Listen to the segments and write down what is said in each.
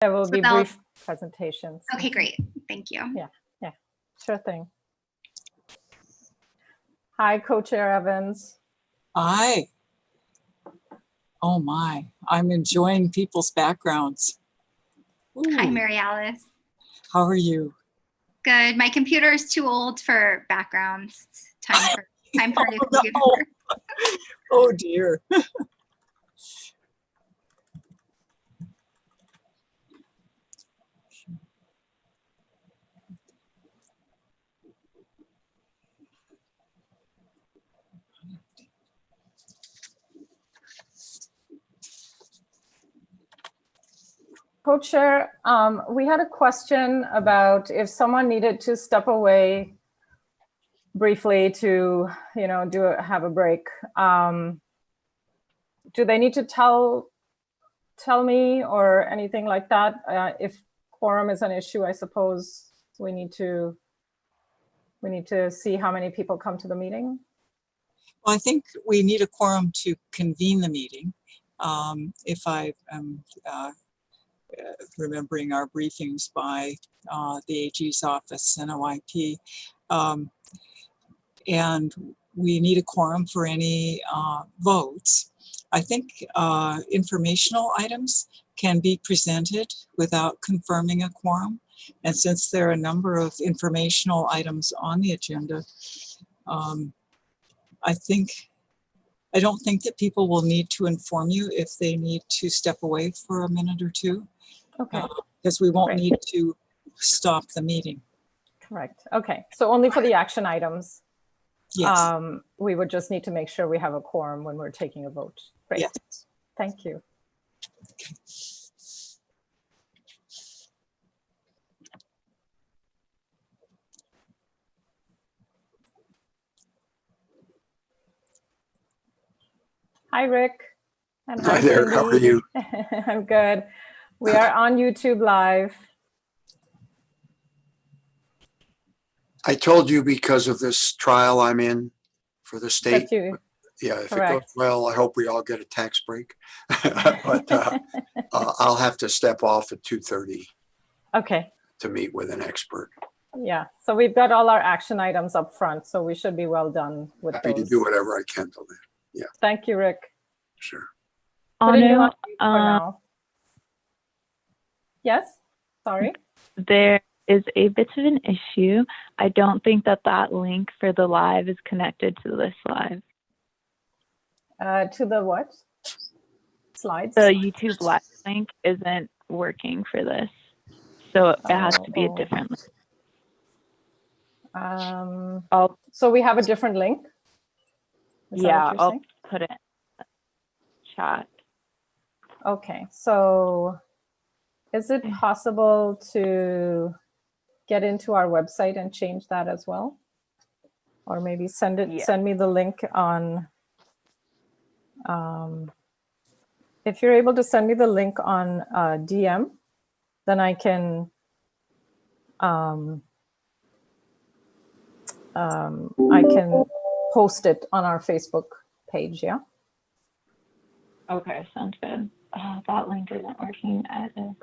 There will So be they'll- brief presentations. Okay, great. Thank you. Yeah, sure thing. Hi, Co-Chair Evans. Hi. Oh my, I'm enjoying people's backgrounds. Hi, Ooh, Mary Alice. how are you? Good. My computer is too old for backgrounds. Time for a new Oh, no. computer. Oh dear. Co-Chair, we had a question about if someone needed to step away briefly to, have a break. Do they need to tell me or anything like that? If quorum is an issue, I suppose we need to see how many people come to the meeting. Well, I think we need a quorum to convene the meeting. If I am remembering our briefings by the AG's office and OIP. And we need a quorum for any votes. I think informational items can be presented without confirming a quorum. And since there are a number of informational items on the agenda, I don't think that people will need to inform you if they need to step away for a minute or two. Okay. Because we won't Great. need to stop the meeting. Correct. Okay. So only for the action items. Yes. We would just need to make sure we have a quorum when we're taking a vote. Great. Yes. Thank you. Hi, Rick. And Hi there. Cindy. How are you? I'm good. We are on YouTube Live. I told you because of this trial I'm in for the state. That you, Yeah, if correct. it goes well, I hope we all get a tax break. But I'll have to step off at 2:30 Okay. to meet with an expert. Yeah. So we've got all our action items up front, so we should be well done with Happy those. to do whatever I can till then. Yeah, Thank you, Rick. sure. Putting you Anu, on mute for now. Yes. Sorry. there is a bit of an issue. I don't think that link for the live is connected to this live. To the what? Slides? The YouTube live link isn't working for this. So it has to be a different link. So we have a different link? Is that what you're I'll saying? put it in the chat. Okay, so is it possible to get into our website and change that as well? Or maybe send me the link on, if you're able to send me the link on DM, then I can post it on our Facebook page, yeah? Okay, sounds good. That link isn't working either.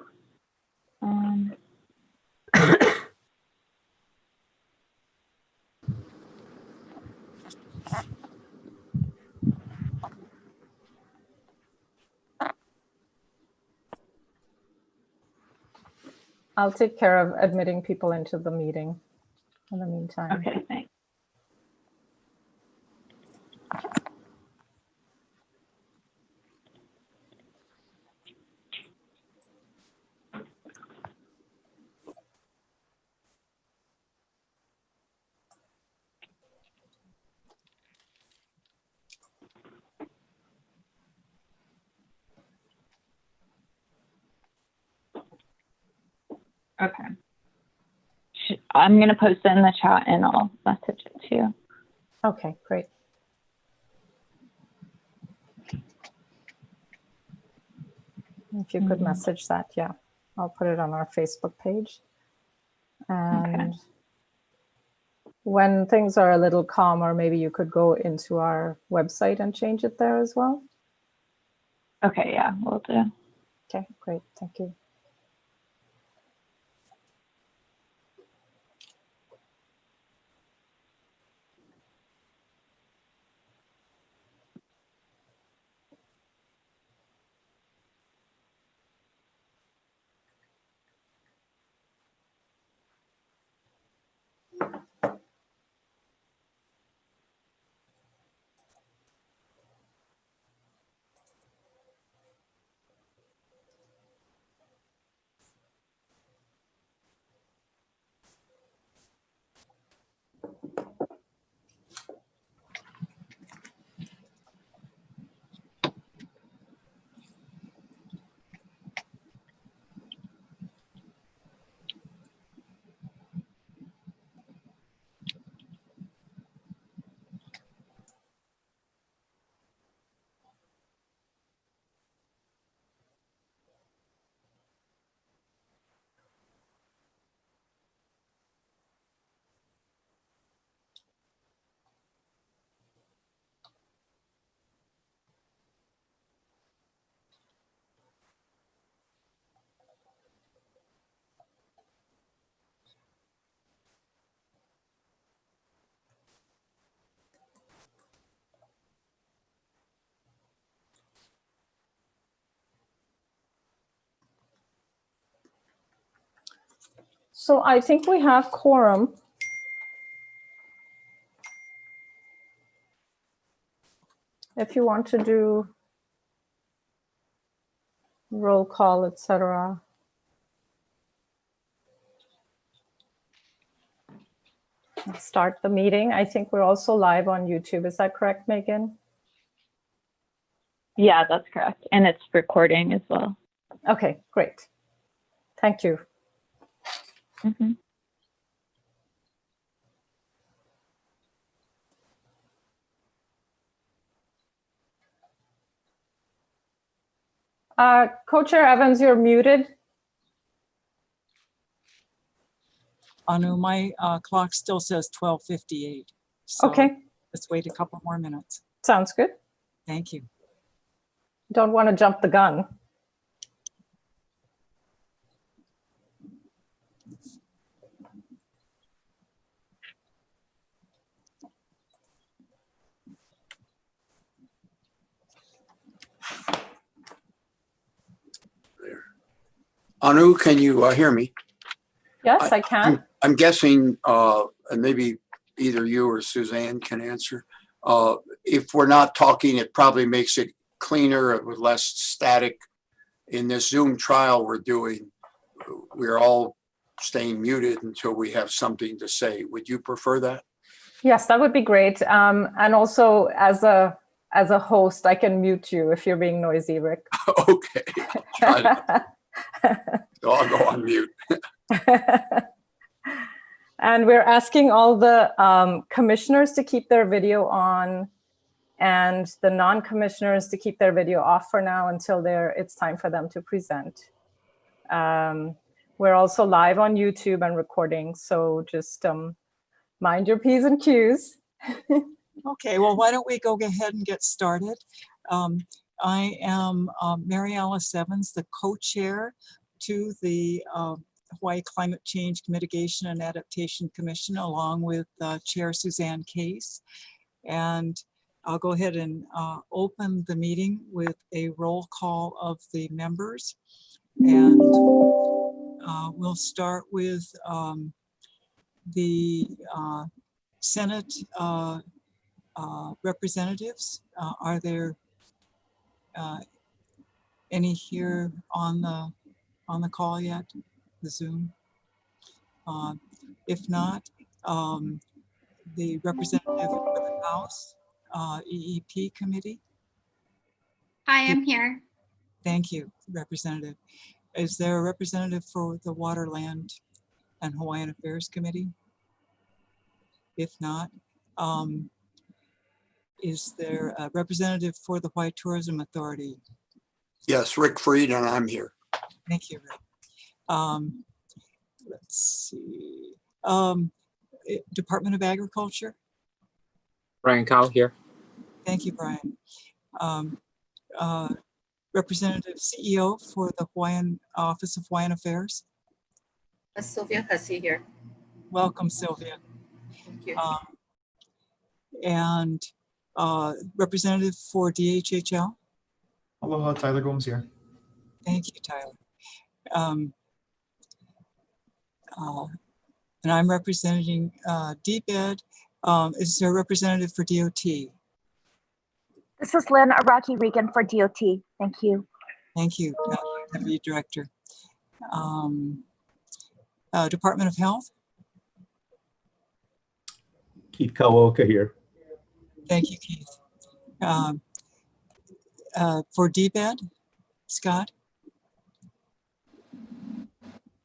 I'll take care of admitting people into the meeting in the meantime. Okay, thanks. Okay. I'm going to post it in the chat and I'll message it to you. Okay, great. If you could message that, yeah. I'll put it on our Facebook page. And when things are a little calmer, maybe you could go into our website and change it there as well. Okay, yeah, we'll do. Okay, great. Thank you. So I think we have quorum. If you want to do roll call, etc. Start the meeting. I think we're also live on YouTube. Is that correct, Megan? Yeah, that's correct. And it's recording as well. Okay, great. Thank you. Mhm. Co-Chair Evans, you're muted. Anu, my clock still says 12:58. So Okay, let's wait a couple more minutes. sounds good. Thank you. Don't want to jump the gun. Anu, can you hear me? Yes, I can. I'm guessing, and maybe either you or Suzanne can answer. If we're not talking, it probably makes it cleaner with less static. In this Zoom trial we're doing, we're all staying muted until we have something to say. Would you prefer that? Yes, that would be great. And also, as a host, I can mute you if you're being noisy, Rick. Okay, I'll try to. So I'll go on mute. And we're asking all the commissioners to keep their video on and the non-commissioners to keep their video off for now until it's time for them to present. We're also live on YouTube and recording, so just mind your P's and Q's. Okay, well, why don't we go ahead and get started? I am Mary Alice Evans, the co-chair to the Hawaii Climate Change Mitigation and Adaptation Commission, along with Chair Suzanne Case. And I'll go ahead and open the meeting with a roll call of the members. And we'll start with the Senate representatives. Are there any here on the call yet, the Zoom? If not, the representative for the House EEP committee. Hi, I'm here. Thank you, Representative. Is there a representative for the Waterland and Hawaiian Affairs Committee? If not, is there a representative for the Hawaii Tourism Authority? Yes, Rick Fried, and I'm here. Thank you, Rick. Let's see. Department of Agriculture. Brian Cow here. Thank you, Brian. Representative CEO for the Hawaiian Office of Hawaiian Affairs. Sylvia Hussey here. Welcome, Sylvia. Thank you. And representative for DHHL. Aloha, Tyler Gomes here. Thank you, Tyler. And I'm representing DBED. Is there a representative for DOT? This is Lynn Araki Regan for DOT. Thank you. Thank you, Deputy Director. Department of Health. Keith Kawaoka here. Thank you, Keith. For DBED, Scott.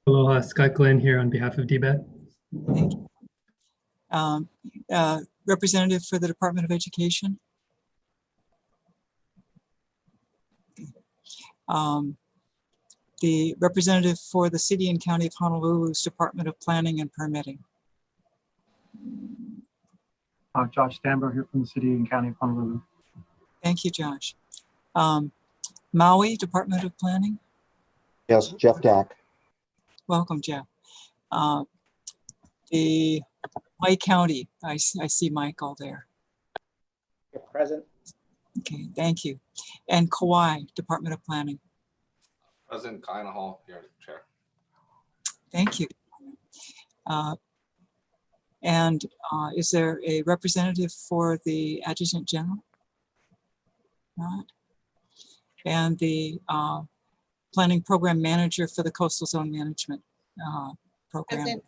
Aloha, Scott Glenn here on behalf of DBED. Thank you. Representative for the Department of Education. The representative for the City and County of Honolulu's Department of Planning and Permitting. Josh Stanbro here from the City and County of Honolulu. Thank you, Josh. Maui Department of Planning. Yes, Jeff Dack. Welcome, Jeff. The Hawaii County, I see Michael there. You're present. Okay, thank you. And Kauai Department of Planning. President Kaina Hall here, Chair. Thank you. And is there a representative for the Adjutant General? Not. And the Planning Program Manager for the Coastal Zone Management Program? Present.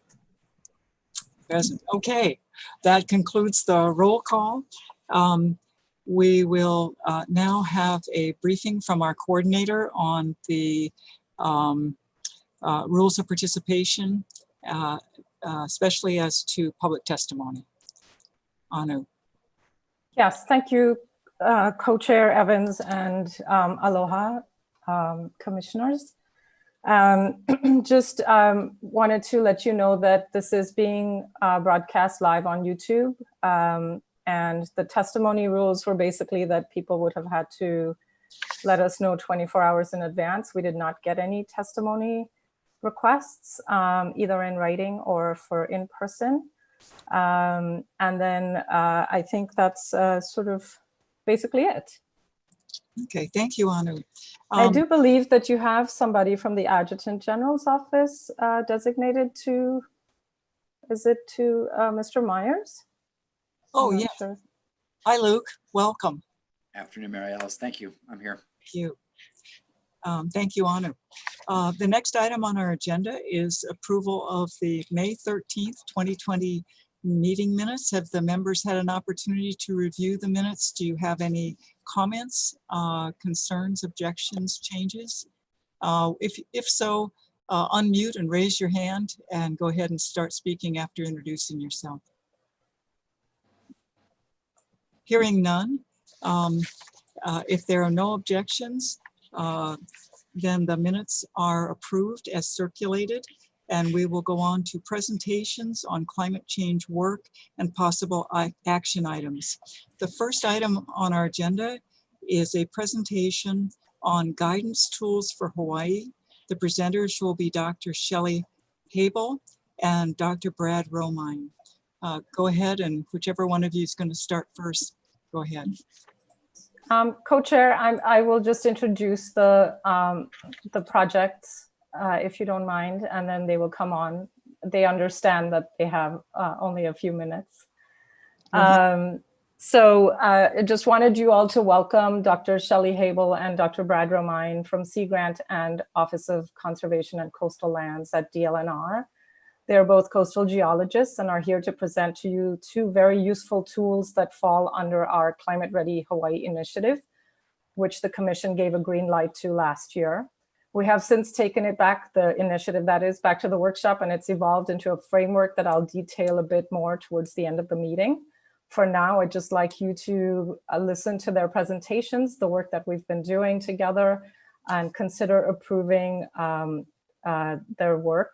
Present. Okay, that concludes the roll call. We will now have a briefing from our coordinator on the rules of participation, especially as to public testimony. Anu. Yes, thank you, Co-Chair Evans and aloha, commissioners. Just wanted to let you know that this is being broadcast live on YouTube. And the testimony rules were basically that people would have had to let us know 24 hours in advance. We did not get any testimony requests, either in writing or for in person. And then I think that's sort of basically it. Okay, thank you, Anu. I do believe that you have somebody from the Adjutant General's office designated to, is it to Mr. Myers? Oh, I'm not yeah. sure. Hi, Luke. Welcome. Afternoon, Mary Alice. Thank you. I'm here. Thank you. Thank you, Anu. The next item on our agenda is approval of the May 13th, 2020 meeting minutes. Have the members had an opportunity to review the minutes? Do you have any comments, concerns, objections, changes? If so, unmute and raise your hand and go ahead and start speaking after introducing yourself. Hearing none, if there are no objections, then the minutes are approved as circulated, and we will go on to presentations on climate change work and possible action items. The first item on our agenda is a presentation on guidance tools for Hawaii. The presenters will be Dr. Shelley Habel and Dr. Brad Romine. Go ahead, and whichever one of you is going to start first, go ahead. Co-Chair, I will just introduce the projects, if you don't mind, and then they will come on. They understand that they have only a few minutes. So I just wanted you all to welcome Dr. Shelley Habel and Dr. Brad Romine from Sea Grant and Office of Conservation and Coastal Lands at DLNR. They're both coastal geologists and are here to present to you two very useful tools that fall under our Climate Ready Hawaii initiative, which the Commission gave a green light to last year. We have since taken it back, the initiative that is, back to the workshop, and it's evolved into a framework that I'll detail a bit more towards the end of the meeting. For now, I'd just like you to listen to their presentations, the work that we've been doing together, and consider approving their work.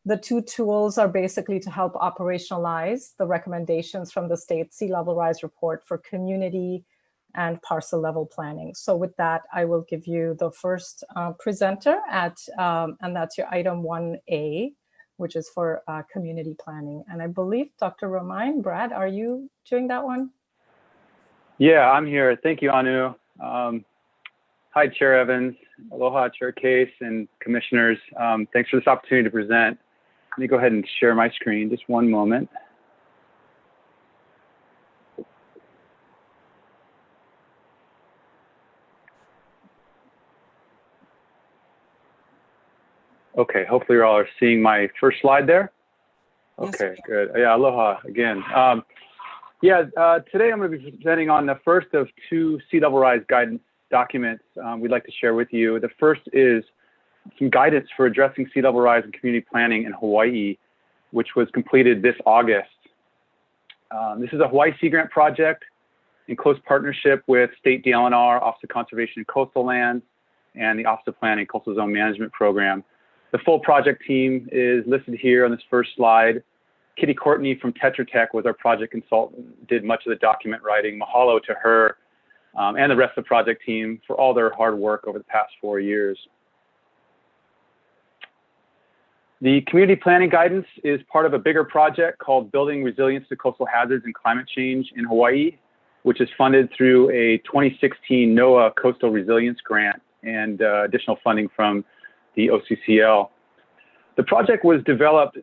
The two tools are basically to help operationalize the recommendations from the state sea level rise report for community and parcel level planning. So with that, I will give you the first presenter and that's your item 1A, which is for community planning. And I believe Dr. Romine, Brad, are you doing that one? Yeah, I'm here. Thank you, Anu. Hi, Chair Evans. Aloha, Chair Case and commissioners. Thanks for this opportunity to present. Let me go ahead and share my screen. Just one moment. Okay, hopefully you all are seeing my first slide there. Okay, yes, good. Yeah, aloha again. Today I'm going to be presenting on the first of two sea level rise guidance documents we'd like to share with you. The first is some guidance for addressing sea level rise and community planning in Hawaii, which was completed this August. This is a Hawaii Sea Grant project in close partnership with State DLNR, Office of Conservation and Coastal Lands, and the Office of Planning Coastal Zone Management Program. The full project team is listed here on this first slide. Kitty Courtney from Tetra Tech was our project consultant, did much of the document writing. Mahalo to her and the rest of the project team for all their hard work over the past 4 years. The community planning guidance is part of a bigger project called Building Resilience to Coastal Hazards and Climate Change in Hawaii, which is funded through a 2016 NOAA Coastal Resilience Grant and additional funding from the OCCL. The project was developed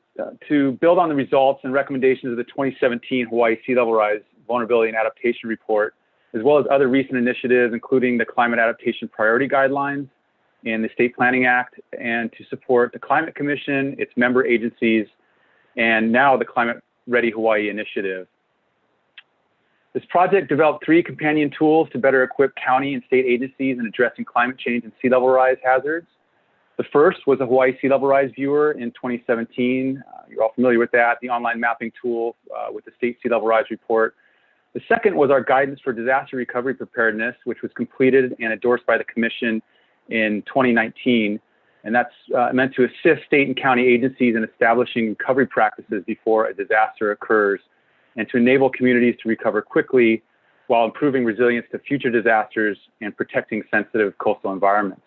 to build on the results and recommendations of the 2017 Hawaii Sea Level Rise Vulnerability and Adaptation Report, as well as other recent initiatives, including the Climate Adaptation Priority Guidelines and the State Planning Act, and to support the Climate Commission, its member agencies, and now the Climate Ready Hawaii initiative. This project developed 3 companion tools to better equip county and state agencies in addressing climate change and sea level rise hazards. The first was the Hawaii Sea Level Rise Viewer in 2017. You're all familiar with that, the online mapping tool with the State Sea Level Rise Report. The second was our Guidance for Disaster Recovery Preparedness, which was completed and endorsed by the Commission in 2019. And that's meant to assist state and county agencies in establishing recovery practices before a disaster occurs, and to enable communities to recover quickly while improving resilience to future disasters and protecting sensitive coastal environments.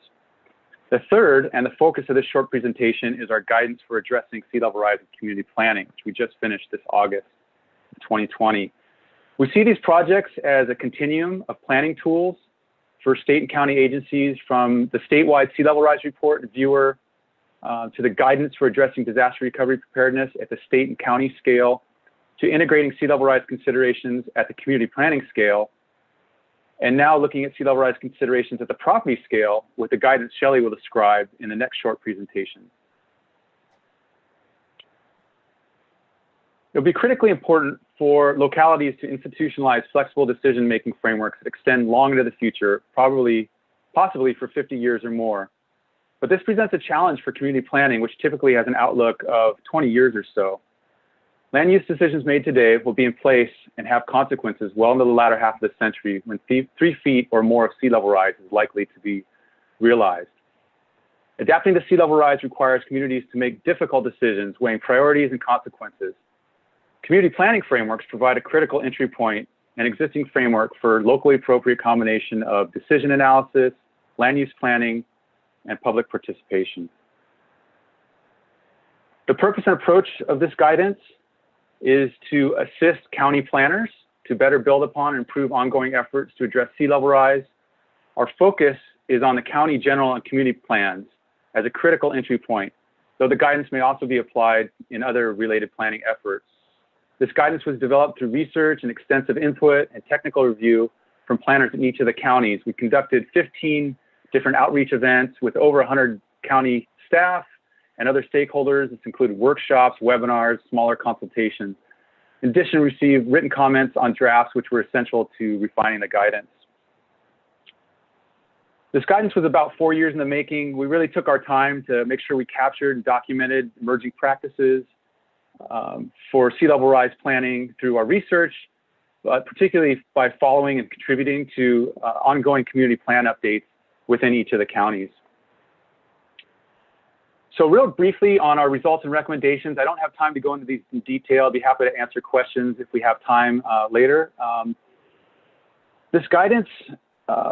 The third, and the focus of this short presentation, is our Guidance for Addressing Sea Level Rise and Community Planning, which we just finished this August 2020. We see these projects as a continuum of planning tools for state and county agencies, from the statewide Sea Level Rise Report and Viewer to the Guidance for Addressing Disaster Recovery Preparedness at the state and county scale, to integrating sea level rise considerations at the community planning scale, and now looking at sea level rise considerations at the property scale with the guidance Shelley will describe in the next short presentation. It'll be critically important for localities to institutionalize flexible decision-making frameworks that extend long into the future, possibly for 50 years or more. But this presents a challenge for community planning, which typically has an outlook of 20 years or so. Land use decisions made today will be in place and have consequences well into the latter half of the century, when 3 feet or more of sea level rise is likely to be realized. Adapting to sea level rise requires communities to make difficult decisions, weighing priorities and consequences. Community planning frameworks provide a critical entry point and existing framework for locally appropriate combination of decision analysis, land use planning, and public participation. The purpose and approach of this guidance is to assist county planners to better build upon and improve ongoing efforts to address sea level rise. Our focus is on the county general and community plans as a critical entry point, though the guidance may also be applied in other related planning efforts. This guidance was developed through research and extensive input and technical review from planners in each of the counties. We conducted 15 different outreach events with over 100 county staff and other stakeholders. This included workshops, webinars, smaller consultations. In addition, we received written comments on drafts, which were essential to refining the guidance. This guidance was about 4 years in the making. We really took our time to make sure we captured and documented emerging practices for sea level rise planning through our research, but particularly by following and contributing to ongoing community plan updates within each of the counties. So real briefly on our results and recommendations, I don't have time to go into these in detail. I'll be happy to answer questions if we have time later. This guidance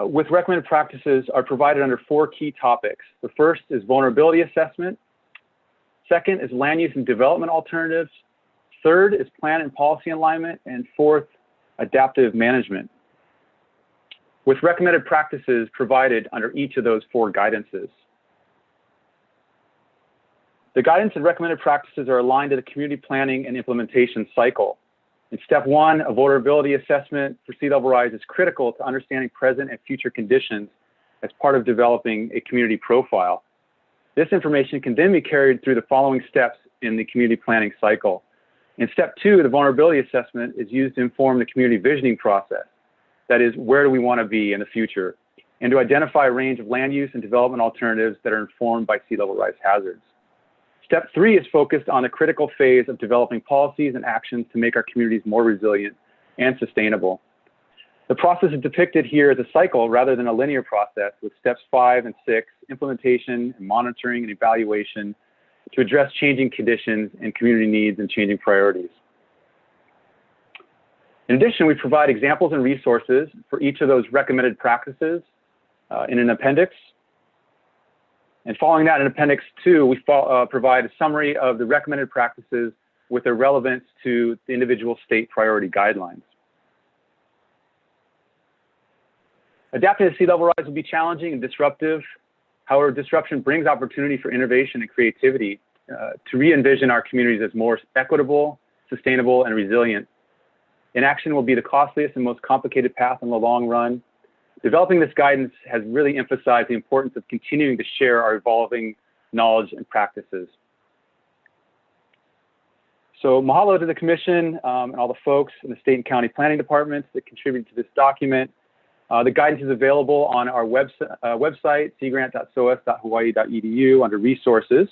with recommended practices are provided under 4 key topics. The first is vulnerability assessment. Second is land use and development alternatives. Third is plan and policy alignment. And fourth, adaptive management, with recommended practices provided under each of those 4 guidances. The guidance and recommended practices are aligned to the community planning and implementation cycle. In step 1, a vulnerability assessment for sea level rise is critical to understanding present and future conditions as part of developing a community profile. This information can then be carried through the following steps in the community planning cycle. In step 2, the vulnerability assessment is used to inform the community visioning process. That is, where do we want to be in the future, and to identify a range of land use and development alternatives that are informed by sea level rise hazards. Step 3 is focused on the critical phase of developing policies and actions to make our communities more resilient and sustainable. The process is depicted here as a cycle rather than a linear process, with steps 5 and 6, implementation and monitoring and evaluation, to address changing conditions and community needs and changing priorities. In addition, we provide examples and resources for each of those recommended practices in an appendix. And following that, in Appendix 2, we provide a summary of the recommended practices with their relevance to the individual state priority guidelines. Adapting to sea level rise will be challenging and disruptive. However, disruption brings opportunity for innovation and creativity. to re-envision our communities as more equitable, sustainable, and resilient. Inaction will be the costliest and most complicated path in the long run. Developing this guidance has really emphasized the importance of continuing to share our evolving knowledge and practices. So mahalo to the Commission and all the folks in the state and county planning departments that contribute to this document. The guidance is available on our website, seagrant.soas.hawaii.edu under resources.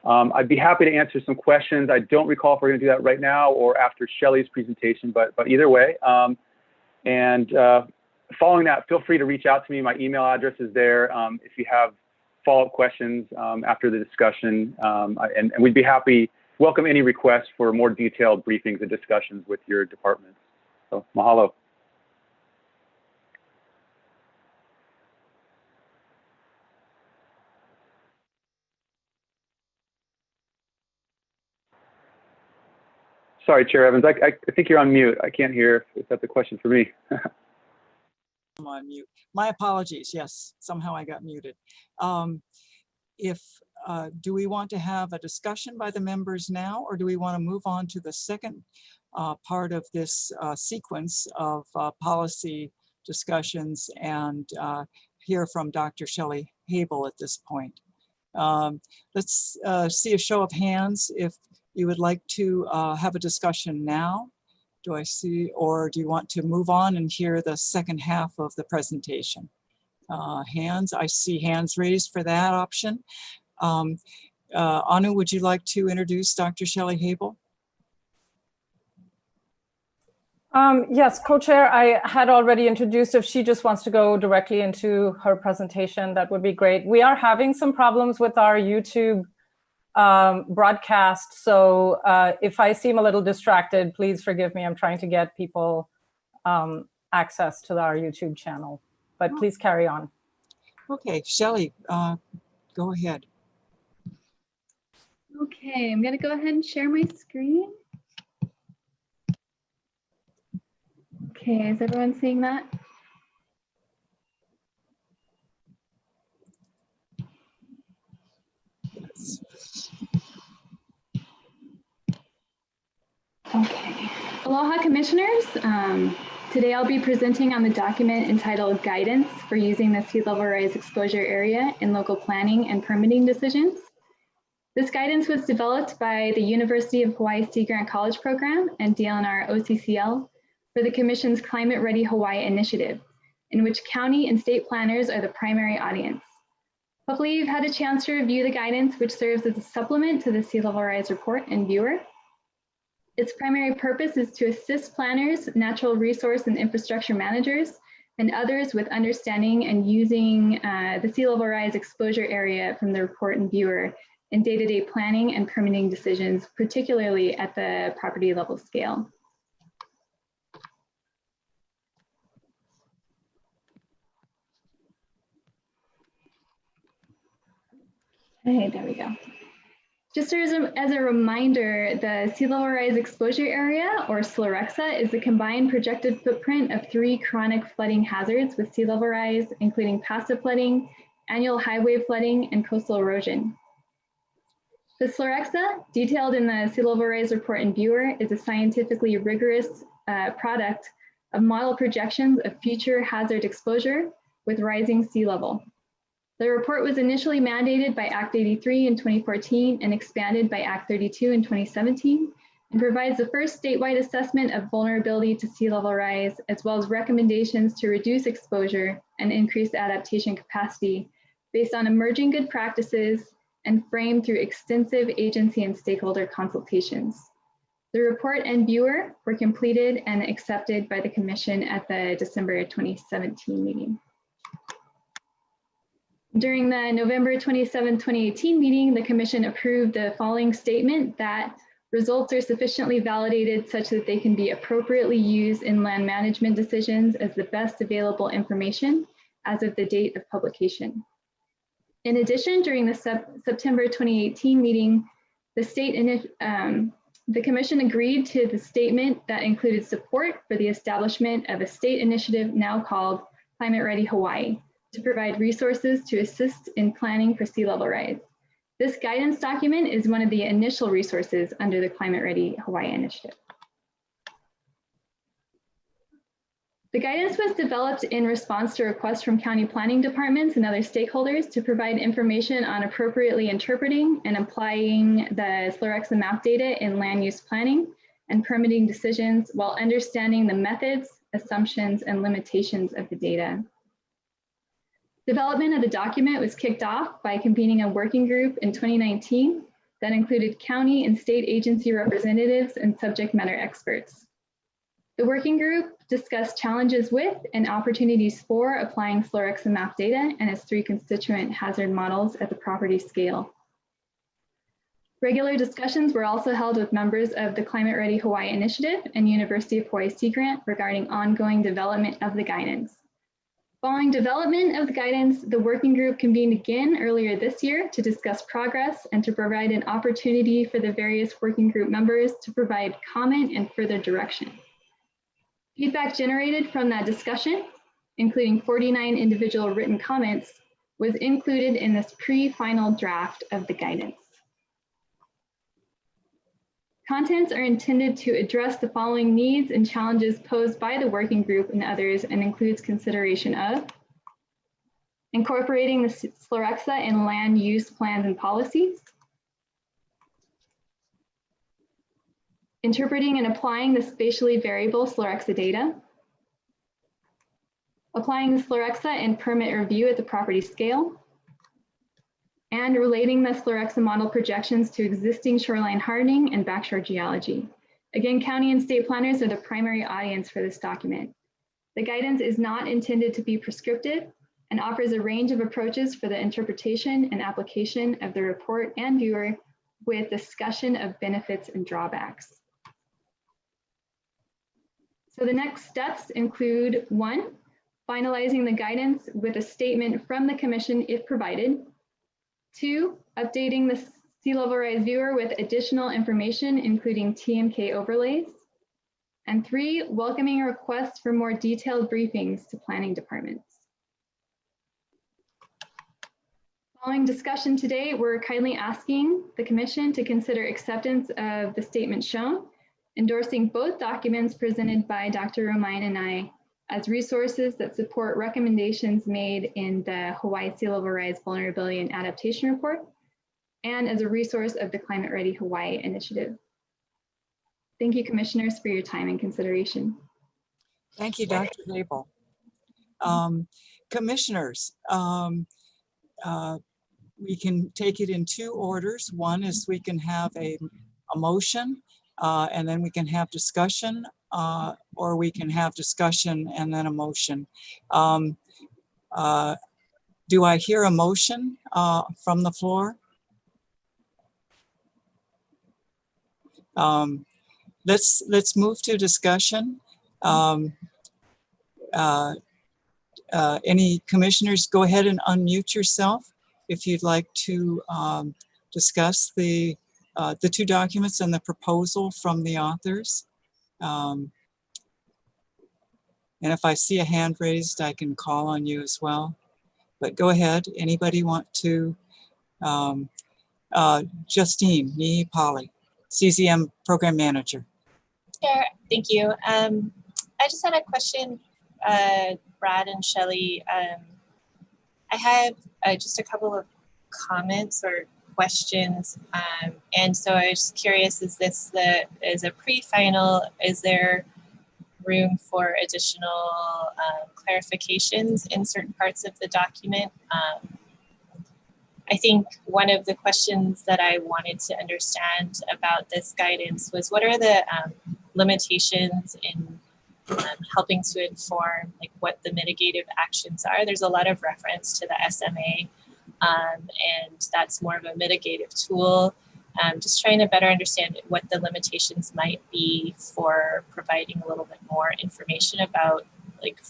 I'd be happy to answer some questions. I don't recall if we're going to do that right now or after Shelley's presentation, but either way. Following that, feel free to reach out to me. My email address is there if you have follow-up questions after the discussion. And we'd be happy, welcome any requests for more detailed briefings and discussions with your departments. So mahalo. Sorry, Chair Evans, I think you're on mute. I can't hear if that's a question for me. I'm on mute. My apologies. Yes, somehow I got muted. Do we want to have a discussion by the members now, or do we want to move on to the second part of this sequence of policy discussions and hear from Dr. Shelley Habel at this point? Let's see a show of hands if you would like to have a discussion now. Do I see, or do you want to move on and hear the second half of the presentation? Hands, I see hands raised for that option. Anu, would you like to introduce Dr. Shelley Habel? Yes, co-chair, I had already introduced. If she just wants to go directly into her presentation, that would be great. We are having some problems with our YouTube broadcast. So if I seem a little distracted, please forgive me. I'm trying to get people access to our YouTube channel, but please carry on. Okay, Shelley, go ahead. Okay, I'm gonna go ahead and share my screen. Okay, is everyone seeing that? Okay, aloha commissioners. Today I'll be presenting on the document entitled Guidance for Using the Sea Level Rise Exposure Area in Local Planning and Permitting Decisions. This guidance was developed by the University of Hawaii Sea Grant College Program and DLNR OCCL for the Commission's Climate Ready Hawaii initiative, in which county and state planners are the primary audience. Hopefully you've had a chance to review the guidance, which serves as a supplement to the Sea Level Rise report and viewer. Its primary purpose is to assist planners, natural resource and infrastructure managers, and others with understanding and using the sea level rise exposure area from the report and viewer in day-to-day planning and permitting decisions, particularly at the property level scale. Okay, there we go. Just as a reminder, the sea level rise exposure area, or SLREXA, is the combined projected footprint of 3 chronic flooding hazards with sea level rise, including passive flooding, annual high wave flooding, and coastal erosion. The SLREXA, detailed in the Sea Level Rise Report and Viewer, is a scientifically rigorous product of model projections of future hazard exposure with rising sea level. The report was initially mandated by Act 83 in 2014 and expanded by Act 32 in 2017, and provides the first statewide assessment of vulnerability to sea level rise, as well as recommendations to reduce exposure and increase adaptation capacity based on emerging good practices and framed through extensive agency and stakeholder consultations. The report and viewer were completed and accepted by the Commission at the December 2017 meeting. During the November 27, 2018 meeting, the Commission approved the following statement that results are sufficiently validated such that they can be appropriately used in land management decisions as the best available information as of the date of publication. In addition, during the September 2018 meeting, the Commission agreed to the statement that included support for the establishment of a state initiative now called Climate Ready Hawaii, to provide resources to assist in planning for sea level rise. This guidance document is one of the initial resources under the Climate Ready Hawaii initiative. The guidance was developed in response to requests from county planning departments and other stakeholders to provide information on appropriately interpreting and applying the SLREXA map data in land use planning and permitting decisions while understanding the methods, assumptions, and limitations of the data. Development of the document was kicked off by convening a working group in 2019 that included county and state agency representatives and subject matter experts. The working group discussed challenges with and opportunities for applying SLREXA map data and its 3 constituent hazard models at the property scale. Regular discussions were also held with members of the Climate Ready Hawaii Initiative and University of Hawaii Sea Grant regarding ongoing development of the guidance. Following development of the guidance, the working group convened again earlier this year to discuss progress and to provide an opportunity for the various working group members to provide comment and further direction. Feedback generated from that discussion, including 49 individual written comments, was included in this pre-final draft of the guidance. Contents are intended to address the following needs and challenges posed by the working group and others, and includes consideration of incorporating the SLREXA in land use plans and policies, interpreting and applying the spatially variable SLREXA data, applying the SLREXA in permit review at the property scale, and relating the SLREXA model projections to existing shoreline hardening and backshore geology. Again, county and state planners are the primary audience for this document. The guidance is not intended to be prescriptive and offers a range of approaches for the interpretation and application of the report and viewer, with discussion of benefits and drawbacks. So the next steps include 1, finalizing the guidance with a statement from the commission if provided. 2, updating the sea level rise viewer with additional information, including TMK overlays. And 3, welcoming requests for more detailed briefings to planning departments. Following discussion today, we're kindly asking the commission to consider acceptance of the statement shown, endorsing both documents presented by Dr. Romain and I as resources that support recommendations made in the Hawaii Sea Level Rise Vulnerability and Adaptation Report, and as a resource of the Climate Ready Hawaii Initiative. Thank you, commissioners, for your time and consideration. Thank you, Dr. Zabel. Commissioners, we can take it in 2 orders. One is we can have a motion, and then we can have discussion, or we can have discussion and then a motion. Do I hear a motion from the floor? Let's move to discussion. Any commissioners, go ahead and unmute yourself if you'd like to discuss the 2 documents and the proposal from the authors. And if I see a hand raised, I can call on you as well. But go ahead. Anybody want to? Justine Nihi-Pali, CZM Program Manager. Sure, thank you. I just had a question, Brad and Shelley. I have just a couple of comments or questions. And so I was curious, is this is a pre-final? Is there room for additional clarifications in certain parts of the document? I think one of the questions that I wanted to understand about this guidance was, what are the limitations in helping to inform like what the mitigative actions are? There's a lot of reference to the SMA, and that's more of a mitigative tool. Just trying to better understand what the limitations might be for providing a little bit more information about like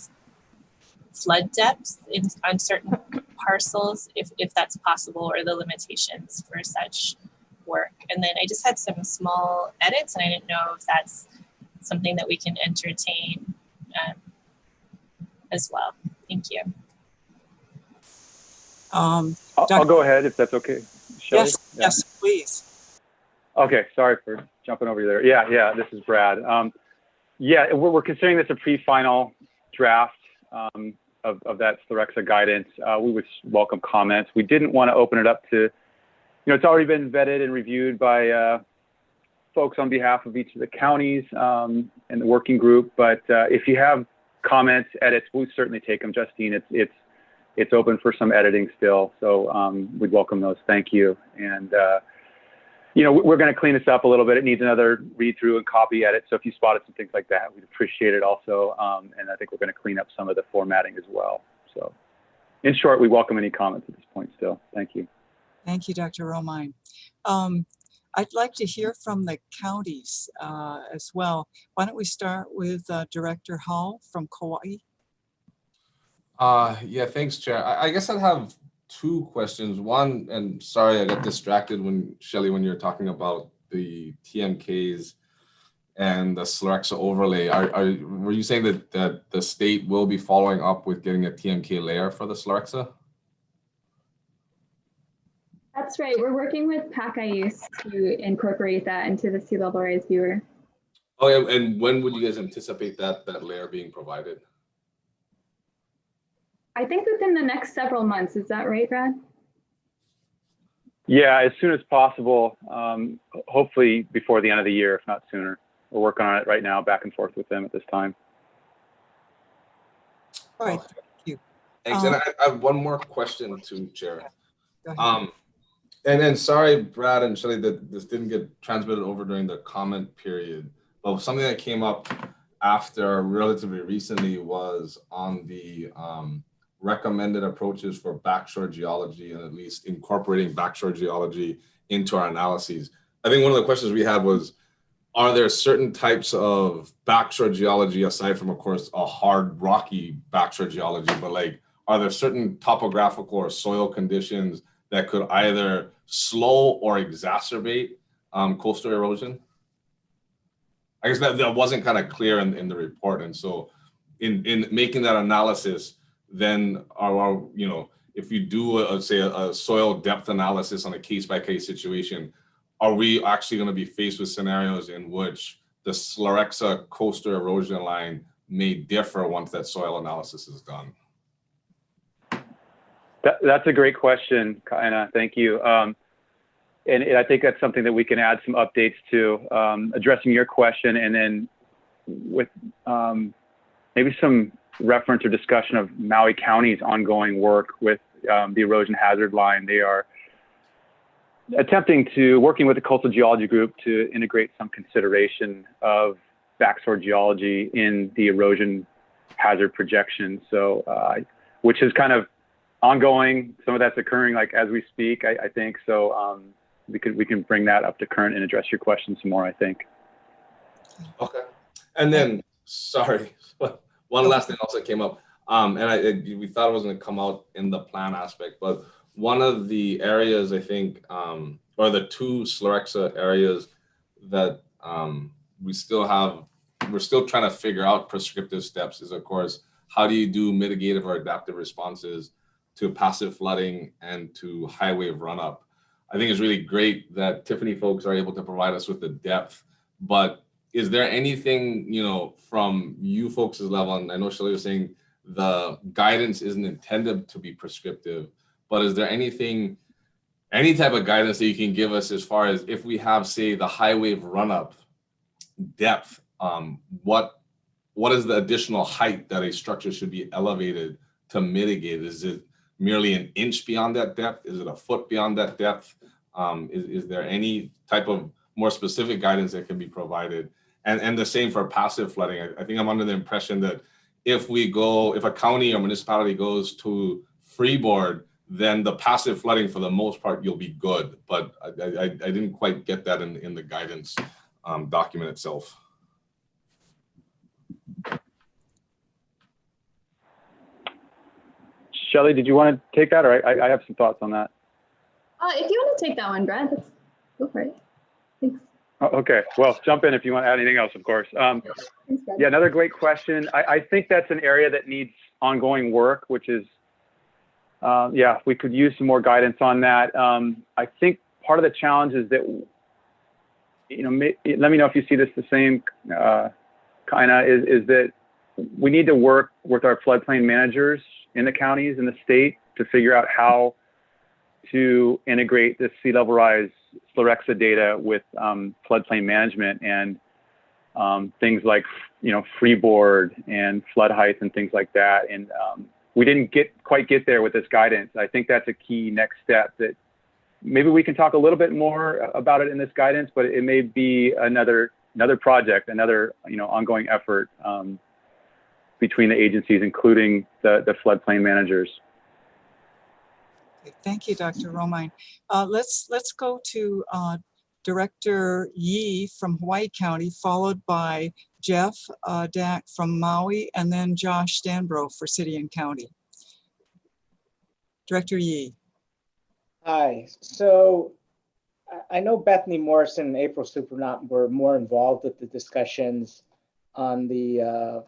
flood depth on certain parcels, if that's possible, or the limitations for such work. And then I just had some small edits, and I didn't know if that's something that we can entertain as well. Thank you. I'll go ahead if that's okay. Shelley? Yes, Yes, please. Okay, sorry for jumping over you there. Yeah, this is Brad. Yeah, we're considering this a pre-final draft of that Slerexa guidance. We would welcome comments. We didn't want to open it up to, it's already been vetted and reviewed by folks on behalf of each of the counties and the working group. But if you have comments, edits, we'll certainly take them. Justine, it's open for some editing still. So we'd welcome those. Thank you. And we're going to clean this up a little bit. It needs another read through and copy edit. So if you spotted some things like that, we'd appreciate it also. And I think we're going to clean up some of the formatting as well. So in short, we welcome any comments at this point still. Thank you. Thank you, Dr. Romine. I'd like to hear from the counties as well. Why don't we start with Director Hall from Kauai? Yeah, thanks, Chair. I guess I'd have two questions. One, and sorry, I got distracted when Shelley, when you were talking about the TMKs and the Slerexa overlay. Were you saying that the state will be following up with getting a TMK layer for the Slerexa? That's right. We're working with PAC-IUS to incorporate that into the sea level rise viewer. Oh, and when would you guys anticipate that layer being provided? I think within the next several months. Is that right, Brad? Yeah, as soon as possible. Hopefully before the end of the year, if not sooner. We're working on it right now, back and forth with them at this time. All right, thank you. Thanks. And I have one more question to Chair. And then sorry, Brad and Shelley, that this didn't get transmitted over during the comment period, but something that came up after relatively recently was on the recommended approaches for backshore geology and at least incorporating backshore geology into our analyses. I think one of the questions we had was, are there certain types of backshore geology, aside from, of course, a hard rocky backshore geology, but like, are there certain topographical or soil conditions that could either slow or exacerbate coastal erosion? I guess that wasn't kind of clear in the report. And so in making that analysis, then if you do say a soil depth analysis on a case-by-case situation, are we actually going to be faced with scenarios in which the Slerexa coastal erosion line may differ once that soil analysis is done? That's a great question, Kaina. Thank you. And I think that's something that we can add some updates to, addressing your question, and then with maybe some reference or discussion of Maui County's ongoing work with the erosion hazard line. They are working with the Coastal Geology Group to integrate some consideration of backshore geology in the erosion hazard projection. So, which is kind of ongoing. Some of that's occurring like as we speak, I think. So we can bring that up to current and address your question some more, I think. Okay. And then, sorry, one last thing also came up. And we thought it was going to come out in the plan aspect, but one of the areas, I think, or the two Slerexa areas that we're still trying to figure out prescriptive steps is, of course, how do you do mitigative or adaptive responses to passive flooding and to high wave run-up? I think it's really great that Tiffany folks are able to provide us with the depth, but is there anything, from you folks' level, and I know Shelley was saying the guidance isn't intended to be prescriptive, but is there any type of guidance that you can give us as far as if we have, say, the high wave run-up depth, what is the additional height that a structure should be elevated to mitigate? Is it merely an inch beyond that depth? Is it a foot beyond that depth? Is there any type of more specific guidance that can be provided? And the same for passive flooding. I think I'm under the impression that if a county or municipality goes to freeboard, then the passive flooding, for the most part, you'll be good. But I didn't quite get that in the guidance document itself. Shelley, did you want to take that, or I have some thoughts on that? If you want to take that one, Brad, go for it. Thanks. Oh, okay, well, jump in if you want to add anything else, of course. Yeah, another great question. I think that's an area that needs ongoing work, which is, we could use some more guidance on that. I think part of the challenge is that, let me know if you see this the same, is that we need to work with our floodplain managers in the counties and the state to figure out how to integrate the sea level rise Slerexa data with floodplain management and things like, freeboard and flood height and things like that. And we didn't quite get there with this guidance. I think that's a key next step that maybe we can talk a little bit more about it in this guidance, but it may be another project, another ongoing effort between the agencies, including the floodplain managers. Okay, thank you, Dr. Romine. Let's go to Director Yee from Hawaii County, followed by Jeff Dack from Maui, and then Josh Stanbro for City and County. Director Yee. Hi. So I know Bethany Morrison and April Supernaut were more involved with the discussions on the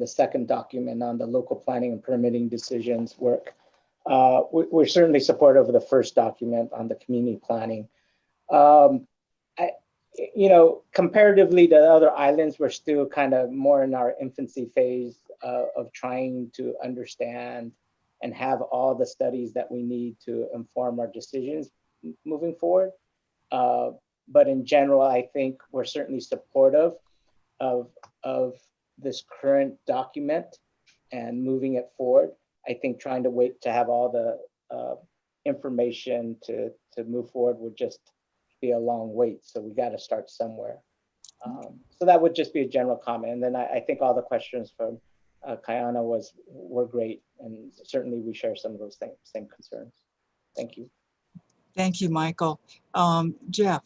second document on the local planning and permitting decisions work. We're certainly supportive of the first document on the community planning. Comparatively to other islands, we're still kind of more in our infancy phase of trying to understand and have all the studies that we need to inform our decisions moving forward. But in general, I think we're certainly supportive of this current document and moving it forward. I think trying to wait to have all the information to move forward would just be a long wait. So we got to start somewhere. So that would just be a general comment. And then I think all the questions from Kayana were great. And certainly we share some of those same concerns. Thank you. Thank you, Michael. Jeff.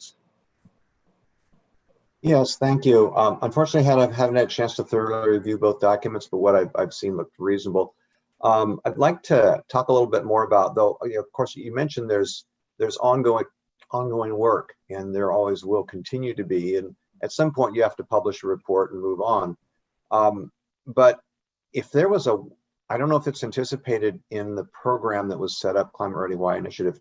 Yes, thank you. Unfortunately, I haven't had a chance to thoroughly review both documents, but what I've seen looked reasonable. I'd like to talk a little bit more about, though, of course, you mentioned there's ongoing work, and there always will continue to be. And at some point, you have to publish a report and move on. But if there was I don't know if it's anticipated in the program that was set up, Climate Ready Hawaii Initiative,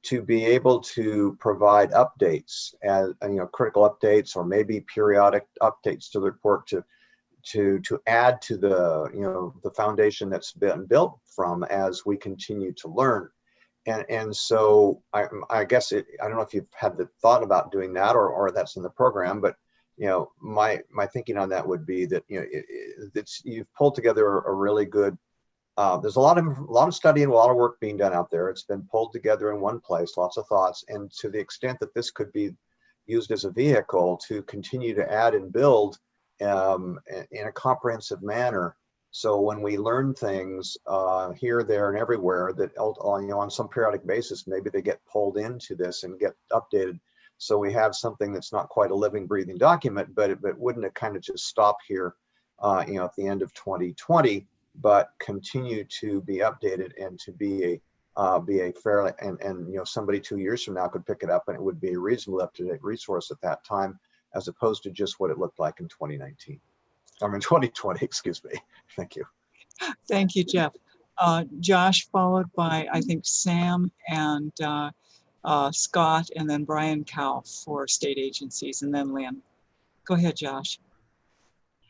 to be able to provide updates, as critical updates, or maybe periodic updates to the report to add to the foundation that's been built from as we continue to learn. And so I guess I don't know if you've had the thought about doing that or that's in the program, but my thinking on that would be that you've pulled together a really good. There's a lot of study and a lot of work being done out there. It's been pulled together in one place, lots of thoughts, and to the extent that this could be used as a vehicle to continue to add and build in a comprehensive manner. So when we learn things here, there, and everywhere, that on some periodic basis, maybe they get pulled into this and get updated. So we have something that's not quite a living, breathing document, but wouldn't it kind of just stop here, at the end of 2020, but continue to be updated and to be a fairly and somebody 2 years from now could pick it up and it would be a reasonably up-to-date resource at that time, as opposed to just what it looked like in 2019. I mean 2020, excuse me. Thank you. Thank you, Jeff. Josh, followed by I think Sam and Scott, and then Brian Cow for state agencies, and then Lynn. Go ahead, Josh.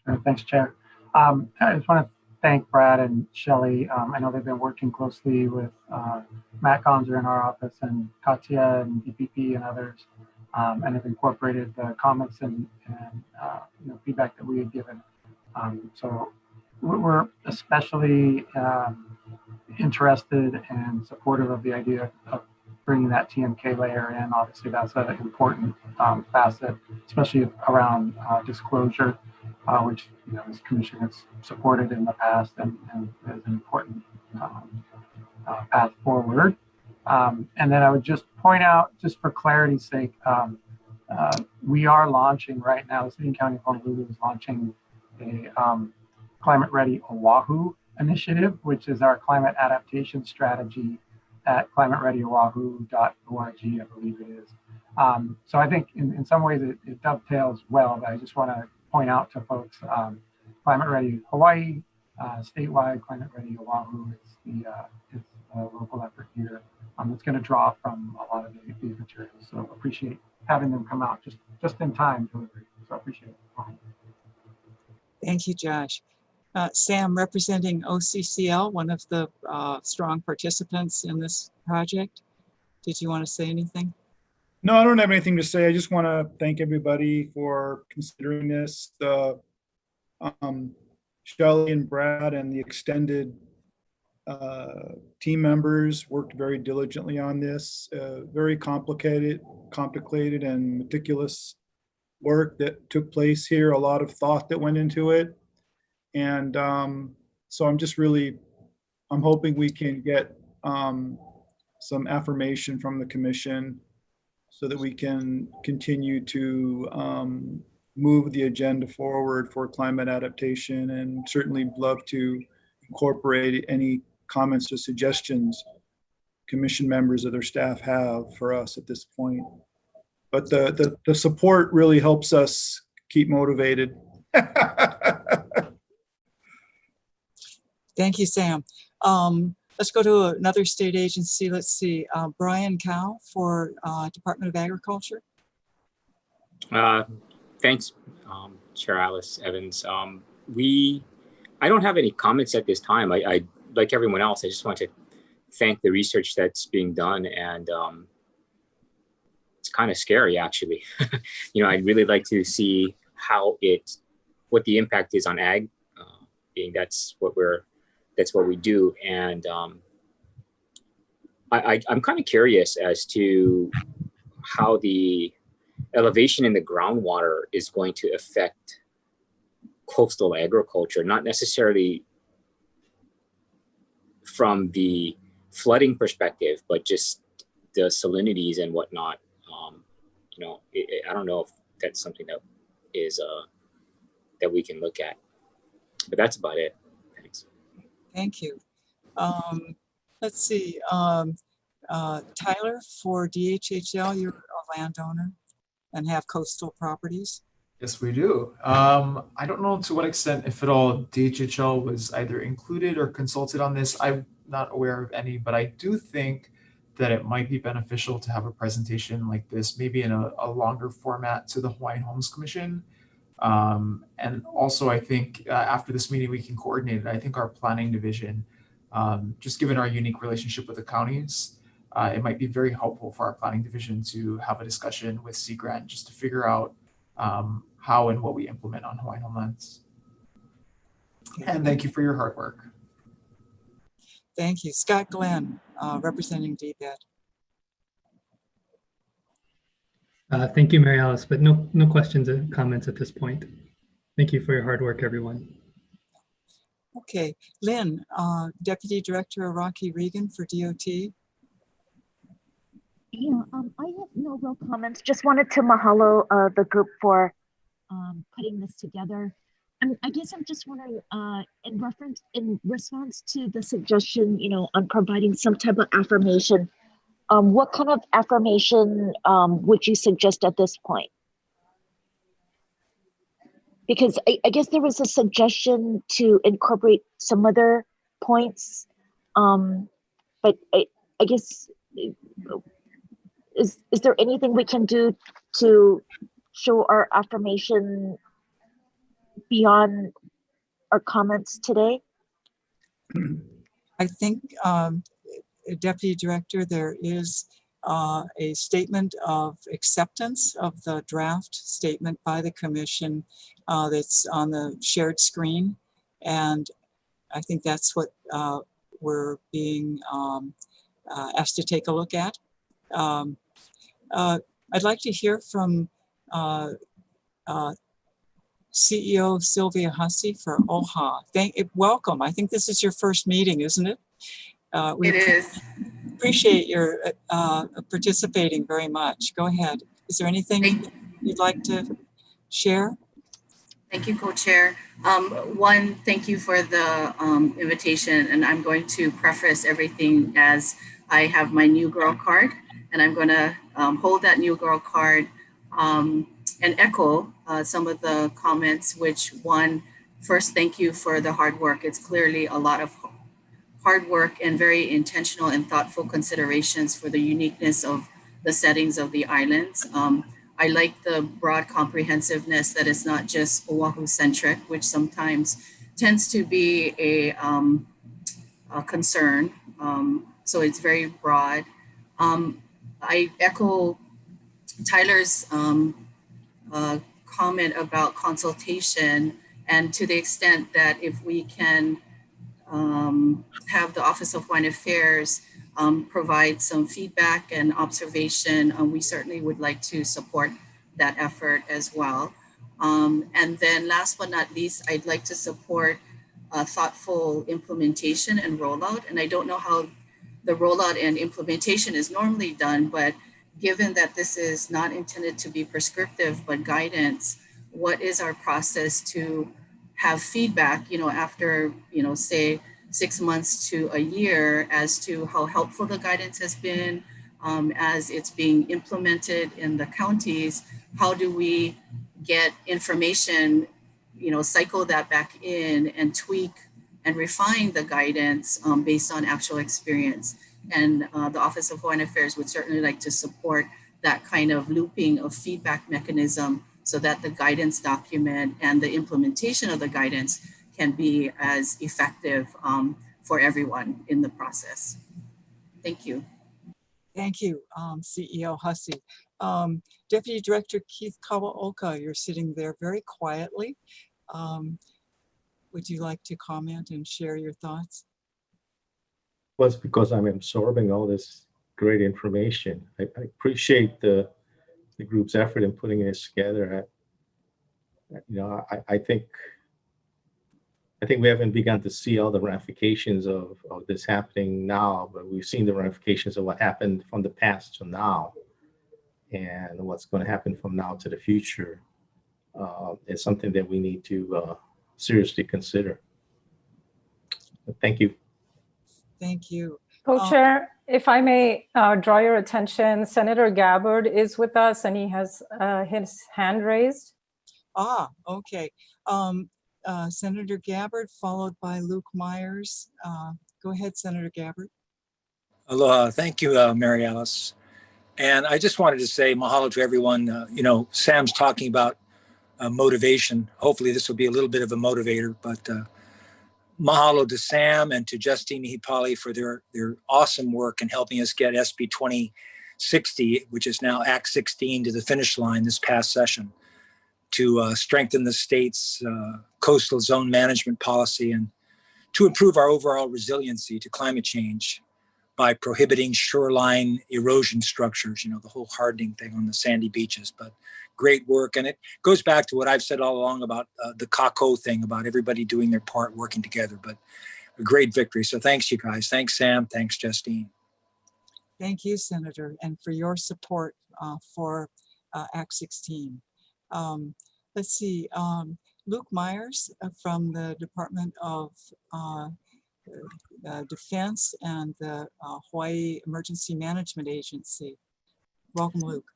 Sure, thanks, Chair. I just want to thank Brad and Shelley. I know they've been working closely with Matt Gonzer in our office and Katya and DPP and others, and have incorporated the comments and feedback that we had given. So we're especially interested and supportive of the idea of bringing that TMK layer in. Obviously, that's an important facet, especially around disclosure, which this commission has supported in the past and is an important path forward. And then I would just point out, just for clarity's sake, we are launching right now, the City and County of Honolulu is launching a Climate Ready Oahu initiative, which is our climate adaptation strategy at climatereadyoahu.org, I believe it is. So I think in some ways it dovetails well, but I just want to point out to folks, Climate Ready Hawaii, statewide, Climate Ready Oahu is a local effort here. It's going to draw from a lot of these materials. So appreciate having them come out just in time delivery. So I appreciate it. Thank you, Josh. Sam, representing OCCL, one of the strong participants in this project. Did you want to say anything? No, I don't have anything to say. I just want to thank everybody for considering this. Shelley and Brad and the extended team members worked very diligently on this. Very complicated and meticulous work that took place here. A lot of thought that went into it. And so I'm hoping we can get some affirmation from the commission so that we can continue to move the agenda forward for climate adaptation, and certainly love to incorporate any comments or suggestions commission members or their staff have for us at this point. But the support really helps us keep motivated. Thank you, Sam. Let's go to another state agency. Let's see, Brian Cow for Department of Agriculture. Thanks, Chair Alice Evans. I don't have any comments at this time. I like everyone else, I just want to thank the research that's being done, and it's kind of scary, actually. I'd really like to see what the impact is on ag, being that's what we do, and I'm kind of curious as to how the elevation in the groundwater is going to affect coastal agriculture, not necessarily from the flooding perspective, but just the salinities and whatnot. I don't know if that's something that is that we can look at, but that's about it. Thanks. Thank you. Let's see, Tyler for DHHL, you're a landowner and have coastal properties. Yes, we do. I don't know to what extent, if at all, DHHL was either included or consulted on this. I'm not aware of any, but I do think that it might be beneficial to have a presentation like this, maybe in a longer format, to the Hawaiian Homes Commission. And also, I think after this meeting, we can coordinate it. I think our planning division, just given our unique relationship with the counties, it might be very helpful for our planning division to have a discussion with Sea Grant just to figure out how and what we implement on Hawaiian homelands. And thank you for your hard work. Thank you. Scott Glenn, representing DBED. Thank you, Mary Alice, but no questions or comments at this point. Thank you for your hard work, everyone. Okay, Lynn, Deputy Director Rocky Regan for DOT. Yeah, I have no real comments. Just wanted to mahalo the group for putting this together. I guess I'm just wondering, in response to the suggestion, on providing some type of affirmation, what kind of affirmation would you suggest at this point? Because I guess there was a suggestion to incorporate some other points, but I guess, is there anything we can do to show our affirmation beyond our comments today? I think, Deputy Director, there is a statement of acceptance of the draft statement by the Commission that's on the shared screen. And I think that's what we're being asked to take a look at. I'd like to hear from CEO Sylvia Hussey for OHA. Welcome. I think this is your first meeting, isn't it? It is. Appreciate your participating very much. Go ahead. Is there anything you'd like to share? Thank you, Co-Chair. One, thank you for the invitation, and I'm going to preface everything as I have my New Girl card, and I'm going to hold that New Girl card and echo some of the comments, which one, first, thank you for the hard work. It's clearly a lot of hard work and very intentional and thoughtful considerations for the uniqueness of the settings of the islands. I like the broad comprehensiveness that it's not just Oahu centric, which sometimes tends to be a concern. So it's very broad. I echo Tyler's comment about consultation, and to the extent that if we can have the Office of Hawaiian Affairs provide some feedback and observation, we certainly would like to support that effort as well. And then last but not least, I'd like to support thoughtful implementation and rollout. And I don't know how the rollout and implementation is normally done, but given that this is not intended to be prescriptive, but guidance, what is our process to have feedback, after, say 6 months to a year as to how helpful the guidance has been, as it's being implemented in the counties? How do we get information, cycle that back in and tweak and refine the guidance based on actual experience? And the Office of Hawaiian Affairs would certainly like to support that kind of looping of feedback mechanism so that the guidance document and the implementation of the guidance can be as effective for everyone in the process. Thank you. Thank you, CEO Hussey. Deputy Director Keith Kawaoka, you're sitting there very quietly. Would you like to comment and share your thoughts? Well, it's because I'm absorbing all this great information. I appreciate the group's effort in putting this together. I think we haven't begun to see all the ramifications of this happening now, but we've seen the ramifications of what happened from the past to now, and what's going to happen from now to the future is something that we need to seriously consider. But thank you. Thank you. Co-chair, if I may draw your attention, Senator Gabbard is with us and he has his hand raised. Ah, okay. Senator Gabbard, followed by Luke Myers. Go ahead, Senator Gabbard. Aloha. Thank you, Mary Alice. And I just wanted to say mahalo to everyone. Sam's talking about motivation. Hopefully this will be a little bit of a motivator, but mahalo to Sam and to Justine Hipali for their awesome work in helping us get SB 2060, which is now Act 16, to the finish line this past session, to strengthen the state's coastal zone management policy and to improve our overall resiliency to climate change by prohibiting shoreline erosion structures, the whole hardening thing on the sandy beaches. But great work. And it goes back to what I've said all along about the kako thing, about everybody doing their part, working together, but a great victory. So thanks, you guys. Thanks, Sam. Thanks, Justine. Thank you, Senator, and for your support for Act 16. Let's see, Luke Myers from the Department of Defense and the Hawaii Emergency Management Agency. Welcome, Luke.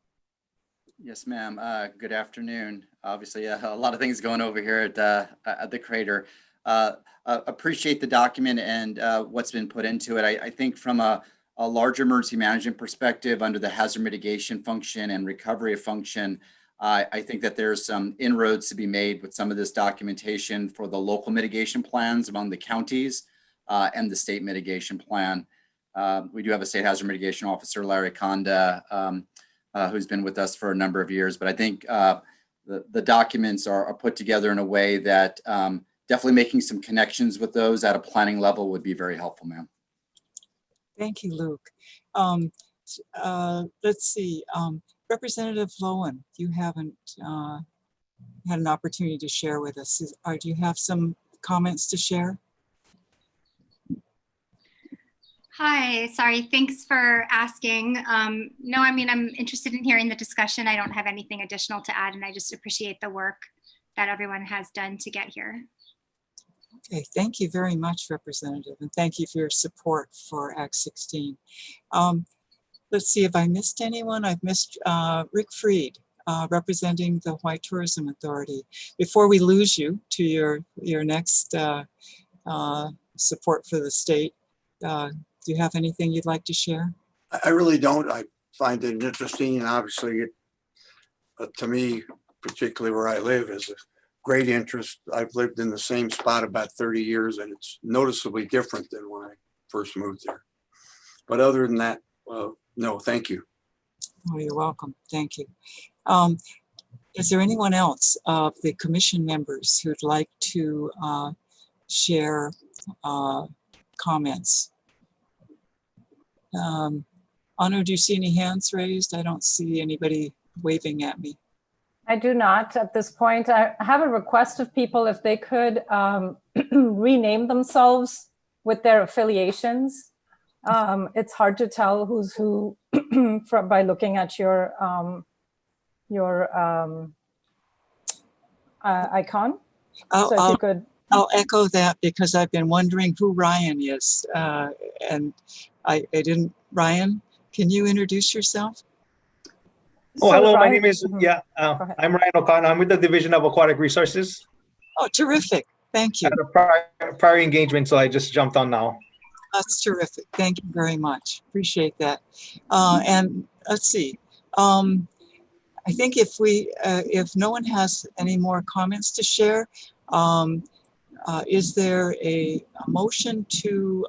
Yes, ma'am. Good afternoon. Obviously, a lot of things going over here at the crater. Appreciate the document and what's been put into it. I think from a larger emergency management perspective under the hazard mitigation function and recovery function, I think that there's some inroads to be made with some of this documentation for the local mitigation plans among the counties and the state mitigation plan. We do have a state hazard mitigation officer, Larry Konda, who's been with us for a number of years. But I think the documents are put together in a way that definitely making some connections with those at a planning level would be very helpful, ma'am. Thank you, Luke. Let's see, Representative Lowen, you haven't had an opportunity to share with us. Do you have some comments to share? Hi, sorry, thanks for asking. No, I mean, I'm interested in hearing the discussion. I don't have anything additional to add, and I just appreciate the work that everyone has done to get here. Okay, thank you very much, Representative, and thank you for your support for Act 16. Let's see if I missed anyone. I've missed Rick Freed, representing the Hawaii Tourism Authority. Before we lose you to your next support for the state, do you have anything you'd like to share? I really don't. I find it interesting, and obviously, to me, particularly where I live, is a great interest. I've lived in the same spot about 30 years, and it's noticeably different than when I first moved there. But other than that, no, thank you. Oh, you're welcome. Thank you. Is there anyone else of the commission members who'd like to share comments? Anu, do you see any hands raised? I don't see anybody waving at me. I do not at this point. I have a request of people if they could rename themselves with their affiliations. It's hard to tell who's who by looking at your icon. So if you could. I'll echo that because I've been wondering who Ryan is. And I didn't, Ryan, can you introduce yourself? Oh, So hello, Ryan, my name is, I'm Ryan O'Connor. I'm with the Division of Aquatic Resources. Oh, terrific. Thank you. I had a prior engagement, so I just jumped on now. That's terrific. Thank you very much. Appreciate that. And let's see. I think if no one has any more comments to share, is there a motion to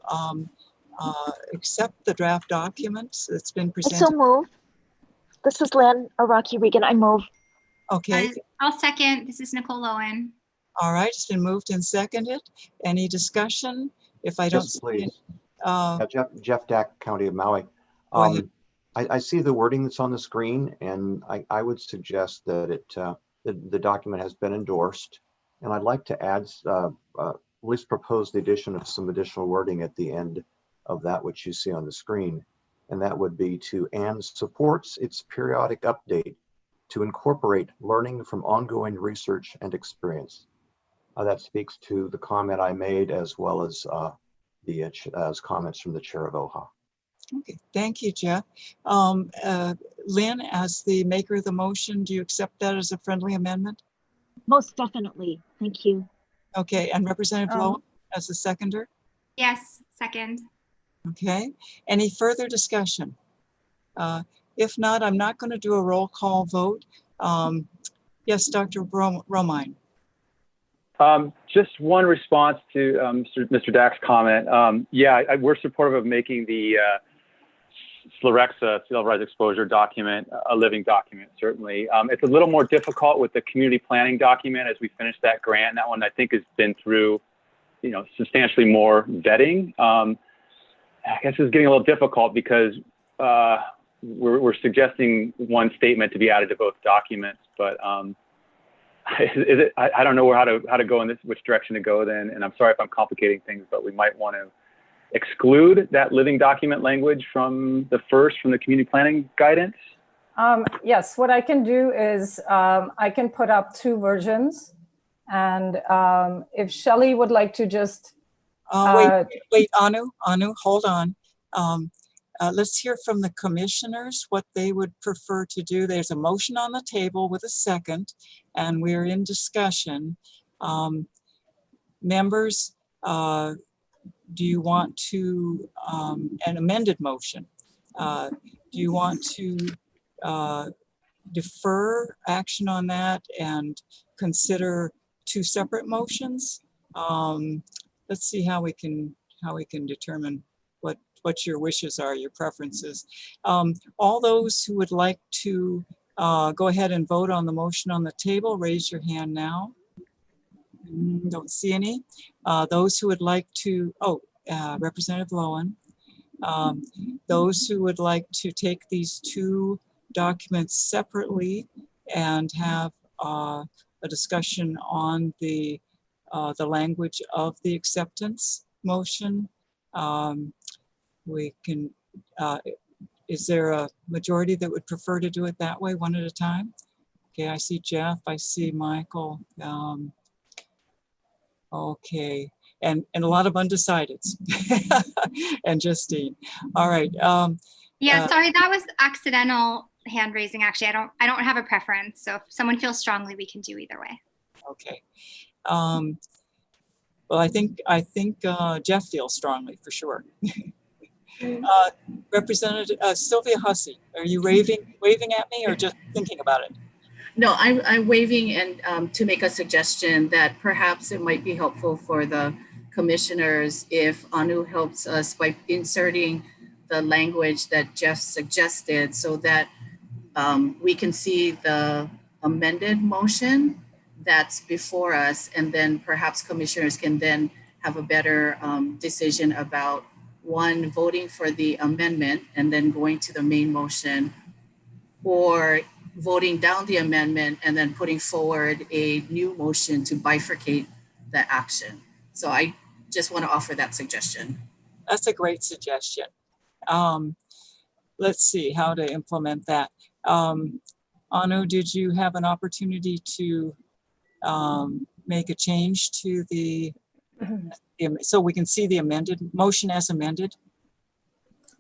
accept the draft documents that's been presented? So move. This is Lynn Araki Regan. I move. Okay. I'll second. This is Nicole Owen. All right. It's been moved and seconded. Any discussion? If I don't Yes, see please. it, Jeff Dack, County of Maui. I see the wording that's on the screen, and I would suggest that the document has been endorsed, and I'd like to add, at least propose the addition of some additional wording at the end of that which you see on the screen, and that would be and supports its periodic update to incorporate learning from ongoing research and experience. That speaks to the comment I made, as well as as comments from the chair of OHA. Okay, thank you, Jeff. Lynn, as the maker of the motion, do you accept that as a friendly amendment? Most definitely. Thank you. Okay, and Representative Lowen as a seconder? Yes, second. Okay, any further discussion? If not, I'm not going to do a roll call vote. Yes, Dr. Romine. Just one response to Mr. Dack's comment. We're supportive of making the SLREXA, sea level rise exposure document, a living document, certainly. It's a little more difficult with the community planning document as we finish that grant. That one, I think, has been through, substantially more vetting. I guess it's getting a little difficult because we're suggesting one statement to be added to both documents, but I don't know how to go in which direction to go then. And I'm sorry if I'm complicating things, but we might want to exclude that living document language from the community planning guidance. Yes, what I can do is I can put up two versions. And if Shelley would like to just. Wait, Anu, hold on. Let's hear from the commissioners what they would prefer to do. There's a motion on the table with a second, and we're in discussion. Members, do you want to, an amended motion, do you want to defer action on that and consider two separate motions? Let's see how we can determine what your wishes are, your preferences. All those who would like to go ahead and vote on the motion on the table, raise your hand now. Don't see any. Those who would like to, Representative Lowen. Those who would like to take these two documents separately and have a discussion on the language of the acceptance motion. We can, is there a majority that would prefer to do it that way, one at a time? Okay, I see Jeff, I see Michael. Okay, and a lot of undecideds. And Justine. All right. Sorry, that was accidental hand raising. Actually, I don't have a preference. So if someone feels strongly, we can do either way. Okay. Well, I think Jeff feels strongly for sure. Representative Sylvia Hussey, are you waving at me or just thinking about it? No, I'm waving and to make a suggestion that perhaps it might be helpful for the commissioners if Anu helps us by inserting the language that Jeff suggested so that we can see the amended motion that's before us, and then perhaps commissioners can then have a better decision about one, voting for the amendment and then going to the main motion, or voting down the amendment and then putting forward a new motion to bifurcate the action. So I just want to offer that suggestion. That's a great suggestion. Let's see how to implement that. Anu, did you have an opportunity to make a change to so we can see the amended motion as amended?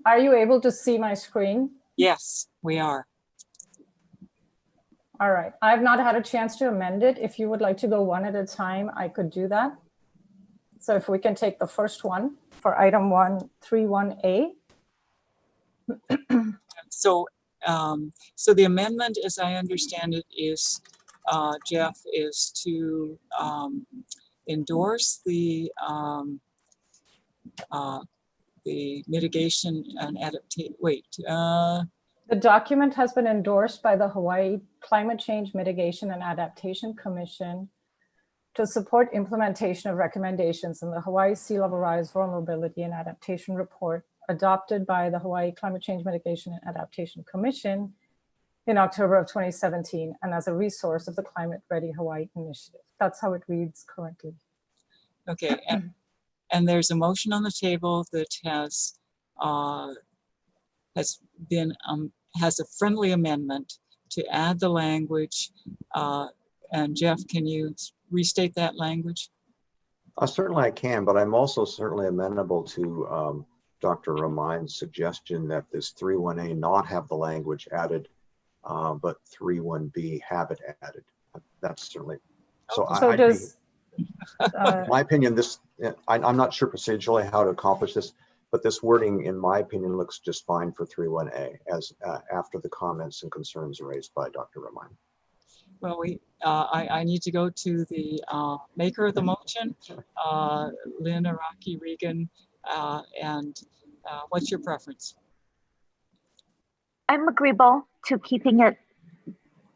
Are you able to see my screen? Yes, we are. All right, I've not had a chance to amend it. If you would like to go one at a time, I could do that. So if we can take the first one for item 131A. So, so the amendment, as I understand it, is Jeff, is to endorse the mitigation and adaptation. The document has been endorsed by the Hawaii Climate Change Mitigation and Adaptation Commission to support implementation of recommendations in the Hawaii Sea Level Rise Vulnerability and Adaptation Report adopted by the Hawaii Climate Change Mitigation and Adaptation Commission in October of 2017, and as a resource of the Climate Ready Hawaii Initiative. That's how it reads currently. Okay, and there's a motion on the table that has a friendly amendment to add the language. And Jeff, can you restate that language? Certainly I can, but I'm also certainly amenable to Dr. Ramine's suggestion that this 31A not have the language added, but 31B have it added. That's certainly, so in my opinion, I'm not sure procedurally how to accomplish this, but this wording, in my opinion, looks just fine for 31A as after the comments and concerns raised by Dr. Ramine. Well, I need to go to the maker of the motion, Lynn Araki Regan, and what's your preference? I'm agreeable to keeping it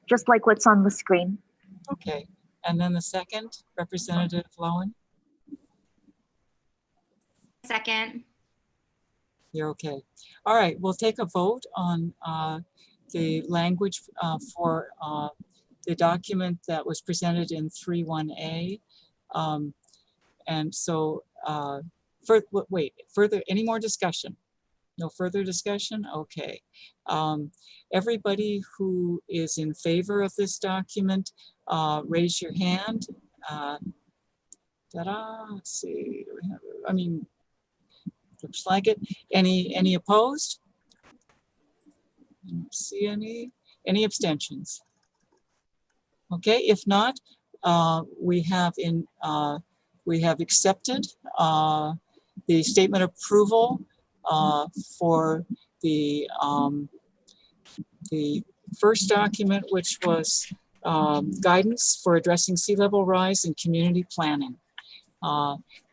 just like what's on the screen. Okay, and then the second, Representative Lowen? Second. You're okay. All right, we'll take a vote on the language for the document that was presented in 31A. And so, further, any more discussion? No further discussion? Okay. Everybody who is in favor of this document, raise your hand. Let's see, I mean, looks like it. Any opposed? I don't see any abstentions. Okay, if not, we have accepted the statement of approval for the first document, which was guidance for addressing sea level rise and community planning.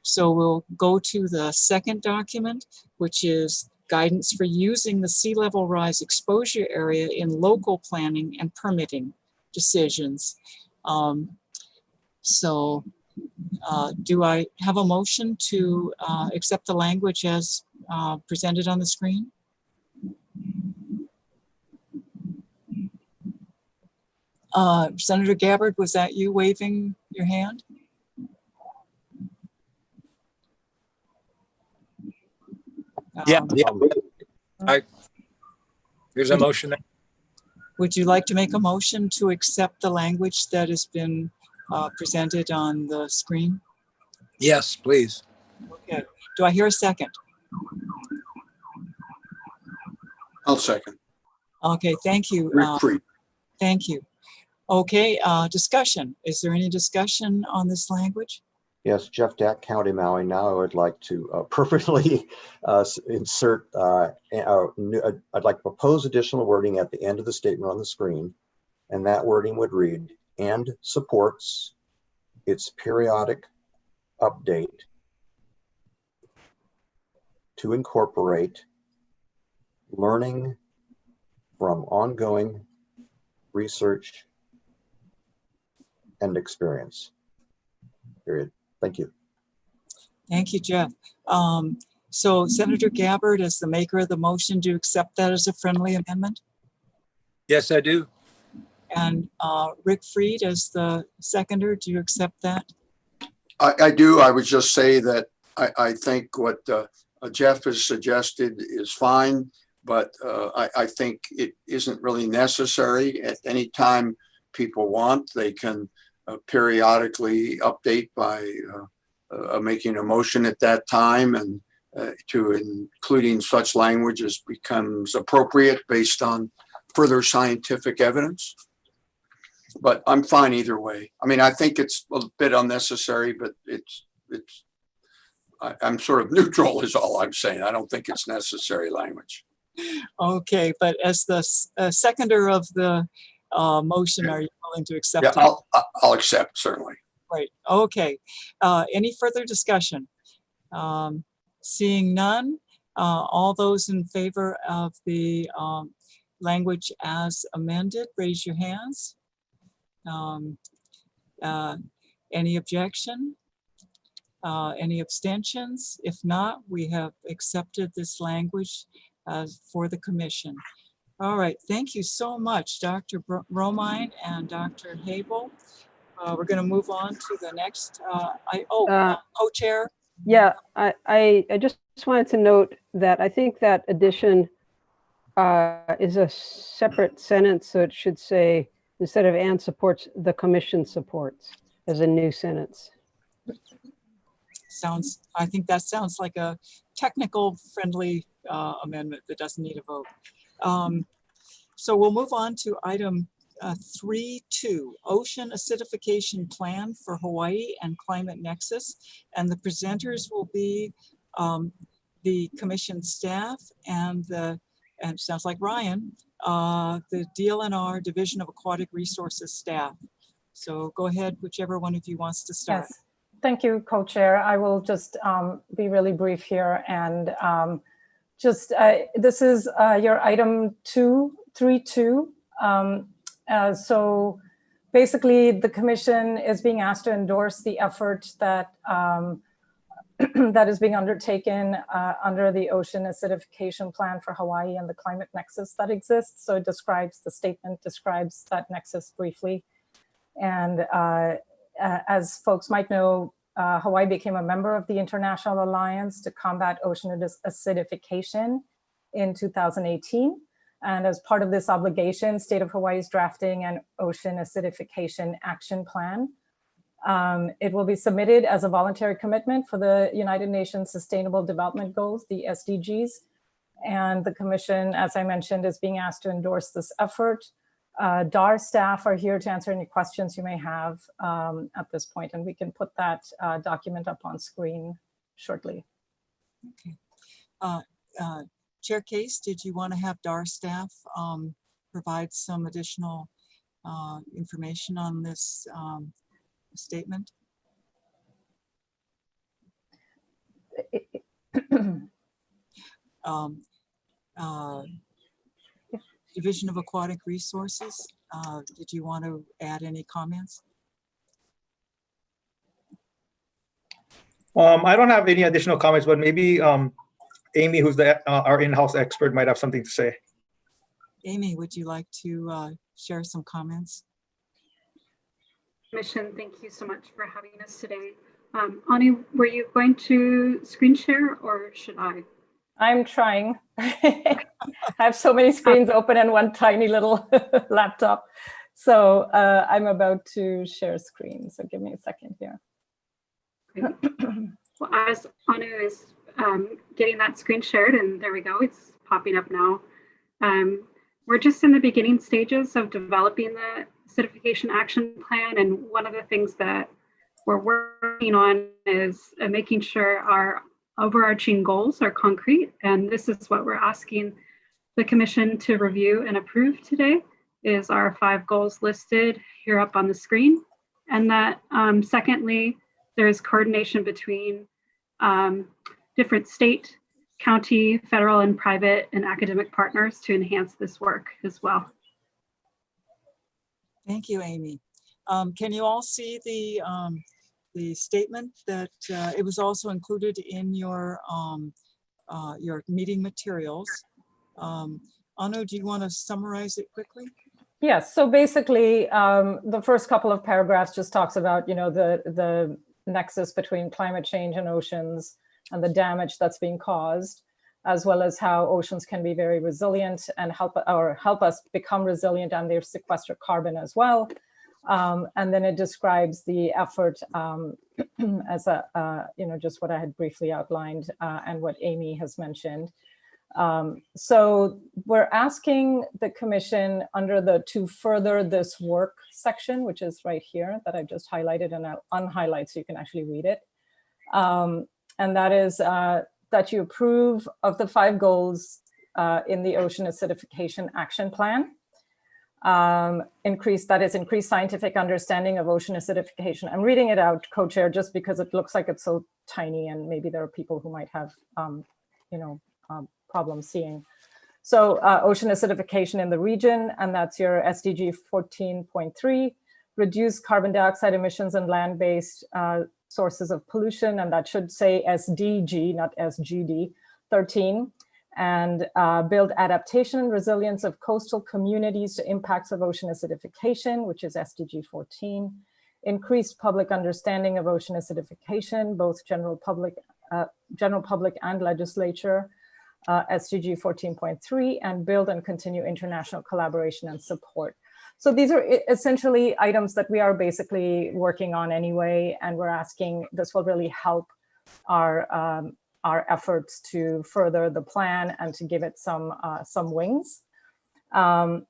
So we'll go to the second document, which is guidance for using the sea level rise exposure area in local planning and permitting decisions. Do I have a motion to accept the language as presented on the screen? Senator Gabbard, was that you waving your hand? Yeah. Here's a motion. Would you like to make a motion to accept the language that has been presented on the screen? Yes, please. Okay. Do I hear a second? I'll second. Okay, thank you. Thank you. Okay, discussion. Is there any discussion on this language? Yes, Jeff Dack, County Maui. Now I would like to appropriately insert, I'd like to propose additional wording at the end of the statement on the screen. And that wording would read, and supports its periodic update to incorporate learning from ongoing research and experience. Period. Thank you. Thank you, Jeff. So Senator Gabbard, as the maker of the motion, do you accept that as a friendly amendment? Yes, I do. And Rick Fried, as the seconder, do you accept that? I do. I would just say that I think what Jeff has suggested is fine, but I think it isn't really necessary. At any time people want, they can periodically update by making a motion at that time, and to including such language as becomes appropriate based on further scientific evidence. But I'm fine either way. I mean, I think it's a bit unnecessary, but I'm sort of neutral is all I'm saying. I don't think it's necessary language. Okay, but as the seconder of the motion, are you willing to accept? Yeah, I'll accept, certainly. Right. Okay. Any further discussion? Seeing none, all those in favor of the language as amended, raise your hands. Any objection? Any abstentions? If not, we have accepted this language for the commission. All right, thank you so much, Dr. Romine and Dr. Habel. We're going to move on to the next. Co-chair. Yeah, I just wanted to note that I think that addition is a separate sentence, so it should say, instead of "and supports," the commission supports, as a new sentence. I think that sounds like a technical friendly amendment that doesn't need a vote. So we'll move on to item 3.2, Ocean Acidification Plan for Hawaii and Climate Nexus. And the presenters will be the commission staff and it sounds like Ryan, the DLNR Division of Aquatic Resources staff. So go ahead, whichever one of you wants to start. Yes. Thank you, co-chair. I will just be really brief here, and this is your item 3.2. So basically, the commission is being asked to endorse the effort that that is being undertaken under the Ocean Acidification Plan for Hawaii and the Climate Nexus that exists. So the statement describes that nexus briefly. And as folks might know, Hawaii became a member of the International Alliance to Combat Ocean Acidification in 2018. And as part of this obligation, State of Hawaii is drafting an Ocean Acidification Action Plan. It will be submitted as a voluntary commitment for the United Nations Sustainable Development Goals, the SDGs. And the commission, as I mentioned, is being asked to endorse this effort. DAR staff are here to answer any questions you may have at this point, and we can put that document up on screen shortly. Okay. Chair Case, did you want to have DAR staff provide some additional information on this statement? Division of Aquatic Resources, did you want to add any comments? I don't have any additional comments, but maybe Amy, who's our in-house expert, might have something to say. Amy, would you like to share some comments? Commission, thank you so much for having us today. Ani, were you going to screen share or should I? I'm trying. I have so many screens open and one tiny little laptop. So I'm about to share screen. So give me a second here. Well, as Anu is getting that screen shared, and there we go, it's popping up now. We're just in the beginning stages of developing the acidification action plan. And one of the things that we're working on is making sure our overarching goals are concrete. And this is what we're asking the commission to review and approve today, is our 5 goals listed here up on the screen. And that secondly, there's coordination between different state, county, federal, and private and academic partners to enhance this work as well. Thank you, Amy. Can you all see the statement that it was also included in your meeting materials? Anu, do you want to summarize it quickly? Yes. So basically, the first couple of paragraphs just talks about, the nexus between climate change and oceans and the damage that's being caused, as well as how oceans can be very resilient and help us become resilient, and they sequester carbon as well. And then it describes the effort as just what I had briefly outlined and what Amy has mentioned. So we're asking the commission under the "to further this work" section, which is right here that I've just highlighted, and I'll unhighlight so you can actually read it. And that is that you approve of the 5 goals in the Ocean Acidification Action Plan. Increase scientific understanding of ocean acidification. I'm reading it out, co-chair, just because it looks like it's so tiny and maybe there are people who might have, problems seeing. So ocean acidification in the region, and that's your SDG 14.3, reduce carbon dioxide emissions and land-based sources of pollution, and that should say SDG, not SGD 13. And build adaptation and resilience of coastal communities to impacts of ocean acidification, which is SDG 14. Increased public understanding of ocean acidification, both general public and legislature, SDG 14.3, and build and continue international collaboration and support. So these are essentially items that we are basically working on anyway, and we're asking, this will really help our efforts to further the plan and to give it some wings. And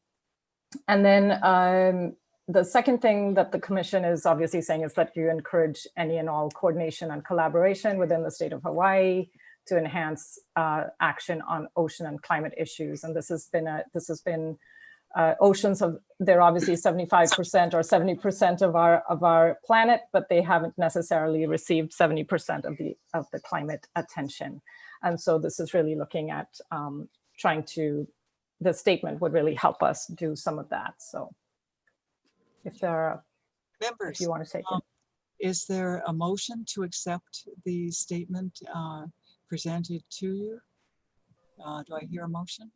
then the second thing that the commission is obviously saying is that you encourage any and all coordination and collaboration within the state of Hawaii to enhance action on ocean and climate issues. And this has been oceans they're obviously 75% or 70% of our planet, but they haven't necessarily received 70% of the climate attention. And so this is really looking at the statement would really help us do some of that. So if there are members, if you want to take it. Is there a motion to accept the statement presented to you? Do I hear a motion?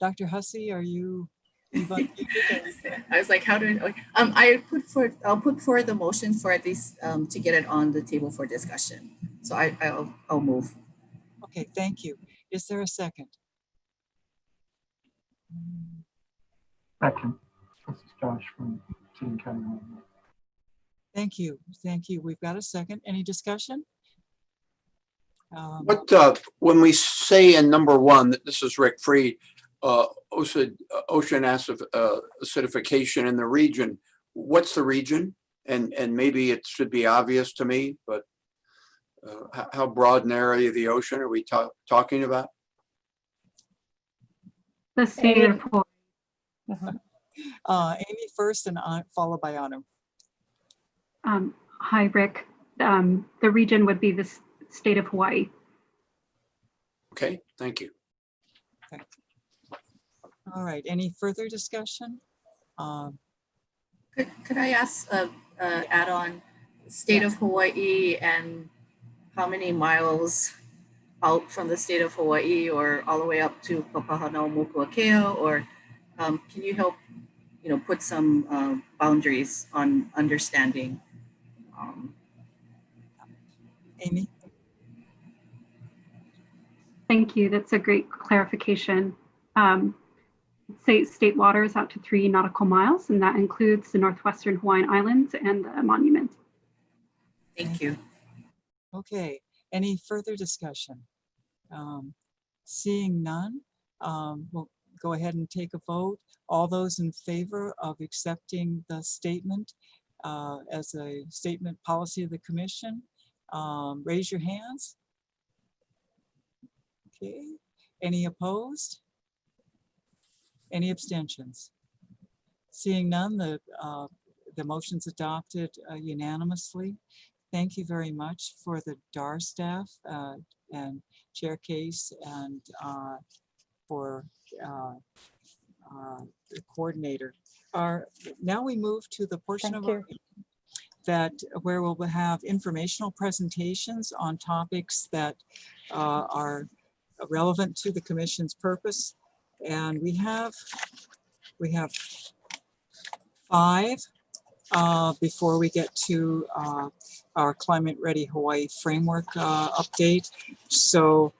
Dr. Hussey, are you? I was like, how do I'll put forward the motion for this to get it on the table for discussion. So I'll move. Okay, thank you. Is there a second? Second. This is Josh from Team County. Thank you. Thank you. We've got a second. Any discussion? When we say in number 1, this is Rick Freed, ocean acidification in the region, what's the region? And maybe it should be obvious to me, but how broad an area of the ocean are we talking about? The state of Hawaii. Amy first and followed by Anu. Hi, Rick. The region would be the state of Hawaii. Okay, thank you. Okay. All right, any further discussion? Could I ask, add on state of Hawaii and how many miles out from the state of Hawaii or all the way up to Papahanaumokuakea, or can you help, put some boundaries on understanding? Amy? Thank you. That's a great clarification. State waters out to 3 nautical miles, and that includes the northwestern Hawaiian Islands and the monument. Thank you. Okay, any further discussion? Seeing none, we'll go ahead and take a vote. All those in favor of accepting the statement as a statement policy of the commission, raise your hands. Okay. Any opposed? Any abstentions? Seeing none, the motion's adopted unanimously. Thank you very much for the DAR staff and Chair Case and for the coordinator. Now we move to the portion of our where we'll have informational presentations on topics that are relevant to the Commission's purpose. And we have 5 before we get to our Climate Ready Hawaii Framework update. So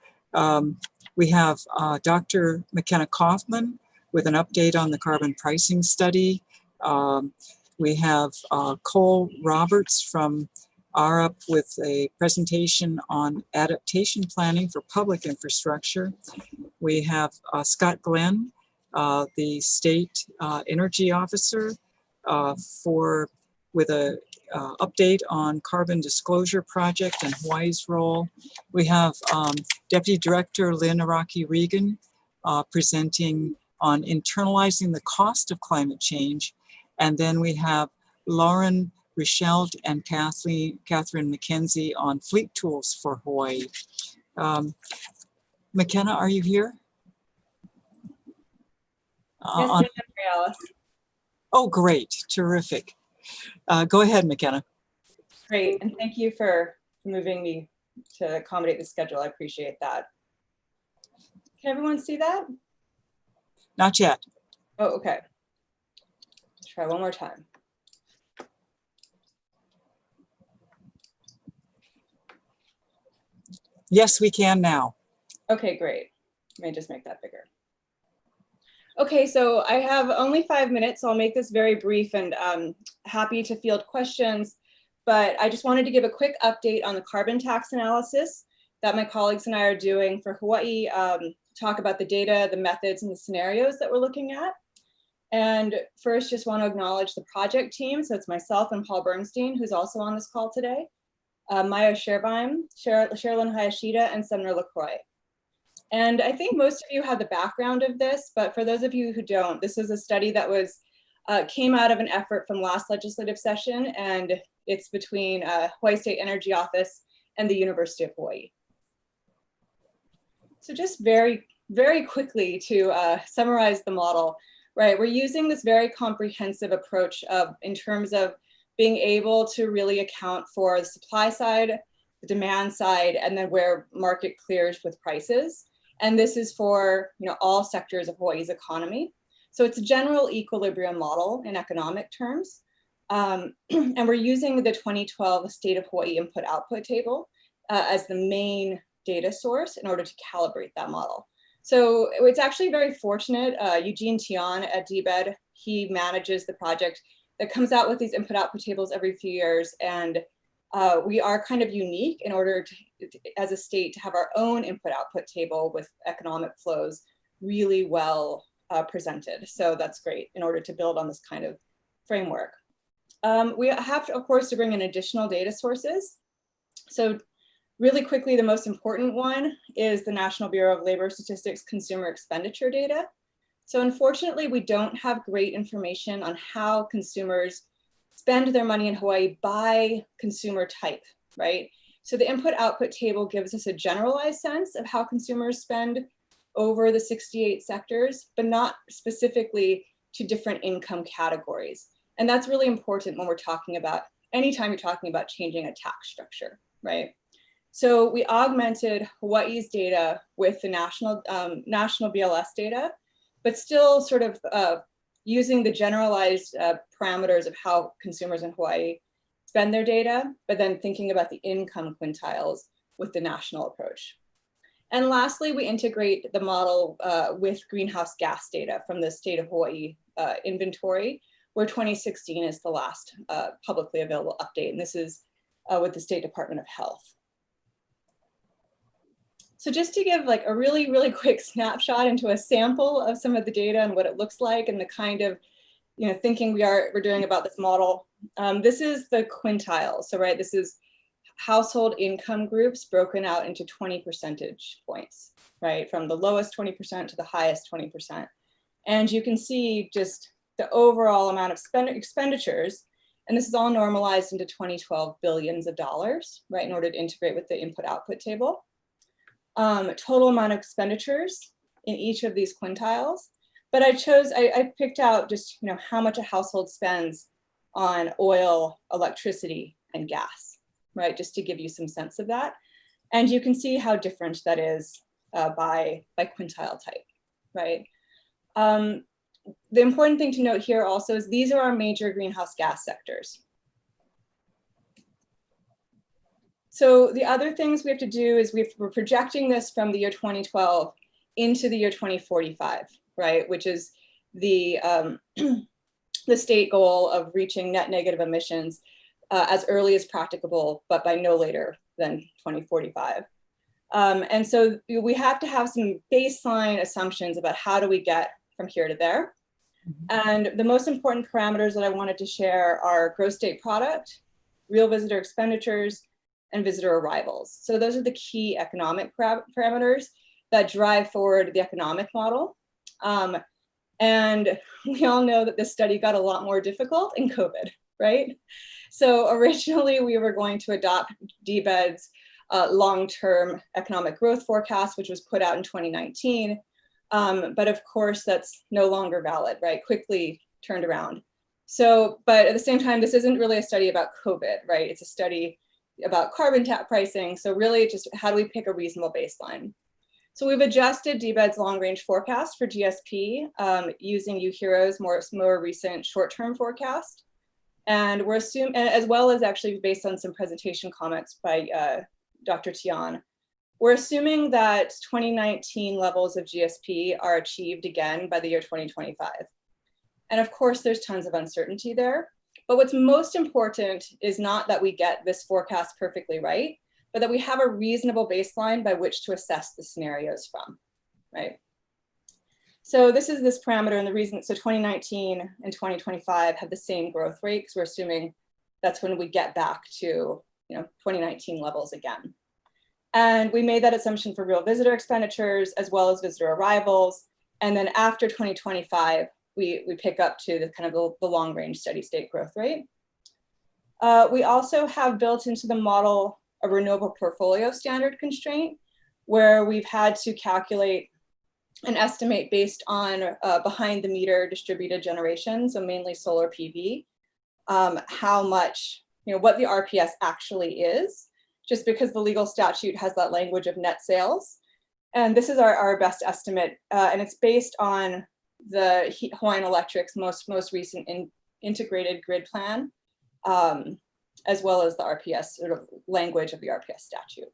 we have Dr. McKenna Kaufman with an update on the carbon pricing study. We have Cole Roberts from ARUP with a presentation on adaptation planning for public infrastructure. We have Scott Glenn, the state energy officer, with a update on carbon disclosure project and Hawaii's role. We have Deputy Director Lynn Araki Regan presenting on internalizing the cost of climate change. And then we have Lauren Richeld and Catherine McKenzie on fleet tools for Hawaii. McKenna, are you here? Yes, ma'am, Alice. Oh, great, terrific. Go ahead, McKenna. Great, and thank you for moving me to accommodate the schedule. I appreciate that. Can everyone see that? Not yet. Oh, okay. Try one more time. Yes, we can now. Okay, great. Let me just make that bigger. Okay, so I have only 5 minutes, so I'll make this very brief and happy to field questions. But I just wanted to give a quick update on the carbon tax analysis that my colleagues and I are doing for Hawaii, talk about the data, the methods, and the scenarios that we're looking at. And first, just want to acknowledge the project team. So it's myself and Paul Bernstein, who's also on this call today, Maya Shervine, Sherilyn Hayashida, and Sumner LaCroix. And I think most of you have the background of this, but for those of you who don't, this is a study that was came out of an effort from last legislative session, and it's between Hawaii State Energy Office and the University of Hawaii. So just very, very quickly to summarize the model, right? We're using this very comprehensive approach in terms of being able to really account for the supply side, the demand side, and then where market clears with prices. And this is for all sectors of Hawaii's economy. So it's a general equilibrium model in economic terms. And we're using the 2012 State of Hawaii Input-Output Table as the main data source in order to calibrate that model. So it's actually very fortunate. Eugene Tian at DBED, he manages the project that comes out with these input-output tables every few years. And we are kind of unique in order to, as a state, to have our own input-output table with economic flows really well presented. So that's great in order to build on this kind of framework. We have to, of course, to bring in additional data sources. So really quickly, the most important one is the National Bureau of Labor Statistics consumer expenditure data. So unfortunately, we don't have great information on how consumers spend their money in Hawaii by consumer type, right? So the input-output table gives us a generalized sense of how consumers spend over the 68 sectors, but not specifically to different income categories. And that's really important when we're talking about, anytime you're talking about changing a tax structure, right? So we augmented Hawaii's data with the national BLS data, but still sort of using the generalized parameters of how consumers in Hawaii spend their data, but then thinking about the income quintiles with the national approach. And lastly, we integrate the model with greenhouse gas data from the State of Hawaii inventory, where 2016 is the last publicly available update. And this is with the State Department of Health. So just to give like a really, really quick snapshot into a sample of some of the data and what it looks like and the kind of thinking we're doing about this model. This is the quintile. So right, this is household income groups broken out into 20 percentage points, right? From the lowest 20% to the highest 20%. And you can see just the overall amount of expenditures, and this is all normalized into 2012 billions of dollars, right? In order to integrate with the input-output table. Total amount of expenditures in each of these quintiles. But I picked out just how much a household spends on oil, electricity, and gas, right? Just to give you some sense of that. And you can see how different that is by quintile type, right? The important thing to note here also is these are our major greenhouse gas sectors. So the other things we have to do is we're projecting this from the year 2012 into the year 2045, right? Which is the state goal of reaching net negative emissions as early as practicable, but by no later than 2045. And so we have to have some baseline assumptions about how do we get from here to there. And the most important parameters that I wanted to share are gross state product, real visitor expenditures, and visitor arrivals. So those are the key economic parameters that drive forward the economic model. And we all know that this study got a lot more difficult in COVID, right? So originally we were going to adopt DBED's long-term economic growth forecast, which was put out in 2019. But of course, that's no longer valid, right? Quickly turned around. So, but at the same time, this isn't really a study about COVID, right? It's a study about carbon tap pricing. So really just how do we pick a reasonable baseline? So we've adjusted DBED's long-range forecast for GSP using UHERO's more recent short-term forecast. And we're assuming, as well as actually based on some presentation comments by Dr. Tian, we're assuming that 2019 levels of GSP are achieved again by the year 2025. And of course, there's tons of uncertainty there. But what's most important is not that we get this forecast perfectly right, but that we have a reasonable baseline by which to assess the scenarios from, right? So this is this parameter, and the reason, so 2019 and 2025 have the same growth rate, because we're assuming that's when we get back to 2019 levels again. And we made that assumption for real visitor expenditures as well as visitor arrivals. And then after 2025, we pick up to the kind of the long range steady state growth rate. We also have built into the model a renewable portfolio standard constraint, where we've had to calculate an estimate based on behind the meter distributed generation, so mainly solar PV, how much, what the RPS actually is, just because the legal statute has that language of net sales. And this is our best estimate, and it's based on the Hawaiian Electric's most recent integrated grid plan, as well as the RPS sort of language of the RPS statute.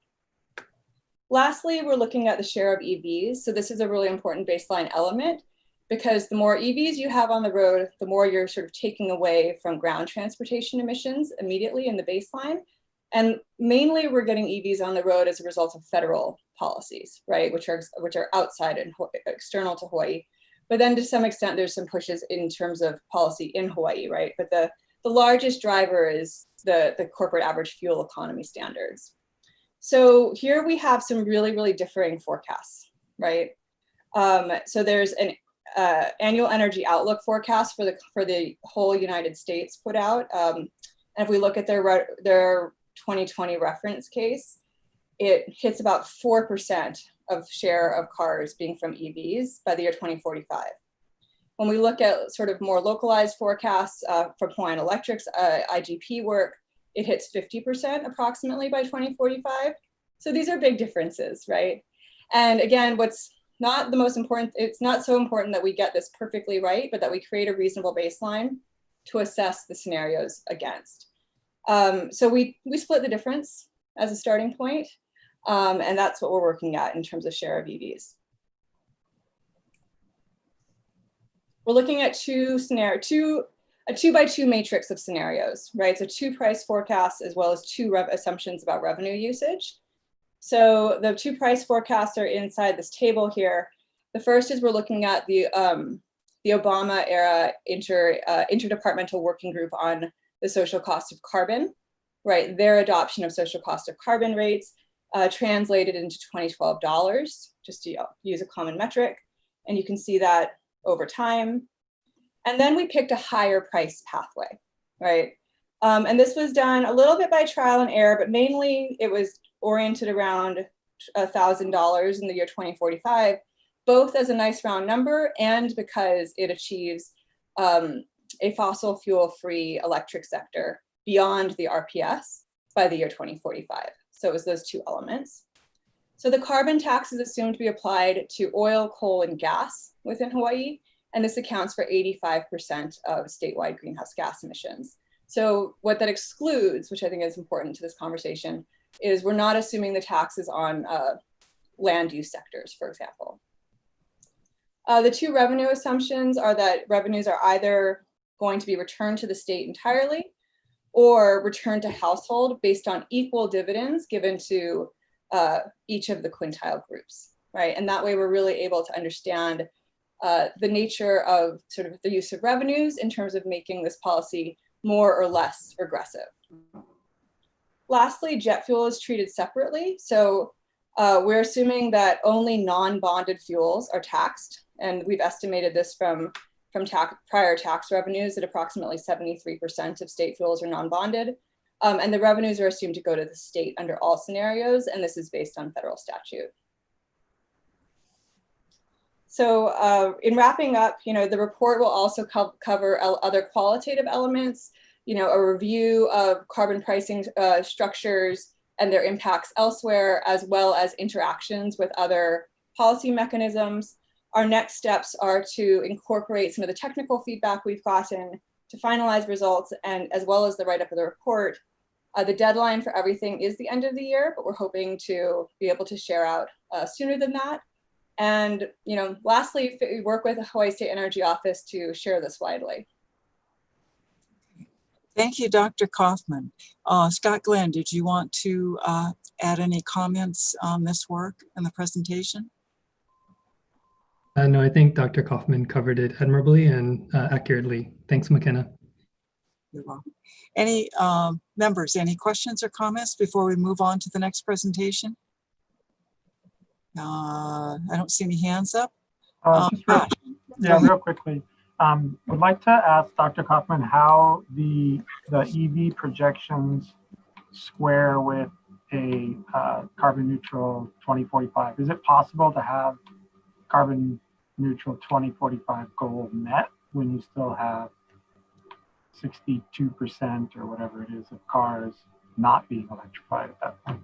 Lastly, we're looking at the share of EVs. So this is a really important baseline element, because the more EVs you have on the road, the more you're sort of taking away from ground transportation emissions immediately in the baseline. And mainly we're getting EVs on the road as a result of federal policies, right? Which are outside and external to Hawaii. But then to some extent, there's some pushes in terms of policy in Hawaii, right? But the largest driver is the corporate average fuel economy standards. So here we have some really, really differing forecasts, right? So there's an annual energy outlook forecast for the whole United States put out. And if we look at their 2020 reference case, it hits about 4% of share of cars being from EVs by the year 2045. When we look at sort of more localized forecasts from Hawaiian Electric's IGP work, it hits 50% approximately by 2045. So these are big differences, right? And again, what's not the most important, it's not so important that we get this perfectly right, but that we create a reasonable baseline to assess the scenarios against. So we split the difference as a starting point, and that's what we're working at in terms of share of EVs. We're looking at a 2x2 matrix of scenarios, right? So 2 price forecasts as well as 2 assumptions about revenue usage. So the two price forecasts are inside this table here. The first is we're looking at the Obama era interdepartmental working group on the social cost of carbon, right? Their adoption of social cost of carbon rates translated into 2012 dollars, just to use a common metric. And you can see that over time. And then we picked a higher price pathway, right? And this was done a little bit by trial and error, but mainly it was oriented around $1,000 in the year 2045, both as a nice round number and because it achieves a fossil fuel-free electric sector beyond the RPS by the year 2045. So it was those two elements. So the carbon tax is assumed to be applied to oil, coal, and gas within Hawaii, and this accounts for 85% of statewide greenhouse gas emissions. So what that excludes, which I think is important to this conversation, is we're not assuming the taxes on land use sectors, for example. The two revenue assumptions are that revenues are either going to be returned to the state entirely or returned to household based on equal dividends given to each of the quintile groups, right? And that way we're really able to understand the nature of sort of the use of revenues in terms of making this policy more or less regressive. Lastly, jet fuel is treated separately. So we're assuming that only non-bonded fuels are taxed. And we've estimated this from prior tax revenues at approximately 73% of state fuels are non-bonded. And the revenues are assumed to go to the state under all scenarios. And this is based on federal statute. So in wrapping up, the report will also cover other qualitative elements, a review of carbon pricing structures and their impacts elsewhere, as well as interactions with other policy mechanisms. Our next steps are to incorporate some of the technical feedback we've gotten to finalize results, and as well as the write-up of the report. The deadline for everything is the end of the year, but we're hoping to be able to share out sooner than that. And lastly, we work with the Hawaii State Energy Office to share this widely. Thank you, Dr. Kaufman. Scott Glenn, did you want to add any comments on this work and the presentation? No, I think Dr. Kaufman covered it admirably and accurately. Thanks, McKenna. You're welcome. Any members, any questions or comments before we move on to the next presentation? I don't see any hands up. Real quickly. Would like to ask Dr. Kaufman how the EV projections square with a carbon neutral 2045. Is it possible to have carbon neutral 2045 goal met when you still have 62% or whatever it is of cars not being electrified at that point?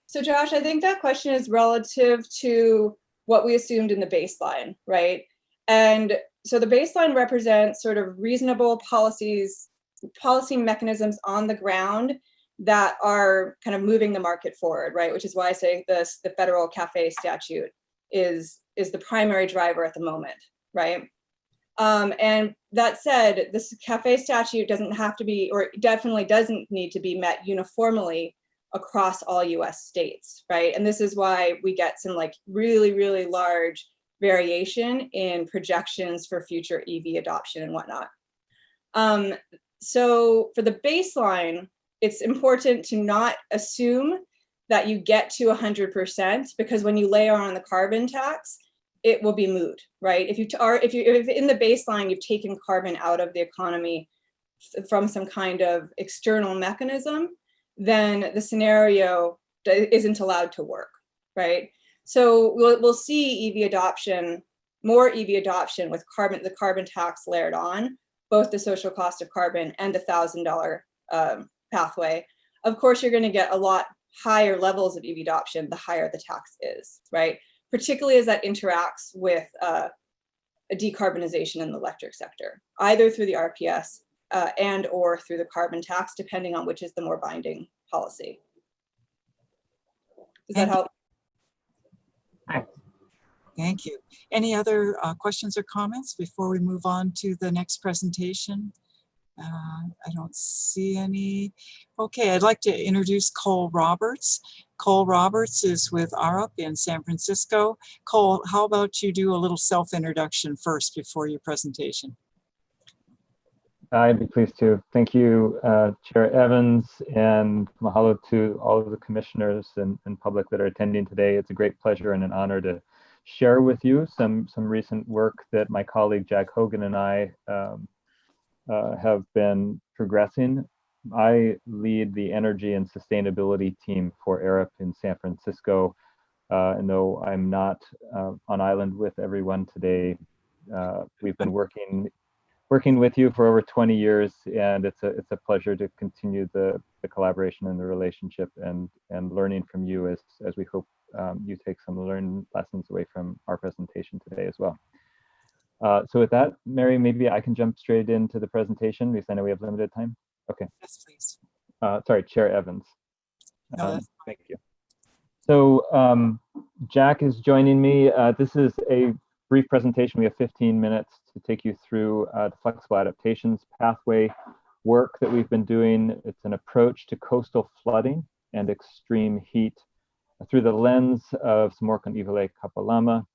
So Josh, I think that question is relative to what we assumed in the baseline, right? And so the baseline represents sort of reasonable policy mechanisms on the ground that are kind of moving the market forward, right? Which is why I say the federal CAFE statute is the primary driver at the moment, right? And that said, this CAFE statute doesn't have to be, or definitely doesn't need to be met uniformly across all US states, right? And this is why we get some like really, really large variation in projections for future EV adoption and whatnot. So for the baseline, it's important to not assume that you get to 100%, because when you layer on the carbon tax, it will be moot, right? If in the baseline you've taken carbon out of the economy from some kind of external mechanism, then the scenario isn't allowed to work, right? So we'll see EV adoption, more EV adoption with the carbon tax layered on, both the social cost of carbon and the $1,000 pathway. Of course, you're going to get a lot higher levels of EV adoption the higher the tax is, right? Particularly as that interacts with a decarbonization in the electric sector, either through the RPS and or through the carbon tax, depending on which is the more binding policy. Does that help? Thank you. Any other questions or comments before we move on to the next presentation? I don't see any. Okay, I'd like to introduce Cole Roberts. Cole Roberts is with ARUP in San Francisco. Cole, how about you do a little self-introduction first before your presentation? I'd be pleased to. Thank you, Chair Evans, and mahalo to all of the commissioners and public that are attending today. It's a great pleasure and an honor to share with you some recent work that my colleague Jack Hogan and I have been progressing. I lead the energy and sustainability team for ARUP in San Francisco. And though I'm not on island with everyone today, we've been working with you for over 20 years, and it's a pleasure to continue the collaboration and the relationship and learning from you as we hope you take some learned lessons away from our presentation today as well. So with that, Mary, maybe I can jump straight into the presentation because I know we have limited time. Okay. Yes, please. Sorry, Chair Evans. No, thank you. So Jack is joining me. This is a brief presentation. We have 15 minutes to take you through the flexible adaptations pathway work that we've been doing. It's an approach to coastal flooding and extreme heat through the lens of Samorkan Iwilei Kapalama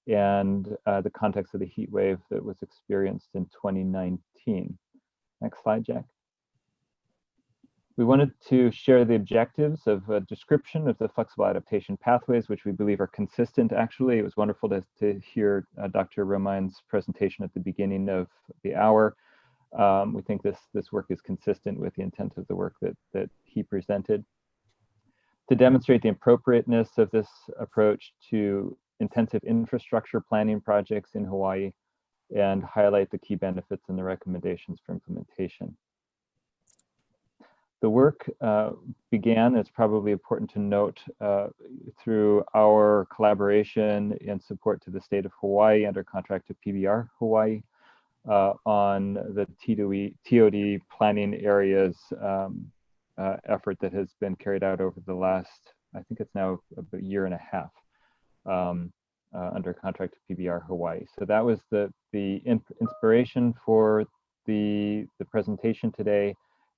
and the context of the heat wave that was experienced in 2019. Next slide, Jack. We wanted to share the objectives of a description of the flexible adaptation pathways, which we believe are consistent. Actually, it was wonderful to hear Dr. Romine's presentation at the beginning of the hour. We think this work is consistent with the intent of the work that he presented. To demonstrate the appropriateness of this approach to intensive infrastructure planning projects in Hawaii and highlight the key benefits and the recommendations for implementation. The work began, it's probably important to note, through our collaboration and support to the state of Hawaii under contract to PBR Hawaii on the TOD planning areas effort that has been carried out over the last, I think it's now about a year and a half under contract to PBR Hawaii. So that was the inspiration for the presentation today.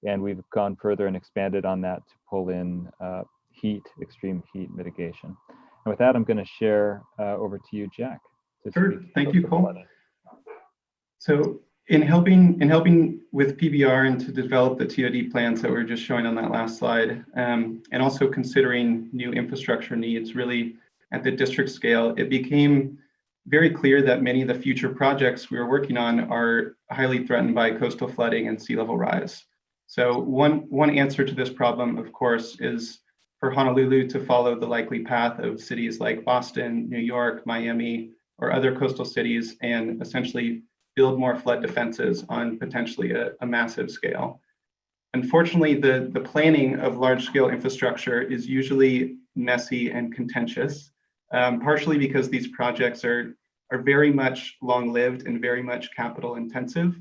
And we've gone further and expanded on that to pull in extreme heat mitigation. And with that, I'm going to share over to you, Jack. Sure. Thank you, Cole. So in helping with PBR and to develop the TOD plans that we were just showing on that last slide, and also considering new infrastructure needs really at the district scale, it became very clear that many of the future projects we were working on are highly threatened by coastal flooding and sea level rise. So one answer to this problem, of course, is for Honolulu to follow the likely path of cities like Boston, New York, Miami, or other coastal cities and essentially build more flood defenses on potentially a massive scale. Unfortunately, the planning of large-scale infrastructure is usually messy and contentious, partially because these projects are very much long-lived and very much capital intensive.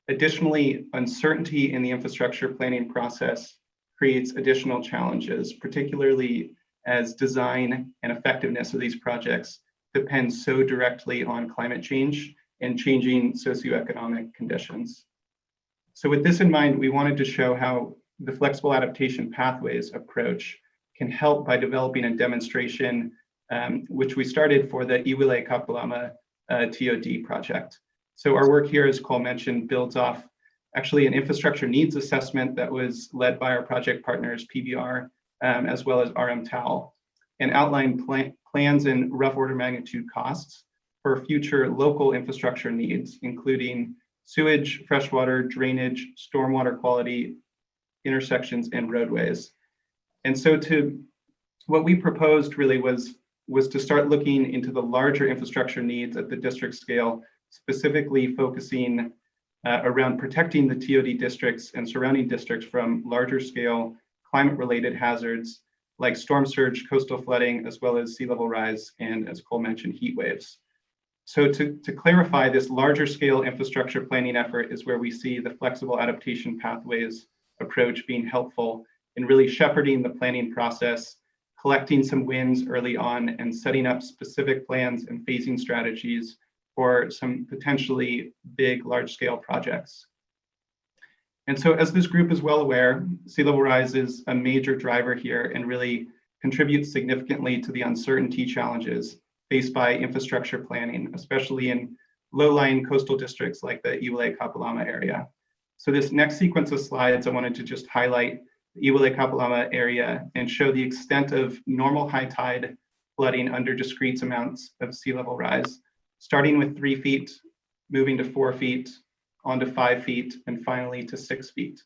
Additionally, uncertainty in the infrastructure planning process creates additional challenges, particularly as design and effectiveness of these projects depends so directly on climate change and changing socioeconomic conditions. So with this in mind, we wanted to show how the flexible adaptation pathways approach can help by developing a demonstration, which we started for the Iwilei Kapalama TOD project. So our work here, as Cole mentioned, builds off actually an infrastructure needs assessment that was led by our project partners, PBR, as well as RMTAL, and outlined plans and rough order magnitude costs for future local infrastructure needs, including sewage, freshwater, drainage, stormwater quality, intersections, and roadways. And so what we proposed really was to start looking into the larger infrastructure needs at the district scale, specifically focusing around protecting the TOD districts and surrounding districts from larger scale climate-related hazards like storm surge, coastal flooding, as well as sea level rise, and as Cole mentioned, heat waves. So to clarify, this larger scale infrastructure planning effort is where we see the flexible adaptation pathways approach being helpful in really shepherding the planning process, collecting some wins early on, and setting up specific plans and phasing strategies for some potentially big, large-scale projects. And so as this group is well aware, sea level rise is a major driver here and really contributes significantly to the uncertainty challenges faced by infrastructure planning, especially in low-lying coastal districts like the Iwilei Kapalama area. So this next sequence of slides, I wanted to just highlight the Iwilei Kapalama area and show the extent of normal high tide flooding under discrete amounts of sea level rise, starting with 3 feet, moving to 4 feet, onto 5 feet, and finally to 6 feet.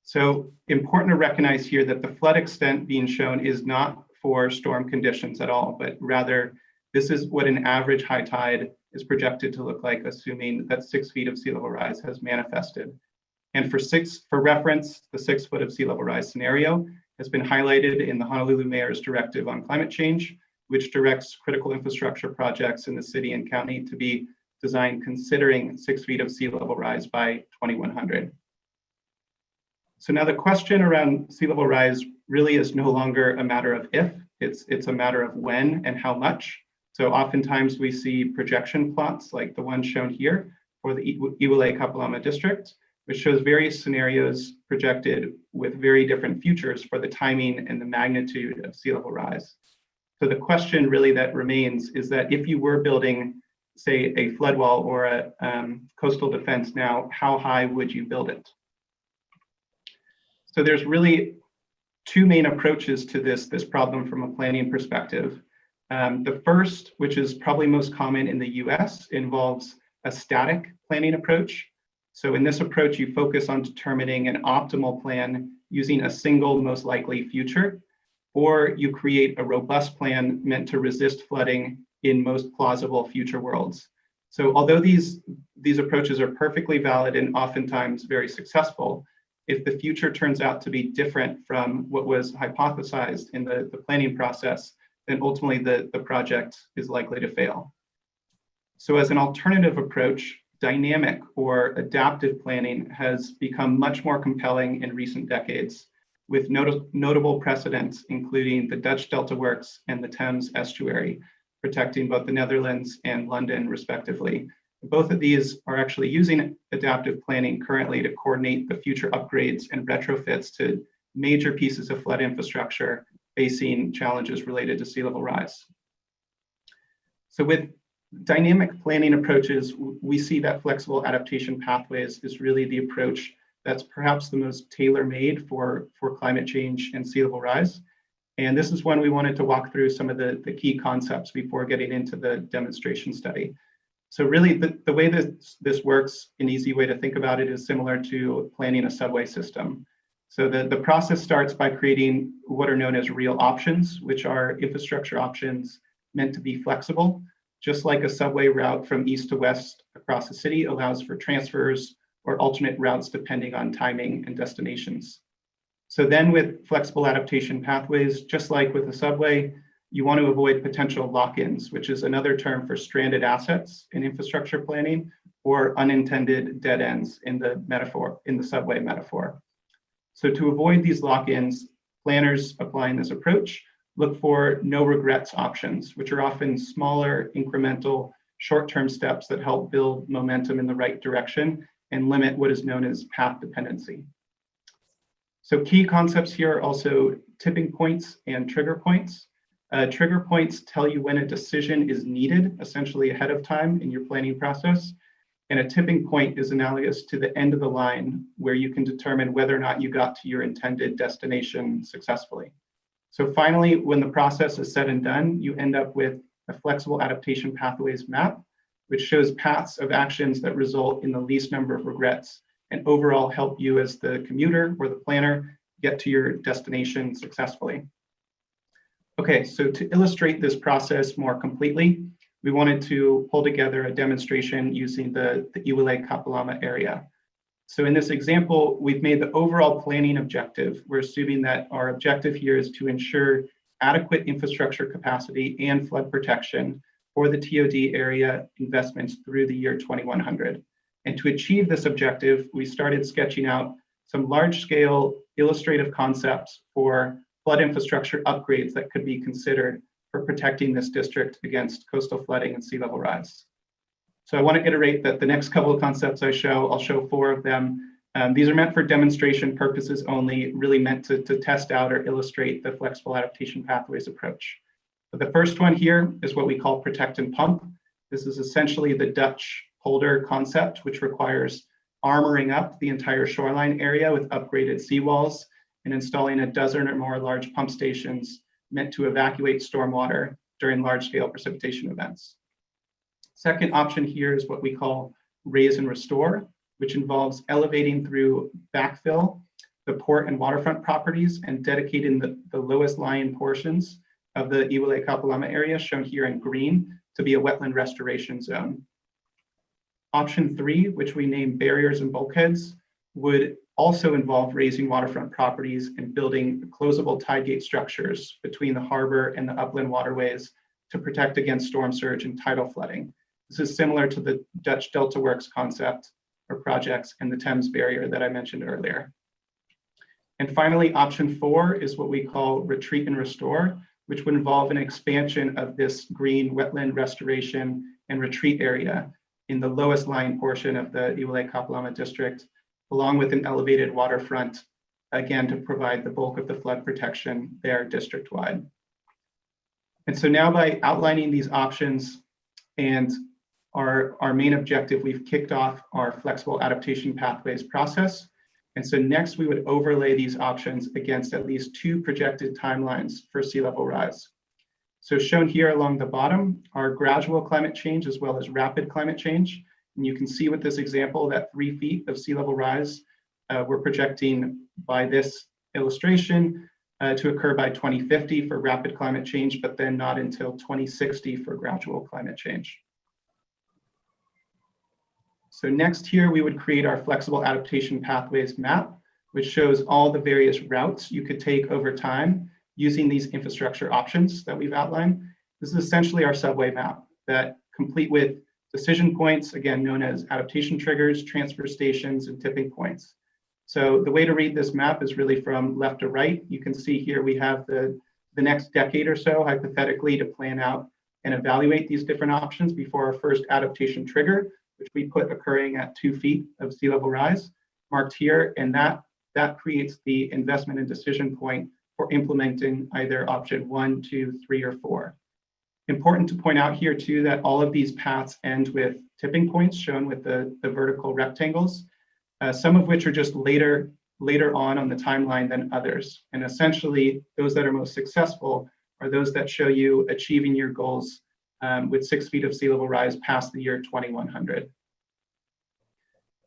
So important to recognize here that the flood extent being shown is not for storm conditions at all, but rather this is what an average high tide is projected to look like, assuming that 6 feet of sea level rise has manifested. And for reference, the 6 foot of sea level rise scenario has been highlighted in the Honolulu Mayor's Directive on Climate Change, which directs critical infrastructure projects in the city and county to be designed considering 6 feet of sea level rise by 2100. So now the question around sea level rise really is no longer a matter of if, it's a matter of when and how much. So oftentimes we see projection plots like the one shown here for the Iwilei Kapalama district, which shows various scenarios projected with very different futures for the timing and the magnitude of sea level rise. So the question really that remains is that if you were building, say, a flood wall or a coastal defense now, how high would you build it? So there's really two main approaches to this problem from a planning perspective. The first, which is probably most common in the US, involves a static planning approach. So in this approach, you focus on determining an optimal plan using a single most likely future, or you create a robust plan meant to resist flooding in most plausible future worlds. So although these approaches are perfectly valid and oftentimes very successful, if the future turns out to be different from what was hypothesized in the planning process, then ultimately the project is likely to fail. So as an alternative approach, dynamic or adaptive planning has become much more compelling in recent decades, with notable precedents, including the Dutch Delta Works and the Thames Estuary, protecting both the Netherlands and London, respectively. Both of these are actually using adaptive planning currently to coordinate the future upgrades and retrofits to major pieces of flood infrastructure facing challenges related to sea level rise. So with dynamic planning approaches, we see that flexible adaptation pathways is really the approach that's perhaps the most tailor-made for climate change and sea level rise. And this is when we wanted to walk through some of the key concepts before getting into the demonstration study. So really the way this works, an easy way to think about it is similar to planning a subway system. So the process starts by creating what are known as real options, which are infrastructure options meant to be flexible, just like a subway route from east to west across the city allows for transfers or alternate routes depending on timing and destinations. So then with flexible adaptation pathways, just like with a subway, you want to avoid potential lock-ins, which is another term for stranded assets in infrastructure planning or unintended dead ends in the subway metaphor. So to avoid these lock-ins, planners applying this approach look for no regrets options, which are often smaller, incremental, short-term steps that help build momentum in the right direction and limit what is known as path dependency. So key concepts here are also tipping points and trigger points. Trigger points tell you when a decision is needed, essentially ahead of time in your planning process. And a tipping point is analogous to the end of the line where you can determine whether or not you got to your intended destination successfully. So finally, when the process is said and done, you end up with a flexible adaptation pathways map, which shows paths of actions that result in the least number of regrets and overall help you as the commuter or the planner get to your destination successfully. Okay, so to illustrate this process more completely, we wanted to pull together a demonstration using the Iwilei Kapalama area. So in this example, we've made the overall planning objective. We're assuming that our objective here is to ensure adequate infrastructure capacity and flood protection for the TOD area investments through the year 2100. And to achieve this objective, we started sketching out some large-scale illustrative concepts for flood infrastructure upgrades that could be considered for protecting this district against coastal flooding and sea level rise. So I want to iterate that the next couple of concepts I'll show 4 of them. These are meant for demonstration purposes only, really meant to test out or illustrate the flexible adaptation pathways approach. But the first one here is what we call protect and pump. This is essentially the Dutch polder concept, which requires armoring up the entire shoreline area with upgraded seawalls and installing a dozen or more large pump stations meant to evacuate stormwater during large-scale precipitation events. Second option here is what we call raise and restore, which involves elevating through backfill the port and waterfront properties and dedicating the lowest lying portions of the Iwilei Kapalama area, shown here in green, to be a wetland restoration zone. Option 3, which we name barriers and bulkheads, would also involve raising waterfront properties and building closable tide gate structures between the harbor and the upland waterways to protect against storm surge and tidal flooding. This is similar to the Dutch Delta Works concept or projects and the Thames barrier that I mentioned earlier. And finally, option 4 is what we call retreat and restore, which would involve an expansion of this green wetland restoration and retreat area in the lowest lying portion of the Iwilei Kapalama district, along with an elevated waterfront, again, to provide the bulk of the flood protection there district-wide. And so now by outlining these options and our main objective, we've kicked off our flexible adaptation pathways process. And so next we would overlay these options against at least 2 projected timelines for sea level rise. So shown here along the bottom are gradual climate change as well as rapid climate change. And you can see with this example that 3 feet of sea level rise we're projecting by this illustration to occur by 2050 for rapid climate change, but then not until 2060 for gradual climate change. So next here, we would create our flexible adaptation pathways map, which shows all the various routes you could take over time using these infrastructure options that we've outlined. This is essentially our subway map that complete with decision points, again, known as adaptation triggers, transfer stations, and tipping points. So the way to read this map is really from left to right. You can see here we have the next decade or so, hypothetically, to plan out and evaluate these different options before our first adaptation trigger, which we put occurring at 2 feet of sea level rise, marked here, and that creates the investment and decision point for implementing either option 1, 2, 3, or 4. Important to point out here too that all of these paths end with tipping points shown with the vertical rectangles, some of which are just later on the timeline than others. And essentially, those that are most successful are those that show you achieving your goals with 6 feet of sea level rise past the year 2100.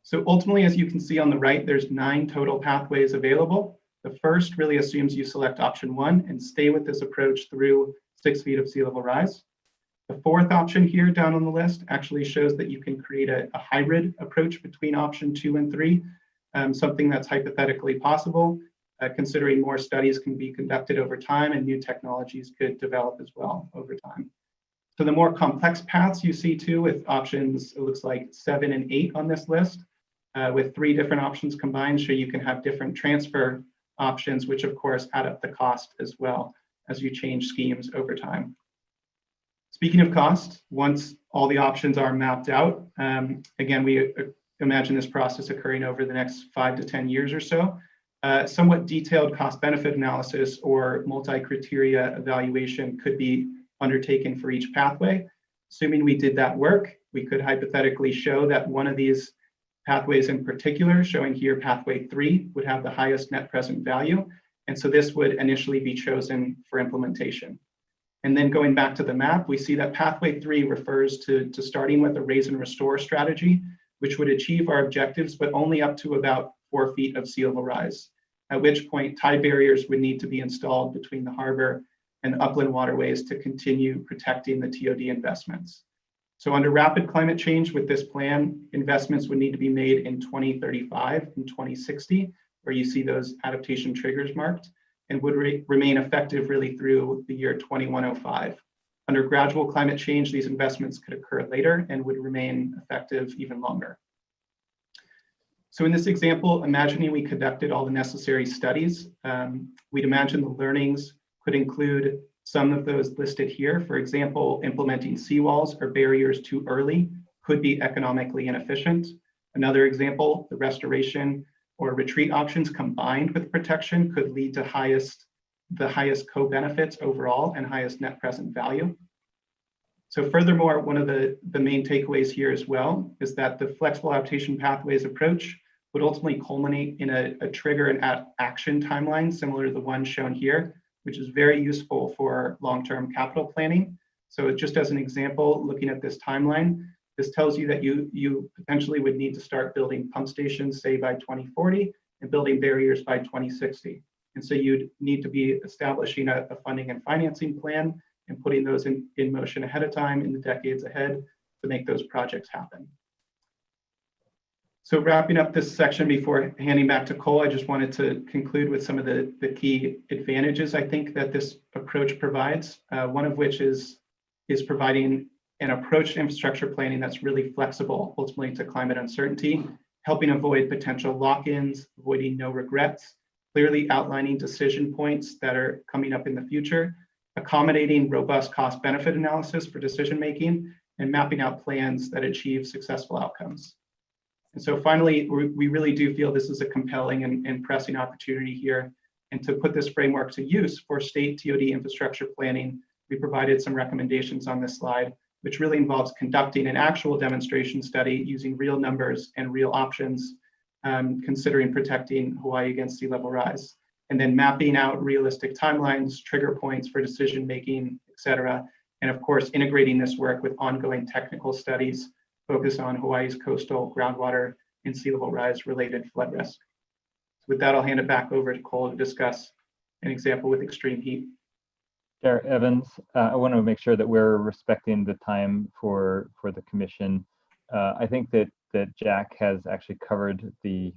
So ultimately, as you can see on the right, there's 9 total pathways available. The first really assumes you select option 1 and stay with this approach through 6 feet of sea level rise. The fourth option here down on the list actually shows that you can create a hybrid approach between option 2 and 3, something that's hypothetically possible, considering more studies can be conducted over time and new technologies could develop as well over time. So the more complex paths you see too with options, it looks like 7 and 8 on this list, with 3 different options combined, so you can have different transfer options, which of course add up the cost as well as you change schemes over time. Speaking of cost, once all the options are mapped out, again, we imagine this process occurring over the next 5 to 10 years or so. Somewhat detailed cost-benefit analysis or multi-criteria evaluation could be undertaken for each pathway. Assuming we did that work, we could hypothetically show that one of these pathways in particular, showing here pathway 3, would have the highest net present value. And so this would initially be chosen for implementation. And then going back to the map, we see that pathway 3 refers to starting with a raise and restore strategy, which would achieve our objectives, but only up to about 4 feet of sea level rise, at which point tide barriers would need to be installed between the harbor and upland waterways to continue protecting the TOD investments. So under rapid climate change with this plan, investments would need to be made in 2035 and 2060, where you see those adaptation triggers marked, and would remain effective really through the year 2105. Under gradual climate change, these investments could occur later and would remain effective even longer. So in this example, imagining we conducted all the necessary studies, we'd imagine the learnings could include some of those listed here. For example, implementing seawalls or barriers too early could be economically inefficient. Another example, the restoration or retreat options combined with protection could lead to the highest co-benefits overall and highest net present value. So furthermore, one of the main takeaways here as well is that the flexible adaptation pathways approach would ultimately culminate in a trigger and action timeline similar to the one shown here, which is very useful for long-term capital planning. So just as an example, looking at this timeline, this tells you that you potentially would need to start building pump stations, say by 2040, and building barriers by 2060. And so you'd need to be establishing a funding and financing plan and putting those in motion ahead of time in the decades ahead to make those projects happen. So wrapping up this section before handing back to Cole, I just wanted to conclude with some of the key advantages I think that this approach provides, one of which is providing an approach to infrastructure planning that's really flexible ultimately to climate uncertainty, helping avoid potential lock-ins, avoiding no regrets, clearly outlining decision points that are coming up in the future, accommodating robust cost-benefit analysis for decision-making, and mapping out plans that achieve successful outcomes. And so finally, we really do feel this is a compelling and pressing opportunity here. And to put this framework to use for state TOD infrastructure planning, we provided some recommendations on this slide, which really involves conducting an actual demonstration study using real numbers and real options, considering protecting Hawaii against sea level rise, and then mapping out realistic timelines, trigger points for decision making, et cetera. And of course, integrating this work with ongoing technical studies focused on Hawaii's coastal groundwater and sea level rise related flood risk. So with that, I'll hand it back over to Cole to discuss an example with extreme heat. Chair Evans, I want to make sure that we're respecting the time for the commission. I think that Jack has actually covered the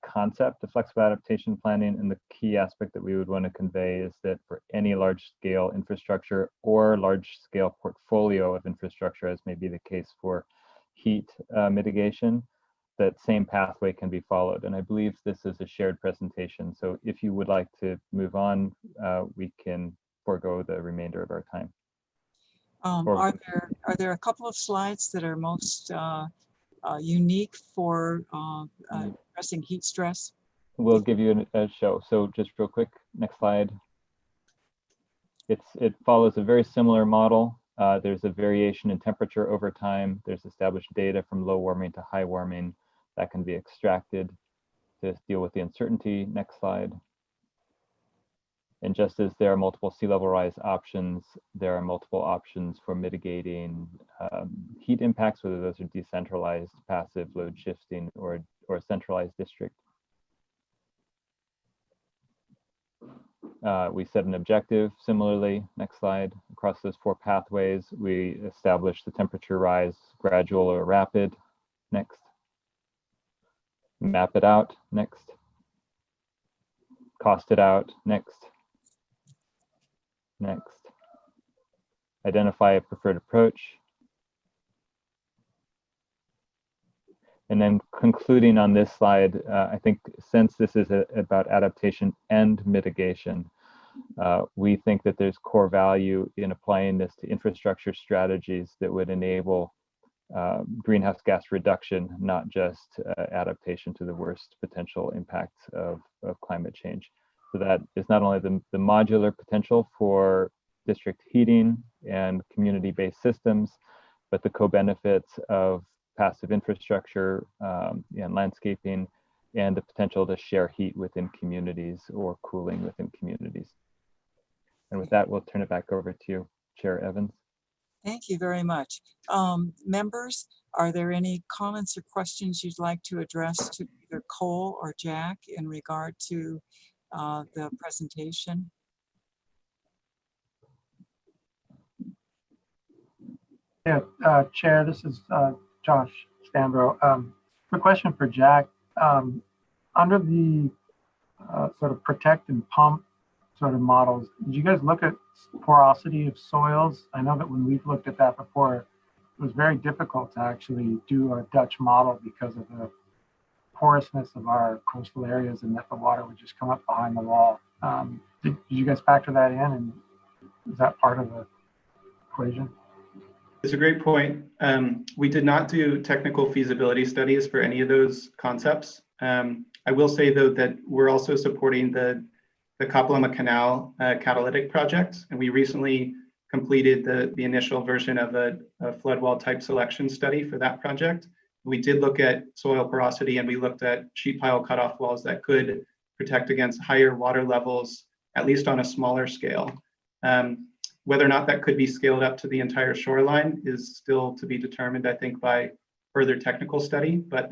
concept of flexible adaptation planning, and the key aspect that we would want to convey is that for any large scale infrastructure or large scale portfolio of infrastructure, as may be the case for heat mitigation, that same pathway can be followed. And I believe this is a shared presentation. So if you would like to move on, we can forego the remainder of our time. Are there a couple of slides that are most unique for addressing heat stress? We'll give you a show. So just real quick, next slide. It follows a very similar model. There's a variation in temperature over time. There's established data from low warming to high warming that can be extracted to deal with the uncertainty. Next slide. And just as there are multiple sea level rise options, there are multiple options for mitigating heat impacts, whether those are decentralized, passive, load shifting, or centralized district. We set an objective similarly. Next slide. Across those 4 pathways, we establish the temperature rise, gradual or rapid. Next. Map it out. Next. Cost it out. Next. Next. Identify a preferred approach. And then concluding on this slide, I think since this is about adaptation and mitigation, we think that there's core value in applying this to infrastructure strategies that would enable greenhouse gas reduction, not just adaptation to the worst potential impacts of climate change. So that is not only the modular potential for district heating and community-based systems, but the co-benefits of passive infrastructure and landscaping, and the potential to share heat within communities or cooling within communities. And with that, we'll turn it back over to you, Chair Evans. Thank you very much. Members, are there any comments or questions you'd like to address to either Cole or Jack in regard to the presentation? Yeah, Chair, this is Josh Stambro. Quick question for Jack. Under the sort of protect and pump sort of models, did you guys look at porosity of soils? I know that when we've looked at that before, it was very difficult to actually do a Dutch model because of the porousness of our coastal areas and that the water would just come up behind the wall. Did you guys factor that in, and is that part of the equation? It's a great point. We did not do technical feasibility studies for any of those concepts. I will say though that we're also supporting the Kapalama Canal catalytic project, and we recently completed the initial version of a flood wall type selection study for that project. We did look at soil porosity, and we looked at sheet pile cutoff walls that could protect against higher water levels, at least on a smaller scale. Whether or not that could be scaled up to the entire shoreline is still to be determined, I think, by further technical study, but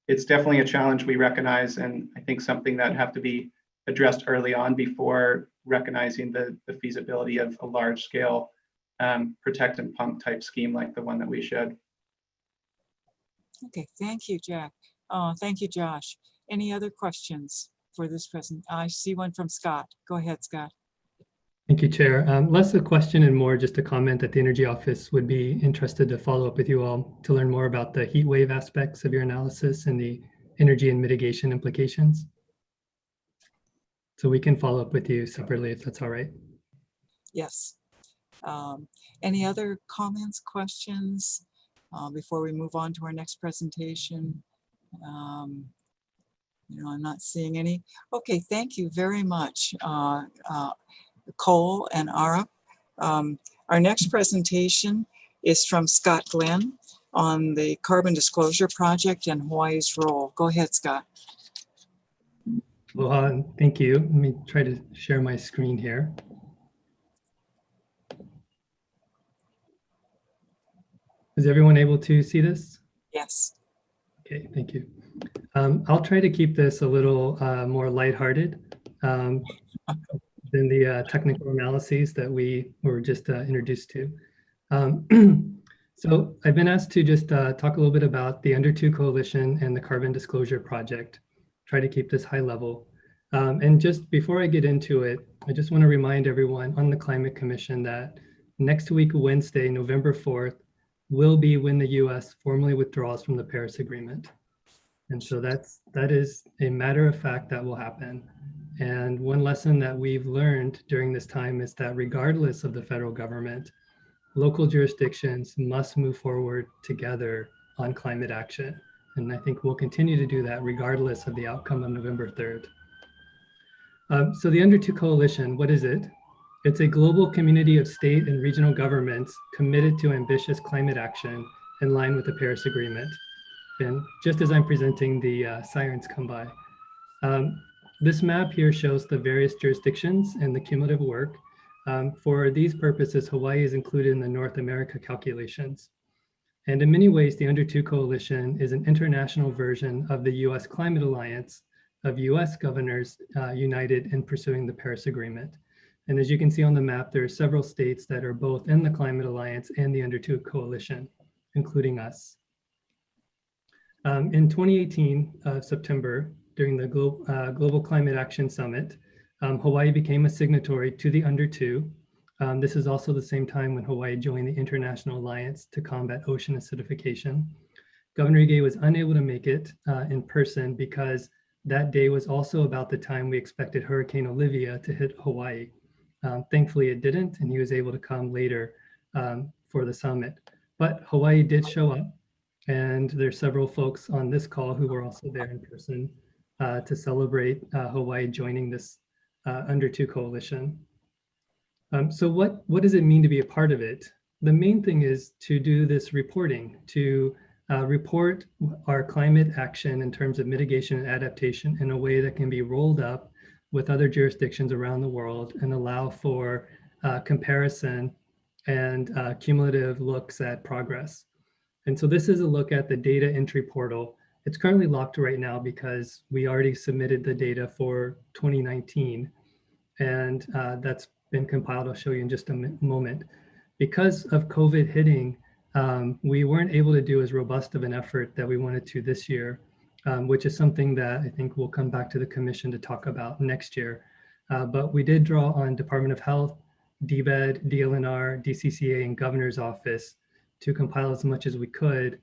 it's definitely a challenge we recognize, and I think something that have to be addressed early on before recognizing the feasibility of a large scale protect and pump type scheme like the one that we showed. Okay, thank you, Jack. Thank you, Josh. Any other questions for this present? I see one from Scott. Go ahead, Scott. Thank you, Chair. Less a question and more just a comment that the Energy Office would be interested to follow up with you all to learn more about the heat wave aspects of your analysis and the energy and mitigation implications. So we can follow up with you separately if that's all right. Yes. Any other comments, questions before we move on to our next presentation? You know, I'm not seeing any. Okay, thank you very much, Cole and Ara. Our next presentation is from Scott Glenn on the Carbon Disclosure Project and Hawaii's role. Go ahead, Scott. Aloha, thank you. Let me try to share my screen here. Is everyone able to see this? Yes. Okay, thank you. I'll try to keep this a little more lighthearted than the technical analyses that we were just introduced to. So I've been asked to just talk a little bit about the Under 2 Coalition and the Carbon Disclosure Project. Try to keep this high level. And just before I get into it, I just want to remind everyone on the Climate Commission that next week, Wednesday, November 4th, will be when the US formally withdraws from the Paris Agreement. And so that is a matter of fact that will happen. And one lesson that we've learned during this time is that regardless of the federal government, local jurisdictions must move forward together on climate action. And I think we'll continue to do that regardless of the outcome of November 3rd. So the Under 2 Coalition, what is it? It's a global community of state and regional governments committed to ambitious climate action in line with the Paris Agreement. And just as I'm presenting, the sirens come by. This map here shows the various jurisdictions and the cumulative work. For these purposes, Hawaii is included in the North America calculations. And in many ways, the Under 2 Coalition is an international version of the US Climate Alliance of US governors united in pursuing the Paris Agreement. And as you can see on the map, there are several states that are both in the Climate Alliance and the Under 2 Coalition, including us. In 2018, September, during the Global Climate Action Summit, Hawaii became a signatory to the Under 2. This is also the same time when Hawaii joined the International Alliance to Combat Ocean Acidification. Governor Ige was unable to make it in person because that day was also about the time we expected Hurricane Olivia to hit Hawaii. Thankfully it didn't, and he was able to come later for the summit. But Hawaii did show up, and there's several folks on this call who were also there in person to celebrate Hawaii joining this Under 2 Coalition. So what does it mean to be a part of it? The main thing is to do this reporting, to report our climate action in terms of mitigation and adaptation in a way that can be rolled up with other jurisdictions around the world and allow for comparison and cumulative looks at progress. And so this is a look at the data entry portal. It's currently locked right now because we already submitted the data for 2019, and that's been compiled. I'll show you in just a moment. Because of COVID hitting, we weren't able to do as robust of an effort that we wanted to this year, which is something that I think we'll come back to the commission to talk about next year. But we did draw on Department of Health, DBED, DLNR, DCCA, and Governor's Office to compile as much as we could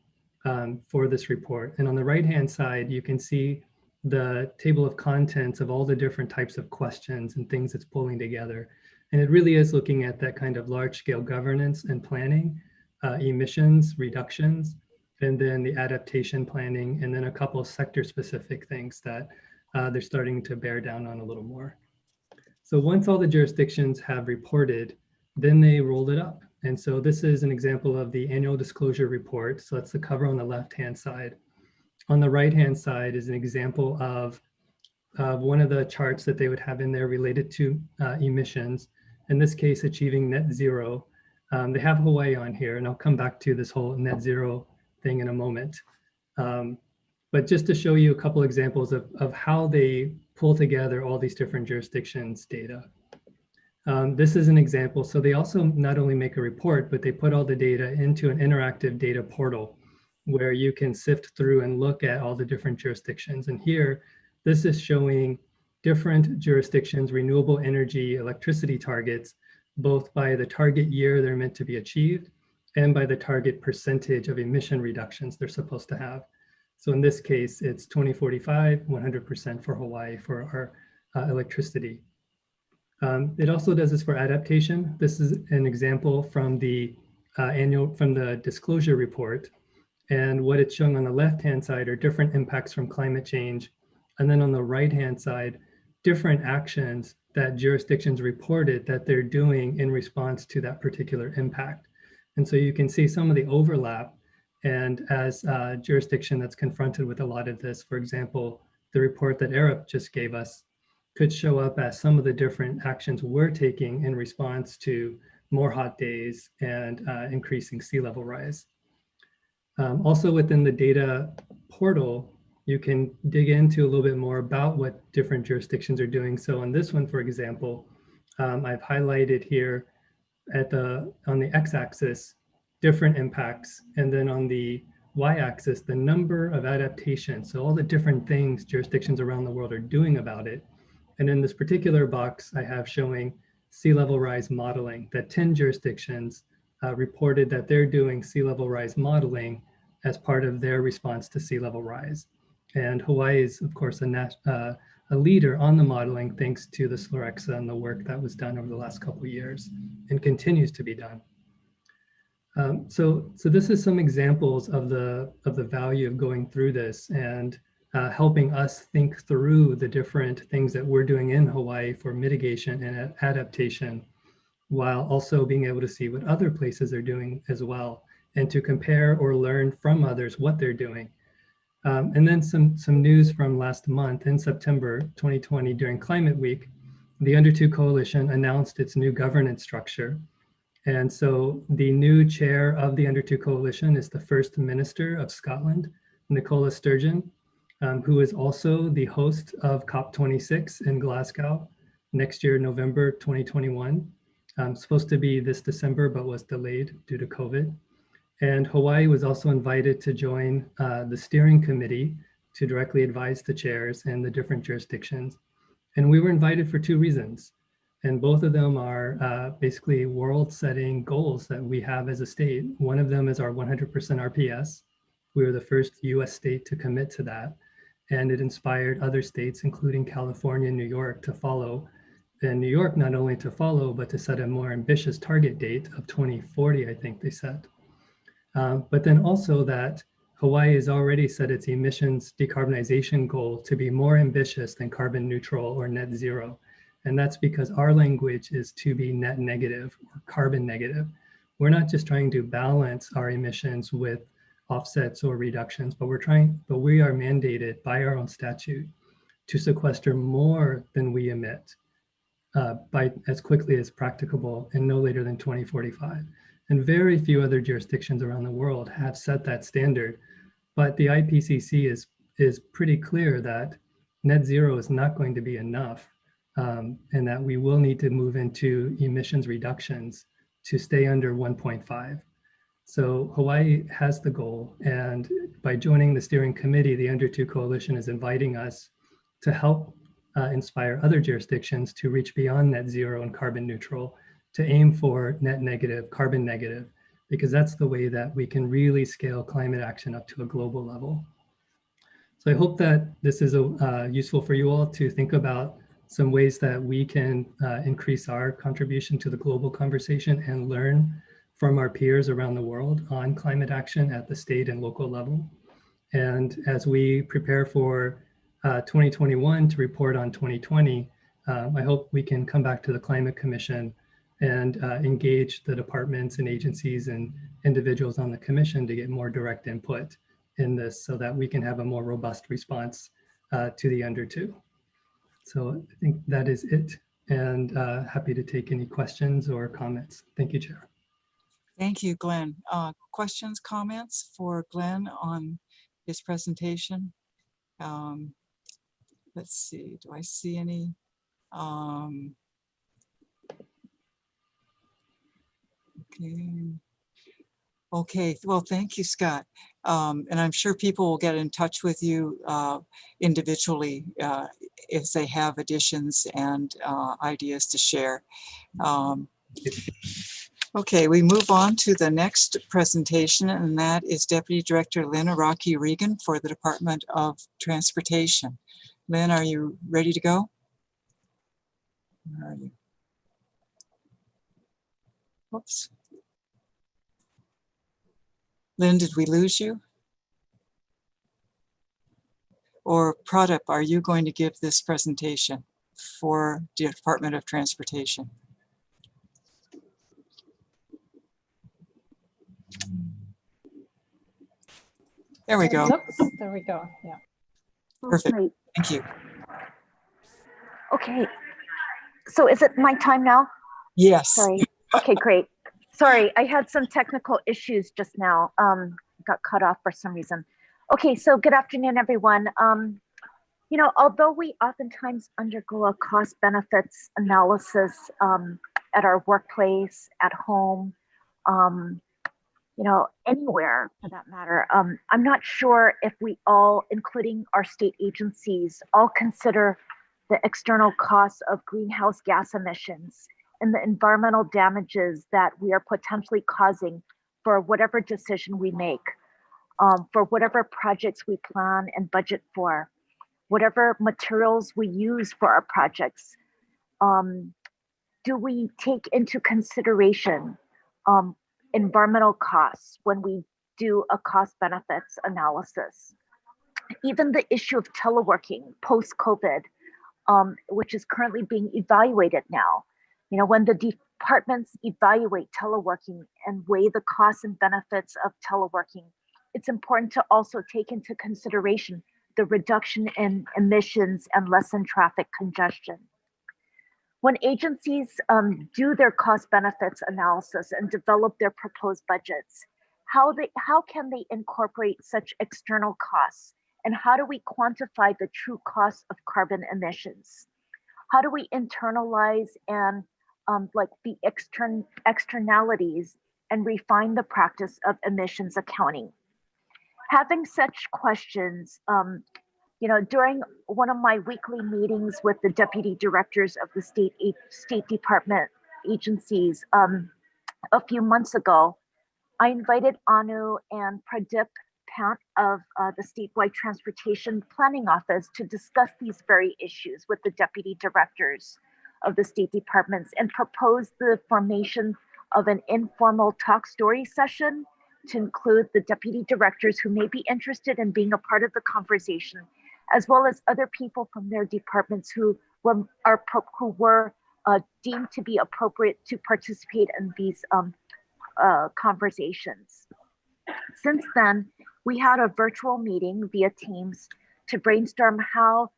for this report. And on the right-hand side, you can see the table of contents of all the different types of questions and things it's pulling together. And it really is looking at that kind of large-scale governance and planning, emissions reductions, and then the adaptation planning, and then a couple of sector-specific things that they're starting to bear down on a little more. So once all the jurisdictions have reported, then they rolled it up. And so this is an example of the annual disclosure report. So that's the cover on the left-hand side. On the right-hand side is an example of one of the charts that they would have in there related to emissions, in this case, achieving net zero. They have Hawaii on here, and I'll come back to this whole net zero thing in a moment. But just to show you a couple examples of how they pull together all these different jurisdictions' data. This is an example. So they also not only make a report, but they put all the data into an interactive data portal where you can sift through and look at all the different jurisdictions. And here, this is showing different jurisdictions' renewable energy electricity targets, both by the target year they're meant to be achieved and by the target percentage of emission reductions they're supposed to have. So in this case, it's 2045, 100% for Hawaii for our electricity. It also does this for adaptation. This is an example from the disclosure report. And what it's showing on the left-hand side are different impacts from climate change. And then on the right-hand side, different actions that jurisdictions reported that they're doing in response to that particular impact. And so you can see some of the overlap. And as a jurisdiction that's confronted with a lot of this, for example, the report that Arab just gave us could show up as some of the different actions we're taking in response to more hot days and increasing sea level rise. Also within the data portal, you can dig into a little bit more about what different jurisdictions are doing. So on this one, for example, I've highlighted here on the x-axis, different impacts, and then on the y-axis, the number of adaptations. So all the different things jurisdictions around the world are doing about it. And in this particular box, I have showing sea level rise modeling, that 10 jurisdictions reported that they're doing sea level rise modeling as part of their response to sea level rise. And Hawaii is, of course, a leader on the modeling thanks to the SLOREXA and the work that was done over the last couple of years and continues to be done. So this is some examples of the value of going through this and helping us think through the different things that we're doing in Hawaii for mitigation and adaptation, while also being able to see what other places are doing as well, and to compare or learn from others what they're doing. And then some news from last month in September 2020 during Climate Week, the Under 2 Coalition announced its new governance structure. And so the new chair of the Under 2 Coalition is the First Minister of Scotland, Nicola Sturgeon, who is also the host of COP26 in Glasgow next year, November 2021. Supposed to be this December, but was delayed due to COVID. And Hawaii was also invited to join the steering committee to directly advise the chairs and the different jurisdictions. And we were invited for two reasons. And both of them are basically world-setting goals that we have as a state. One of them is our 100% RPS. We were the first US state to commit to that. And it inspired other states, including California and New York, to follow. And New York, not only to follow, but to set a more ambitious target date of 2040, I think they set. But then also that Hawaii has already set its emissions decarbonization goal to be more ambitious than carbon neutral or net zero. And that's because our language is to be net negative or carbon negative. We're not just trying to balance our emissions with offsets or reductions, but we are mandated by our own statute to sequester more than we emit by as quickly as practicable and no later than 2045. And very few other jurisdictions around the world have set that standard. But the IPCC is pretty clear that net zero is not going to be enough, and that we will need to move into emissions reductions to stay under 1.5. So Hawaii has the goal, and by joining the steering committee, the Under 2 Coalition is inviting us to help inspire other jurisdictions to reach beyond net zero and carbon neutral, to aim for net negative, carbon negative, because that's the way that we can really scale climate action up to a global level. So I hope that this is useful for you all to think about some ways that we can increase our contribution to the global conversation and learn from our peers around the world on climate action at the state and local level. And as we prepare for 2021 to report on 2020, I hope we can come back to the Climate Commission and engage the departments and agencies and individuals on the commission to get more direct input in this so that we can have a more robust response to the under 2. So I think that is it, and happy to take any questions or comments. Thank you, Chair. Thank you, Glenn. Questions, comments for Glenn on his presentation? Let's see, do I see any? Okay, well, thank you, Scott. And I'm sure people will get in touch with you individually if they have additions and ideas to share. Okay, we move on to the next presentation, and that is Deputy Director Lynn Araki Regan for the Department of Transportation. Lynn, are you ready to go? Where are you? Whoops. Lynn, did we lose you? Or Pradip, are you going to give this presentation for the Department of Transportation? There we go. Oops, there we go. Yeah. Perfect. Great. Thank you. Okay. So is it my time now? Yes. Sorry. Okay, great. Sorry, I had some technical issues just now. Got cut off for some reason. Okay, so good afternoon, everyone. You know, although we oftentimes undergo a cost benefits analysis at our workplace, at home, you know, anywhere for that matter, I'm not sure if we all, including our state agencies, all consider the external costs of greenhouse gas emissions and the environmental damages that we are potentially causing for whatever decision we make, for whatever projects we plan and budget for, whatever materials we use for our projects. Do we take into consideration environmental costs when we do a cost benefits analysis? Even the issue of teleworking post-COVID, which is currently being evaluated now. You know, when the departments evaluate teleworking and weigh the costs and benefits of teleworking, it's important to also take into consideration the reduction in emissions and lessen traffic congestion. When agencies do their cost benefits analysis and develop their proposed budgets, how can they incorporate such external costs? And how do we quantify the true cost of carbon emissions? How do we internalize and like the externalities and refine the practice of emissions accounting? Having such questions, you know, during one of my weekly meetings with the deputy directors of the State Department agencies a few months ago, I invited Anu and Pradip Pant of the Statewide Transportation Planning Office to discuss these very issues with the deputy directors of the state departments and propose the formation of an informal talk story session to include the deputy directors who may be interested in being a part of the conversation, as well as other people from their departments who were deemed to be appropriate to participate in these conversations. Since then, we had a virtual meeting via Teams to brainstorm how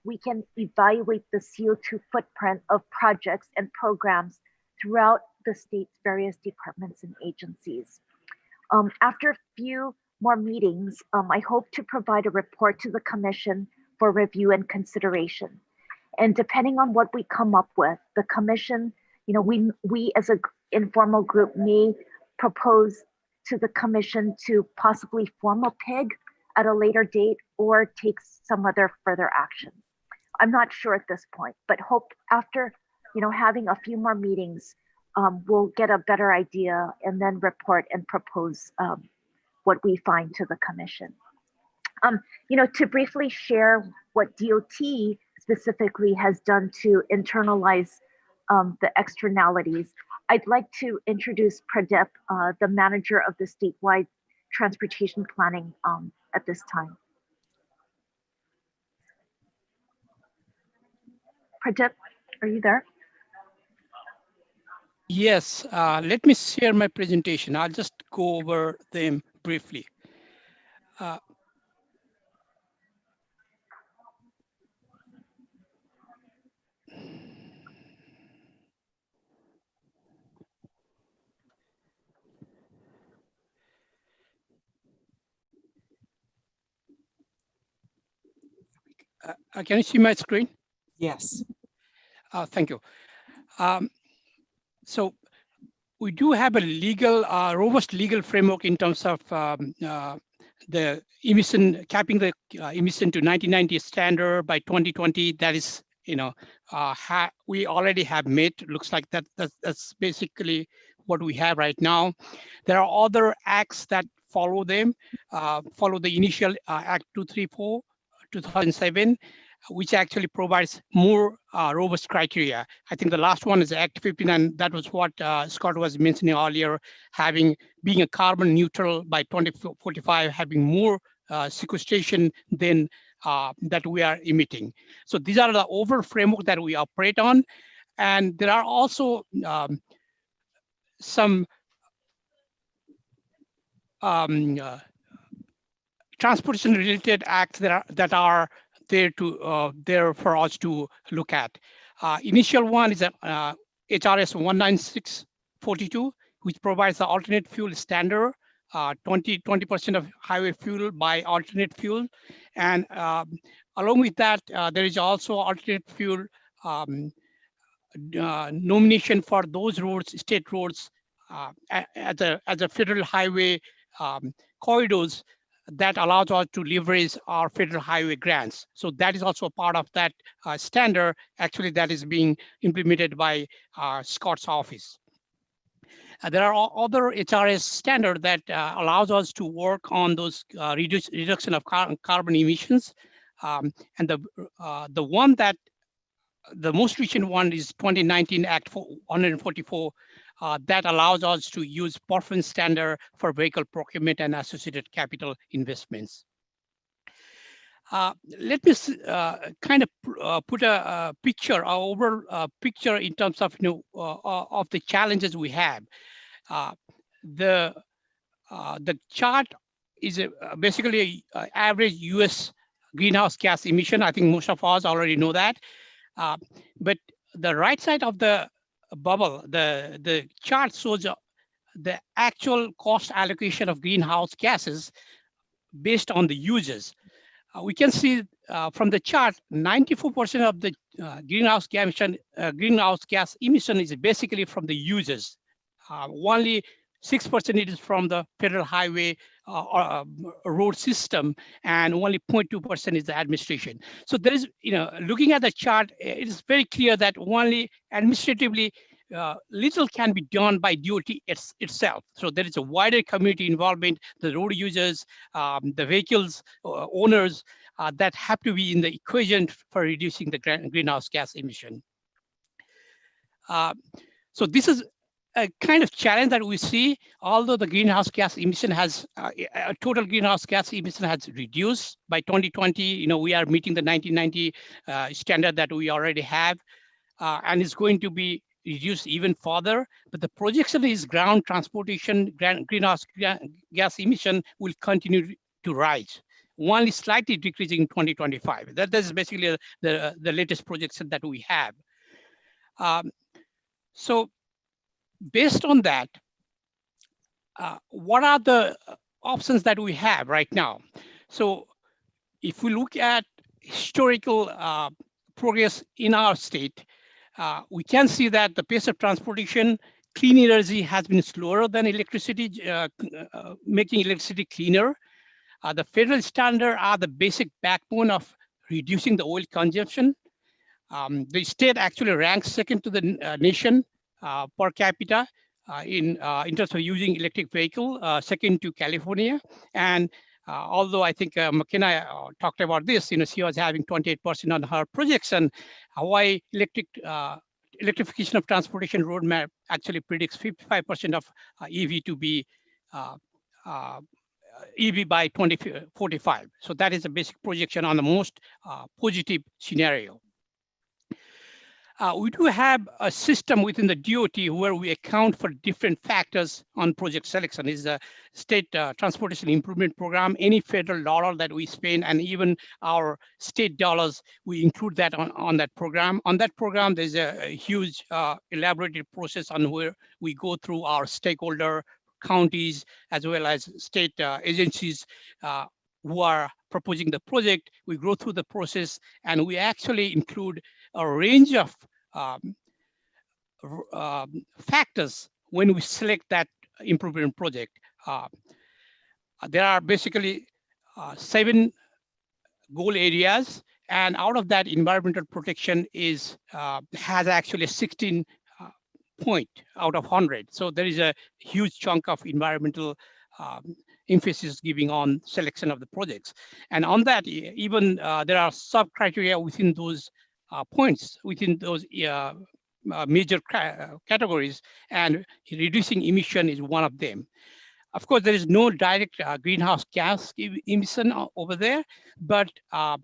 we can evaluate the CO2 footprint of projects and programs throughout the state's various departments and agencies. After a few more meetings, I hope to provide a report to the commission for review and consideration. And depending on what we come up with, the commission, you know, we as an informal group may propose to the commission to possibly form a PIG at a later date or take some other further action. I'm not sure at this point, but hope after, you know, having a few more meetings, we'll get a better idea and then report and propose what we find to the commission. You know, to briefly share what DOT specifically has done to internalize the externalities, I'd like to introduce Pradip, the manager of the statewide transportation planning at this time. Pradip, are you there? Yes, let me share my presentation. I'll just go over them briefly. Can you see my screen? Yes. Thank you. So we do have a legal, robust legal framework in terms of the emission, capping the emission to 1990 standard by 2020. That is, we already have met. Looks like that's basically what we have right now. There are other acts that follow them, follow the initial Act 234, 2007, which actually provides more robust criteria. I think the last one is Act 59. That was what Scott was mentioning earlier, being a carbon neutral by 2045, having more sequestration than that we are emitting. So these are the overall framework that we operate on. And there are also some transportation related acts that are there for us to look at. Initial one is HRS 19642, which provides the alternate fuel standard, 20% of highway fuel by alternate fuel. And along with that, there is also alternate fuel nomination for those roads, state roads, as a federal highway corridors that allows us to leverage our federal highway grants. So that is also a part of that standard, actually, that is being implemented by Scott's office. There are other HRS standards that allows us to work on those reduction of carbon emissions. And the most recent one is 2019 Act 144 that allows us to use performance standard for vehicle procurement and associated capital investments. Let me kind of put a picture, an overall picture in terms of of the challenges we have. The chart is basically an average U.S. greenhouse gas emission. I think most of us already know that. But the right side of the bubble, the chart shows the actual cost allocation of greenhouse gases based on the uses. We can see from the chart, 94% of the greenhouse gas emission is basically from the uses. Only 6% is from the federal highway road system, and only 0.2% is the administration. So there is, looking at the chart, it is very clear that only administratively little can be done by DOT itself. So there is a wider community involvement, the road users, the vehicles owners that have to be in the equation for reducing the greenhouse gas emission. So this is a kind of challenge that we see, although the greenhouse gas emission has, total greenhouse gas emission has reduced by 2020. We are meeting the 1990 standard that we already have, and it's going to be reduced even further. But the projection is ground transportation greenhouse gas emission will continue to rise, only slightly decreasing in 2025. That is basically the latest projection that we have. So based on that, what are the options that we have right now? So if we look at historical progress in our state, we can see that the pace of transportation, clean energy has been slower than electricity, making electricity cleaner. The federal standards are the basic backbone of reducing the oil consumption. The state actually ranks second to the nation per capita in terms of using electric vehicle, second to California. And although I think McKenna talked about this, she was having 28% on her projection. Hawaii electric electrification of transportation roadmap actually predicts 55% of EV to be EV by 2045. So that is a basic projection on the most positive scenario. We do have a system within the DOT where we account for different factors on project selection. Is the state transportation improvement program, any federal dollar that we spend, and even our state dollars, we include that on that program. On that program, there's a huge elaborated process on where we go through our stakeholder counties as well as state agencies who are proposing the project. We go through the process and we actually include a range of factors when we select that improvement project. There are basically 7 goal areas, and out of that, environmental protection is has actually a 16 point out of 100. So there is a huge chunk of environmental emphasis giving on selection of the projects. And on that, even there are sub-criteria within those points, within those major categories, and reducing emission is one of them. Of course, there is no direct greenhouse gas emission over there, but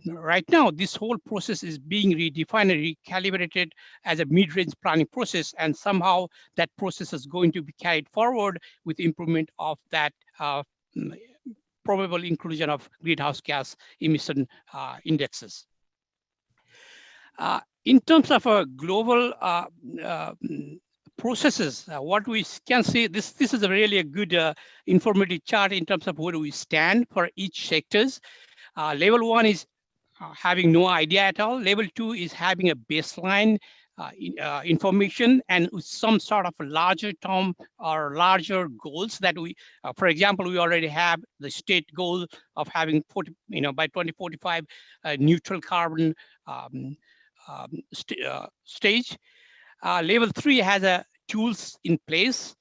right now, this whole process is being redefined and recalibrated as a mid-range planning process, and somehow that process is going to be carried forward with improvement of that probable inclusion of greenhouse gas emission indexes. In terms of a global processes, what we can see, this is really a good informative chart in terms of where we stand for each sectors. Level 1 is having no idea at all. Level 2 is having a baseline information and some sort of a larger term or larger goals that we, for example, we already have the state goal of having 40, by 2045, neutral carbon stage. Level 3 has a tools in place.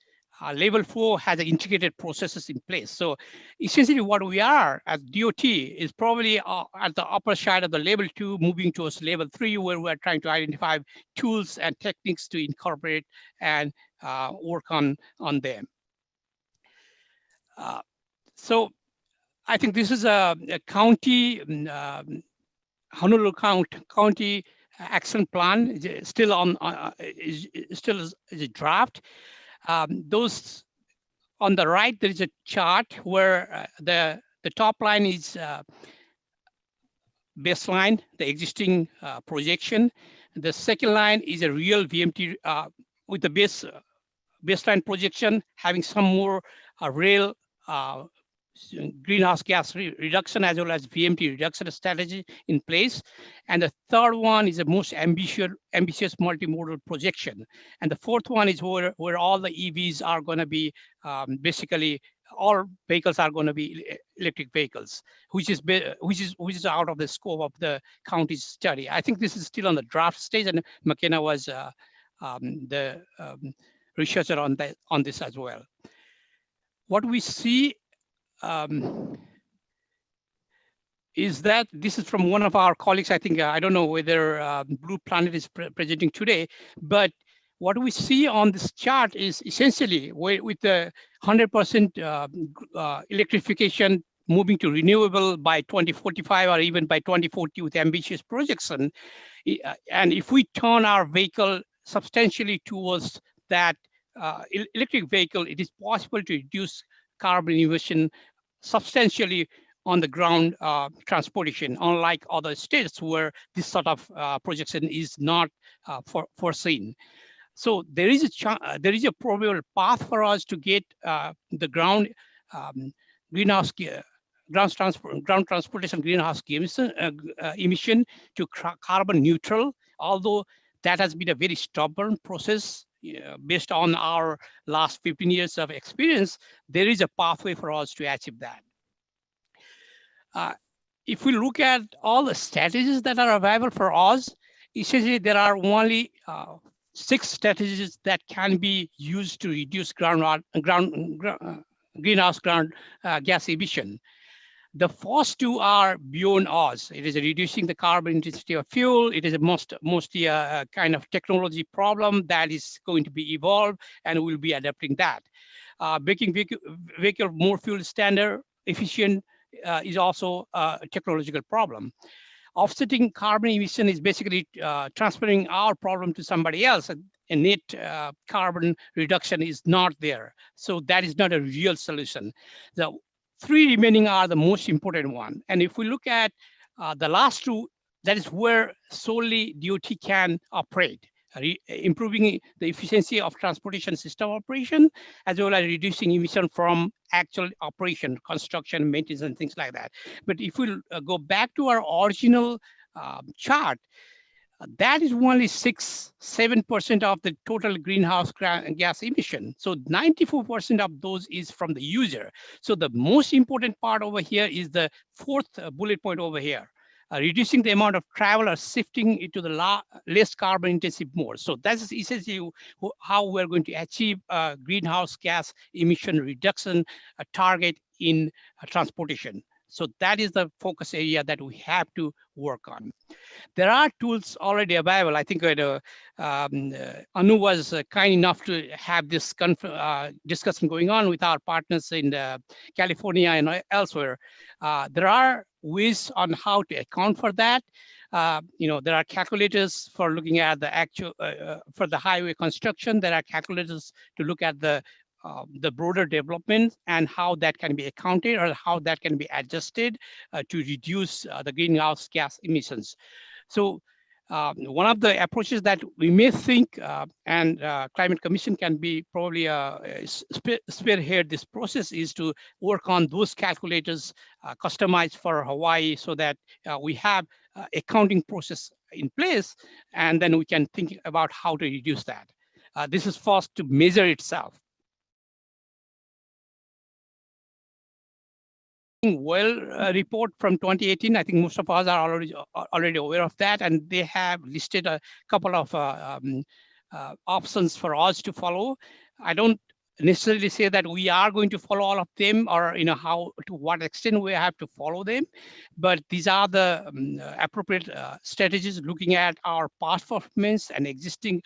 Level 4 has integrated processes in place. So essentially what we are as DOT is probably at the upper side of the level 2, moving towards level 3, where we're trying to identify tools and techniques to incorporate and work on them. So I think this is a county, Honolulu County action plan is still on is a draft. Those on the right, there is a chart where the top line is baseline, the existing projection. The second line is a real VMT with the baseline projection, having some more real greenhouse gas reduction as well as VMT reduction strategy in place. And the third one is the most ambitious multimodal projection. And the fourth one is where all the EVs are going to be basically all vehicles are going to be electric vehicles, which is out of the scope of the county's study. I think this is still on the draft stage, and McKenna was the researcher on this as well. What we see is that this is from one of our colleagues. I think, I don't know whether Blue Planet is presenting today, but what we see on this chart is essentially with the 100% electrification moving to renewable by 2045 or even by 2040 with ambitious projection. And if we turn our vehicle substantially towards that electric vehicle, it is possible to reduce carbon emission substantially on the ground transportation, unlike other states where this sort of projection is not foreseen. So there is a probable path for us to get the ground transportation greenhouse emission to carbon neutral, although that has been a very stubborn process. Based on our last 15 years of experience, there is a pathway for us to achieve that. If we look at all the strategies that are available for us, essentially there are only 6 strategies that can be used to reduce greenhouse gas emission. The first two are beyond us. It is reducing the carbon intensity of fuel. It is mostly a kind of technology problem that is going to be evolved, and we'll be adapting that. Making vehicle more fuel standard efficient is also a technological problem. Offsetting carbon emission is basically transferring our problem to somebody else. And net carbon reduction is not there. So that is not a real solution. The three remaining are the most important one. And if we look at the last two, that is where solely DOT can operate, improving the efficiency of transportation system operation, as well as reducing emission from actual operation, construction, maintenance, and things like that. But if we go back to our original chart, that is only 6-7% of the total greenhouse gas emission. So 94% of those is from the user. So the most important part over here is the fourth bullet point over here. Reducing the amount of travel or shifting it to the less carbon intensive mode. So that's essentially how we're going to achieve greenhouse gas emission reduction target in transportation. So that is the focus area that we have to work on. There are tools already available. I think Anu was kind enough to have this discussion going on with our partners in California and elsewhere. There are ways on how to account for that. There are calculators for looking at the actual, for the highway construction. There are calculators to look at the broader development and how that can be accounted or how that can be adjusted to reduce the greenhouse gas emissions. So one of the approaches that we may think and Climate Commission can be probably spearhead this process is to work on those calculators customized for Hawaii so that we have accounting process in place, and then we can think about how to reduce that. This is first to measure itself. Well report from 2018. I think most of us are already aware of that, and they have listed a couple of options for us to follow. I don't necessarily say that we are going to follow all of them, or how to what extent we have to follow them, but these are the appropriate strategies looking at our past performance and existing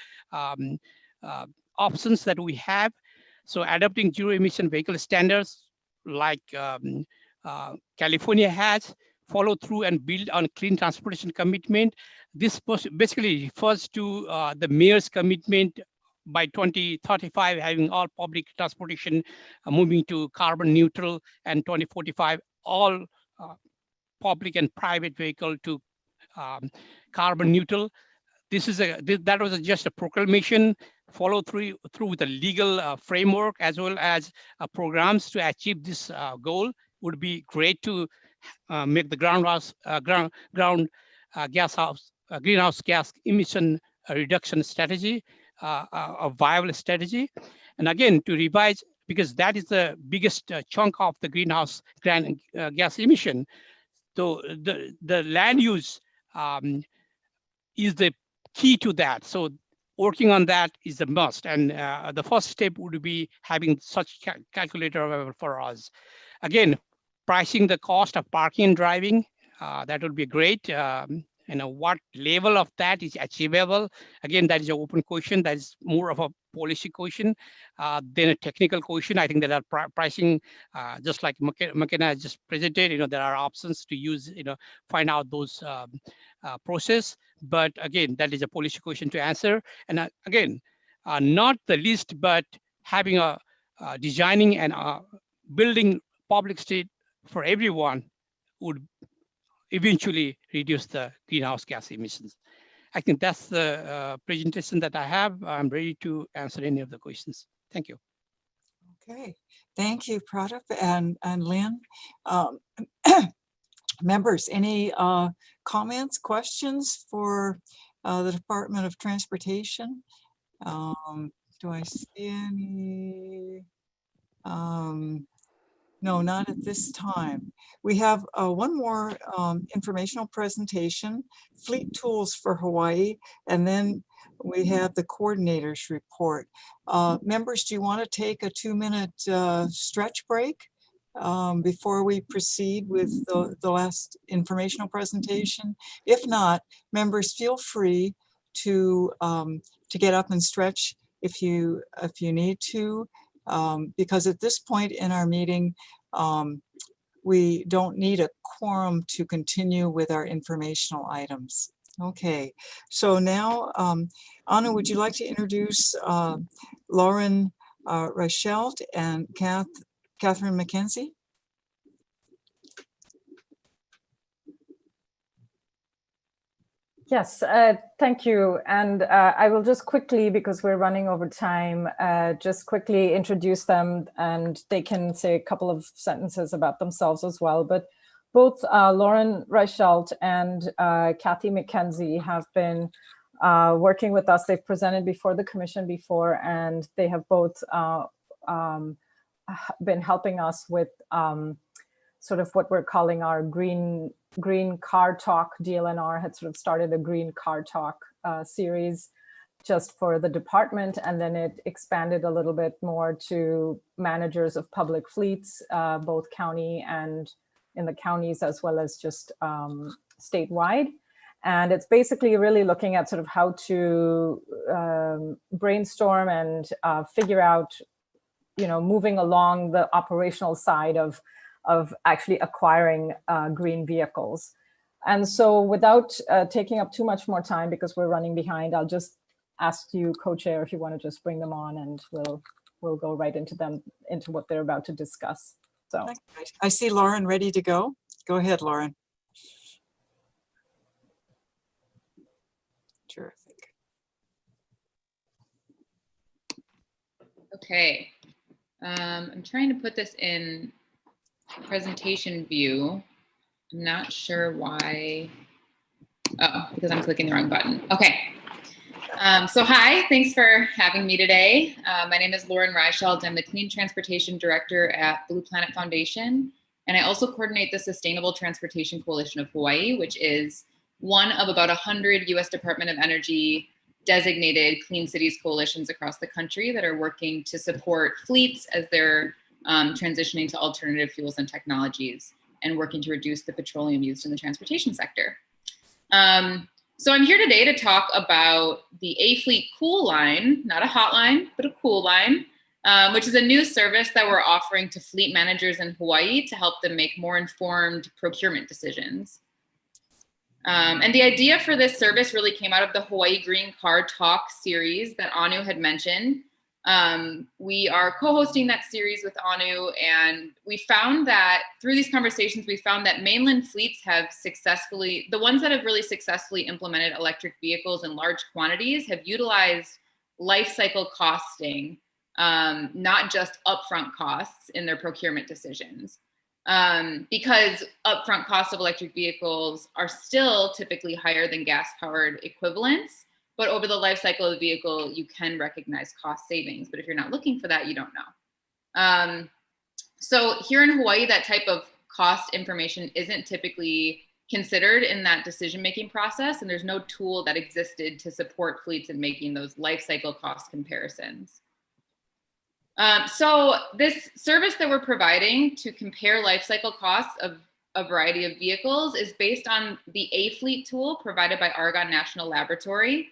options that we have. So adopting zero emission vehicle standards like California has, follow through and build on clean transportation commitment. This basically refers to the mayor's commitment by 2035, having all public transportation moving to carbon neutral, and 2045, all public and private vehicle to carbon neutral. That was just a proclamation. Follow through with a legal framework as well as programs to achieve this goal would be great to make the greenhouse gas emission reduction strategy a viable strategy. And again, to revise, because that is the biggest chunk of the greenhouse gas emission. So the land use is the key to that. So working on that is the must. And the first step would be having such calculator available for us. Again, pricing the cost of parking and driving, that would be great. What level of that is achievable? Again, that is an open question. That is more of a policy question than a technical question. I think there are pricing, just like McKenna has just presented, there are options to use, find out those process. But again, that is a policy question to answer. And again, not the least, but having a designing and building public street for everyone would eventually reduce the greenhouse gas emissions. I think that's the presentation that I have. I'm ready to answer any of the questions. Thank you. Okay, thank you, Pradip and Lynn. Members, any comments, questions for the Department of Transportation? Do I see any? No, not at this time. We have one more informational presentation, Fleet Tools for Hawaii, and then we have the coordinators report. Members, do you want to take a 2-minute stretch break before we proceed with the last informational presentation? If not, members, feel free to get up and stretch if you need to, because at this point in our meeting, we don't need a quorum to continue with our informational items. Okay, so now, Anna, would you like to introduce Lauren Reichelt and Catherine McKenzie? Yes, thank you. And I will just quickly, because we're running over time, just quickly introduce them, and they can say a couple of sentences about themselves as well. But both Lauren Reichelt and Kathy McKenzie have been working with us. They've presented before the commission before, and they have both been helping us with sort of what we're calling our green car talk. DLNR had sort of started a green car talk series just for the department, and then it expanded a little bit more to managers of public fleets, both county and in the counties, as well as just statewide. And it's basically really looking at sort of how to brainstorm and figure out, moving along the operational side of actually acquiring green vehicles. And so without taking up too much more time, because we're running behind, I'll just ask you, co-chair, if you want to just bring them on, and we'll go right into what they're about to discuss. So I see Lauren ready to go. Go ahead, Lauren. Terrific. Okay. I'm trying to put this in presentation view. I'm not sure why. Oh, because I'm clicking the wrong button. Okay. So hi, thanks for having me today. My name is Lauren Reichelt. I'm the Clean Transportation Director at Blue Planet Foundation. And I also coordinate the Sustainable Transportation Coalition of Hawaii, which is one of about 100 US Department of Energy designated clean cities coalitions across the country that are working to support fleets as they're transitioning to alternative fuels and technologies, and working to reduce the petroleum used in the transportation sector. So I'm here today to talk about the A-Fleet Cool Line, not a hotline, but a cool line, which is a new service that we're offering to fleet managers in Hawaii to help them make more informed procurement decisions. And the idea for this service really came out of the Hawaii Green Car Talk series that Anu had mentioned. We are co-hosting that series with Anu, and we found that through these conversations, we found that mainland fleets have successfully, the ones that have really successfully implemented electric vehicles in large quantities, have utilized life cycle costing, not just upfront costs in their procurement decisions. Because upfront costs of electric vehicles are still typically higher than gas-powered equivalents. But over the life cycle of the vehicle, you can recognize cost savings. But if you're not looking for that, you don't know. So here in Hawaii, that type of cost information isn't typically considered in that decision-making process. And there's no tool that existed to support fleets in making those life cycle cost comparisons. So this service that we're providing to compare life cycle costs of a variety of vehicles is based on the A-Fleet tool provided by Argonne National Laboratory.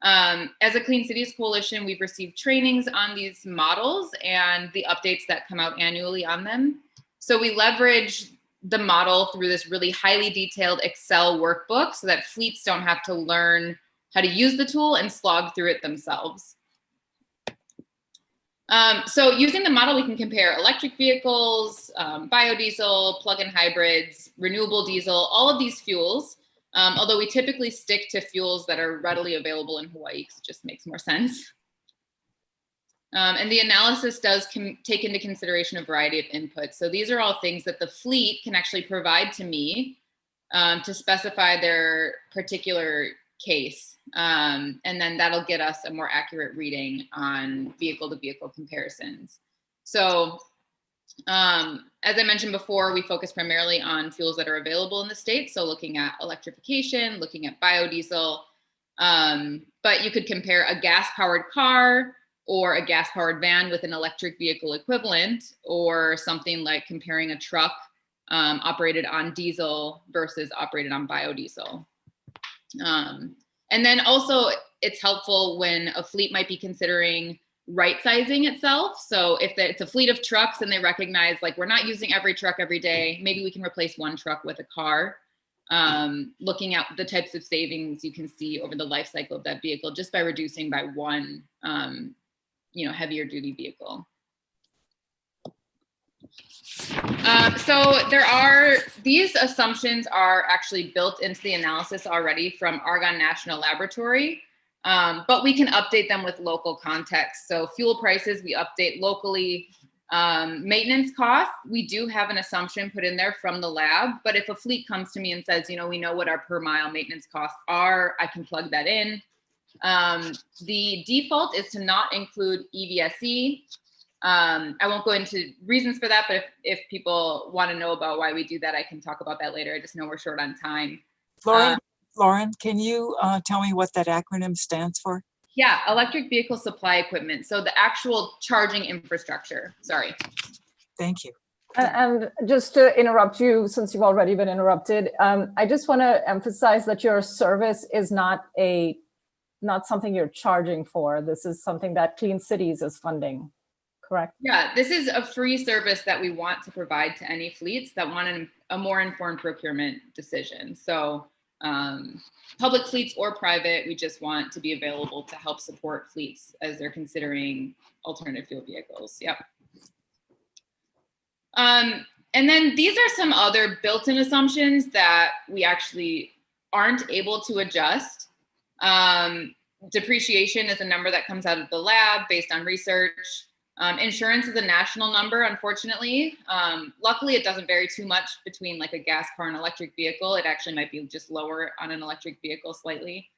As a Clean Cities Coalition, we've received trainings on these models and the updates that come out annually on them. So we leverage the model through this really highly detailed Excel workbook so that fleets don't have to learn how to use the tool and slog through it themselves. So using the model, we can compare electric vehicles, biodiesel, plug-in hybrids, renewable diesel, all of these fuels. Although we typically stick to fuels that are readily available in Hawaii because it just makes more sense. And the analysis does take into consideration a variety of inputs. So these are all things that the fleet can actually provide to me to specify their particular case. And then that'll get us a more accurate reading on vehicle-to-vehicle comparisons. So as I mentioned before, we focus primarily on fuels that are available in the state. So looking at electrification, looking at biodiesel, but you could compare a gas-powered car or a gas powered van with an electric vehicle equivalent, or something like comparing a truck operated on diesel versus operated on biodiesel. And then also it's helpful when a fleet might be considering right sizing itself. So if it's a fleet of trucks and they recognize like we're not using every truck every day, maybe we can replace one truck with a car. Looking at the types of savings you can see over the life cycle of that vehicle just by reducing by one, heavier duty vehicle. So these assumptions are actually built into the analysis already from Argonne National Laboratory, but we can update them with local context. So fuel prices, we update locally. Maintenance costs, we do have an assumption put in there from the lab, but if a fleet comes to me and says, we know what our per mile maintenance costs are, I can plug that in. The default is to not include EVSE. I won't go into reasons for that, but if people want to know about why we do that, I can talk about that later. I just know we're short on time. Lauren, can you tell me what that acronym stands for? Yeah, electric vehicle supply equipment. So the actual charging infrastructure. Sorry. Thank you. And just to interrupt you, since you've already been interrupted, I just want to emphasize that your service is not something you're charging for. This is something that Clean Cities is funding, correct? Yeah, this is a free service that we want to provide to any fleets that want a more informed procurement decision. So public fleets or private, we just want to be available to help support fleets as they're considering alternative fuel vehicles. Yep. And then these are some other built-in assumptions that we actually aren't able to adjust. Depreciation is a number that comes out of the lab based on research. Insurance is a national number, unfortunately. Luckily, it doesn't vary too much between like a gas car and electric vehicle. It actually might be just lower on an electric vehicle slightly.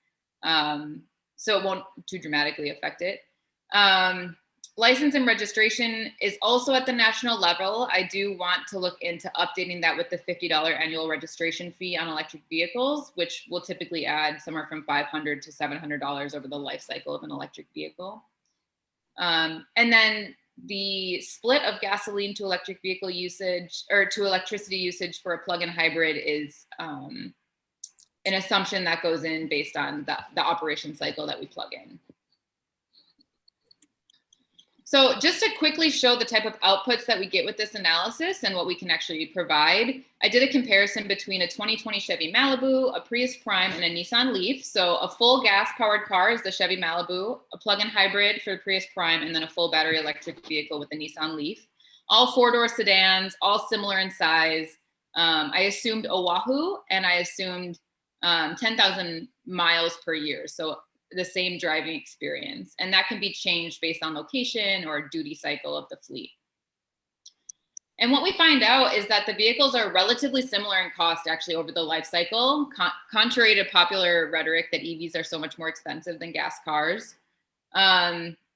So it won't too dramatically affect it. License and registration is also at the national level. I do want to look into updating that with the $50 annual registration fee on electric vehicles, which will typically add somewhere from $500 to $700 over the life cycle of an electric vehicle. And then the split of gasoline to electric vehicle usage or to electricity usage for a plug-in hybrid is an assumption that goes in based on the operation cycle that we plug in. So just to quickly show the type of outputs that we get with this analysis and what we can actually provide, I did a comparison between a 2020 Chevy Malibu, a Prius Prime, and a Nissan Leaf. So a full gas-powered car is the Chevy Malibu, a plug-in hybrid for the Prius Prime, and then a full battery electric vehicle with the Nissan Leaf. All four-door sedans, all similar in size. I assumed Oahu, and I assumed 10,000 miles per year. So the same driving experience. And that can be changed based on location or duty cycle of the fleet. And what we find out is that the vehicles are relatively similar in cost actually over the life cycle, contrary to popular rhetoric that EVs are so much more expensive than gas cars.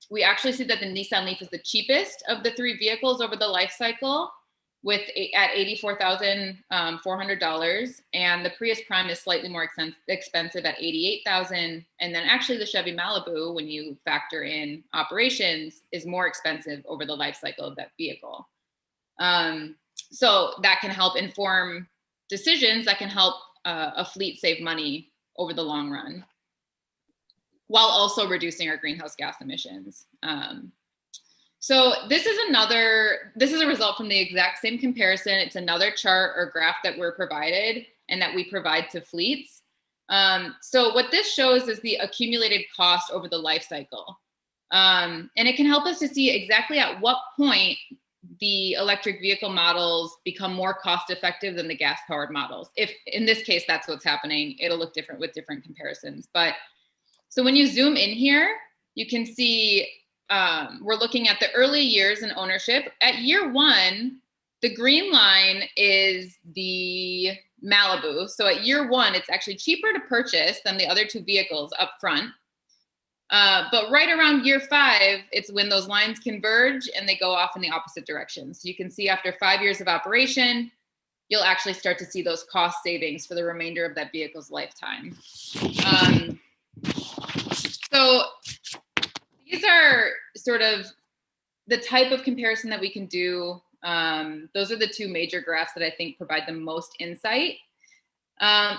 We actually see that the Nissan Leaf is the cheapest of the three vehicles over the life cycle at $84,400, and the Prius Prime is slightly more expensive at $88,000, and then actually the Chevy Malibu, when you factor in operations, is more expensive over the life cycle of that vehicle. So that can help inform decisions that can help a fleet save money over the long run, while also reducing our greenhouse gas emissions. So this is a result from the exact same comparison. It's another chart or graph that we're provided and that we provide to fleets. So what this shows is the accumulated cost over the life cycle. And it can help us to see exactly at what point the electric vehicle models become more cost effective than the gas powered models. If in this case, that's what's happening, it'll look different with different comparisons. But so when you zoom in here, you can see we're looking at the early years in ownership. At year one, the green line is the Malibu. So at year one, it's actually cheaper to purchase than the other two vehicles up front. But right around year 5, it's when those lines converge and they go off in the opposite direction. So you can see after 5 years of operation, you'll actually start to see those cost savings for the remainder of that vehicle's lifetime. So these are sort of the type of comparison that we can do, those are the two major graphs that I think provide the most insight.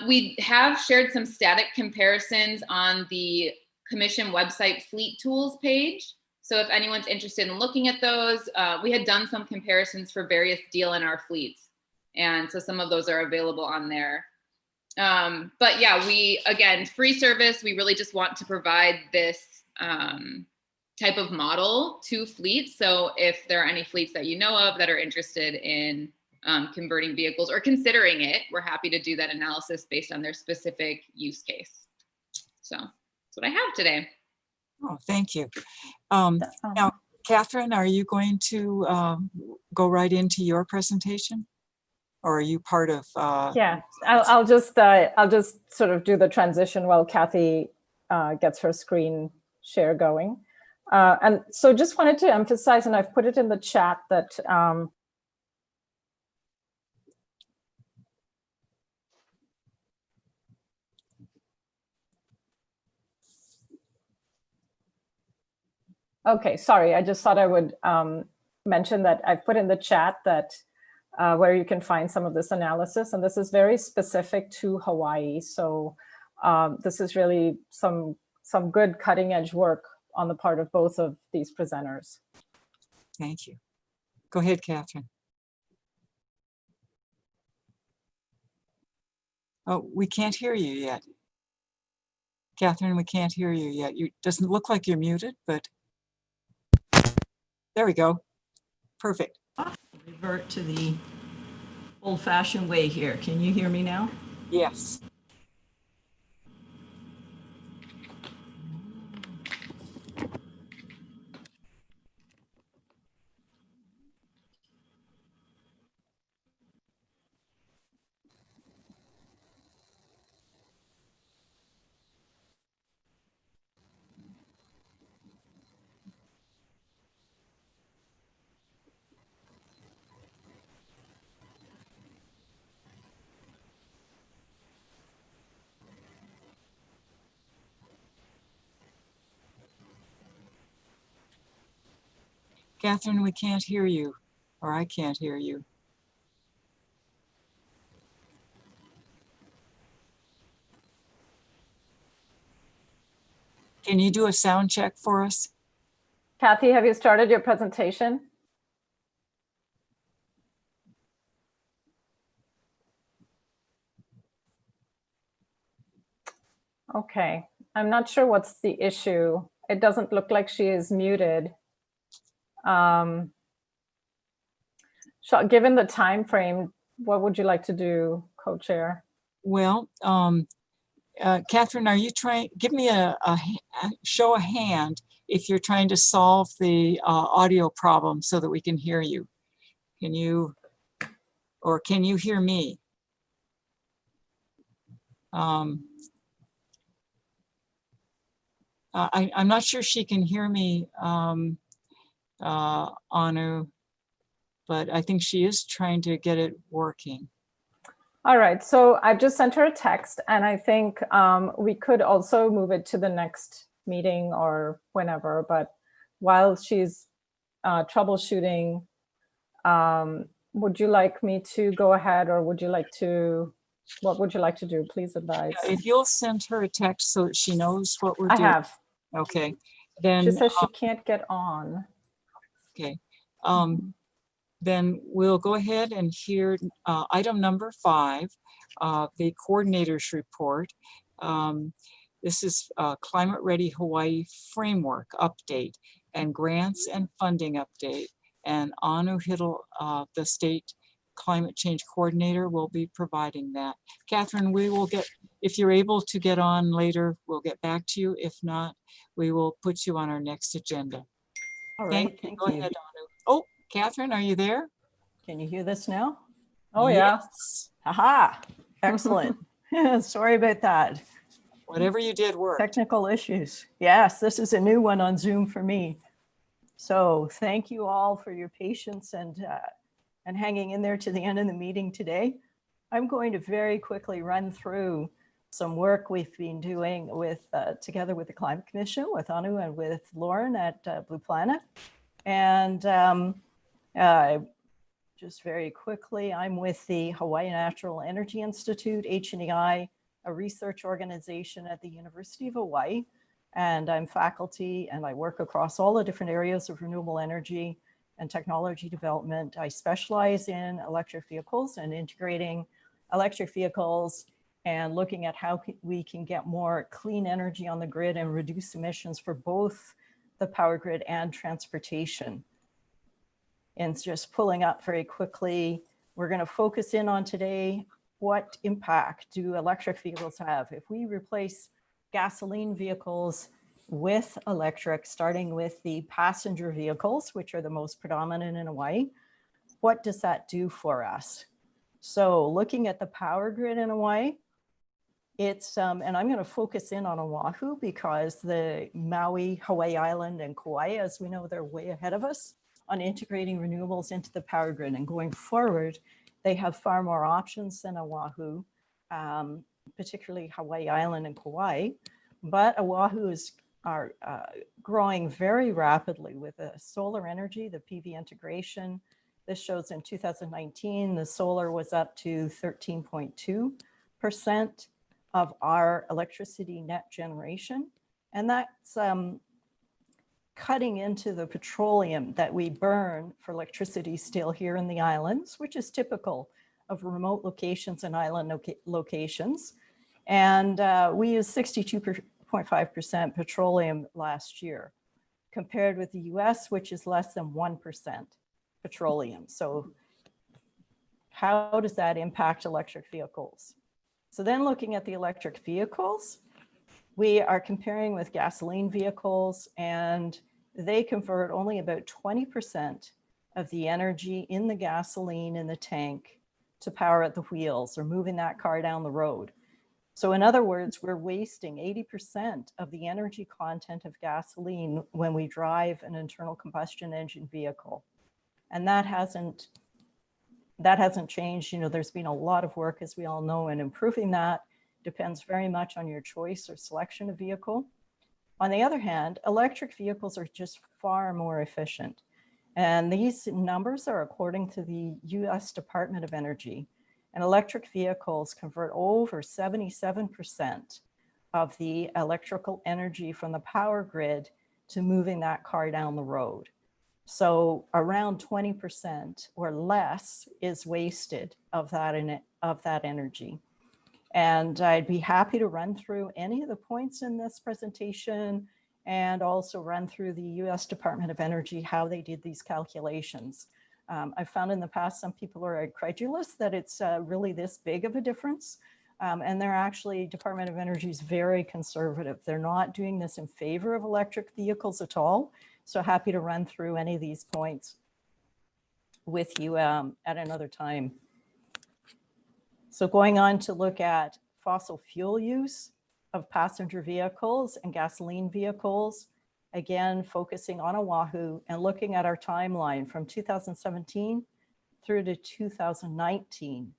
We have shared some static comparisons on the Commission website fleet tools page. So if anyone's interested in looking at those, we had done some comparisons for various DLNR fleets. And so some of those are available on there. But yeah, again, free service, we really just want to provide this type of model to fleets. So if there are any fleets that you know of that are interested in converting vehicles or considering it, we're happy to do that analysis based on their specific use case. So that's what I have today. Oh, thank you. Now, Catherine, are you going to go right into your presentation? Or are you part of? Yeah, I'll just sort of do the transition while Kathy gets her screen share going. And so just wanted to emphasize, and I've put it in the chat, that okay, sorry, I just thought I would mention that I've put in the chat that where you can find some of this analysis, and this is very specific to Hawaii. So this is really some good cutting edge work on the part of both of these presenters. Thank you. Go ahead, Catherine. Oh, we can't hear you yet. Catherine, we can't hear you yet. You doesn't look like you're muted, but there we go. Perfect. Revert to the old-fashioned way here. Can you hear me now? Yes. Catherine, we can't hear you, or I can't hear you. Can you do a sound check for us? Kathy, have you started your presentation? Okay, I'm not sure what's the issue. It doesn't look like she is muted. Given the time frame, what would you like to do, co-chair? Well, Catherine, are you trying? Give me a show of hand if you're trying to solve the audio problem so that we can hear you. Can you, or can you hear me? I'm not sure she can hear me, Anu, but I think she is trying to get it working. All right, so I've just sent her a text, and I think we could also move it to the next meeting or whenever, but while she's troubleshooting, would you like me to go ahead, or would you like to, what would you like to do? Please advise. If you'll send her a text so that she knows what we're doing. I have. Okay, then. She says she can't get on. Okay, then we'll go ahead and hear item number 5, the coordinator's report. This is Climate Ready Hawaii Framework Update and Grants and Funding Update. And Anu Hittel, the State Climate Change Coordinator, will be providing that. Catherine, we will get, if you're able to get on later, we'll get back to you. If not, we will put you on our next agenda. All right, thank you. Go ahead, Anu. Oh, Catherine, are you there? Can you hear this now? Oh, yeah. Haha, excellent. Sorry about that. Whatever you did worked. Technical issues. Yes, this is a new one on Zoom for me. So thank you all for your patience and hanging in there to the end of the meeting today. I'm going to very quickly run through some work we've been doing with together with the Climate Commission, with Anu and with Lauren at Blue Planet. And just very quickly, I'm with the Hawaii Natural Energy Institute, HNEI, a research organization at the University of Hawaii. And I'm faculty and I work across all the different areas of renewable energy and technology development. I specialize in electric vehicles and integrating electric vehicles and looking at how we can get more clean energy on the grid and reduce emissions for both the power grid and transportation. And just pulling up very quickly, we're going to focus in on today, what impact do electric vehicles have? If we replace gasoline vehicles with electric, starting with the passenger vehicles, which are the most predominant in Hawaii, what does that do for us? So looking at the power grid in Hawaii, it's, and I'm going to focus in on Oahu because the Maui, Hawaii Island, and Kauai, as we know, they're way ahead of us on integrating renewables into the power grid. And going forward, they have far more options than Oahu, particularly Hawaii Island and Kauai. But Oahu are growing very rapidly with the solar energy, the PV integration. This shows in 2019, the solar was up to 13.2% of our electricity net generation. And that's cutting into the petroleum that we burn for electricity still here in the islands, which is typical of remote locations and island locations. And we used 62.5% petroleum last year, compared with the US, which is less than 1% petroleum. So how does that impact electric vehicles? So then looking at the electric vehicles, we are comparing with gasoline vehicles, and they convert only about 20% of the energy in the gasoline in the tank to power at the wheels or moving that car down the road. So in other words, we're wasting 80% of the energy content of gasoline when we drive an internal combustion engine vehicle. And that hasn't changed. You know, there's been a lot of work, as we all know, in improving that. Depends very much on your choice or selection of vehicle. On the other hand, electric vehicles are just far more efficient. And these numbers are according to the US Department of Energy. And electric vehicles convert over 77% of the electrical energy from the power grid to moving that car down the road. So around 20% or less is wasted of that energy. And I'd be happy to run through any of the points in this presentation and also run through the US Department of Energy, how they did these calculations. I've found in the past some people are incredulous that it's really this big of a difference. And they're actually, Department of Energy is very conservative. They're not doing this in favor of electric vehicles at all. So happy to run through any of these points with you at another time. So going on to look at fossil fuel use of passenger vehicles and gasoline vehicles, again, focusing on Oahu and looking at our timeline from 2017 through to 2019.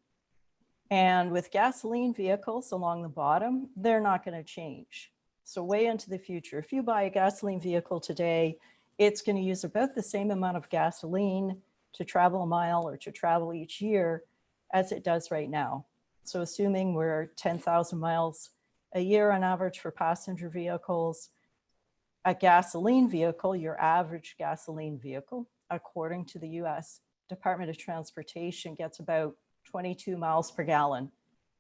And with gasoline vehicles along the bottom, they're not going to change. So way into the future, if you buy a gasoline vehicle today, it's going to use about the same amount of gasoline to travel a mile or to travel each year as it does right now. So assuming we're 10,000 miles a year on average for passenger vehicles, a gasoline vehicle, your average gasoline vehicle, according to the US Department of Transportation, gets about 22 miles per gallon.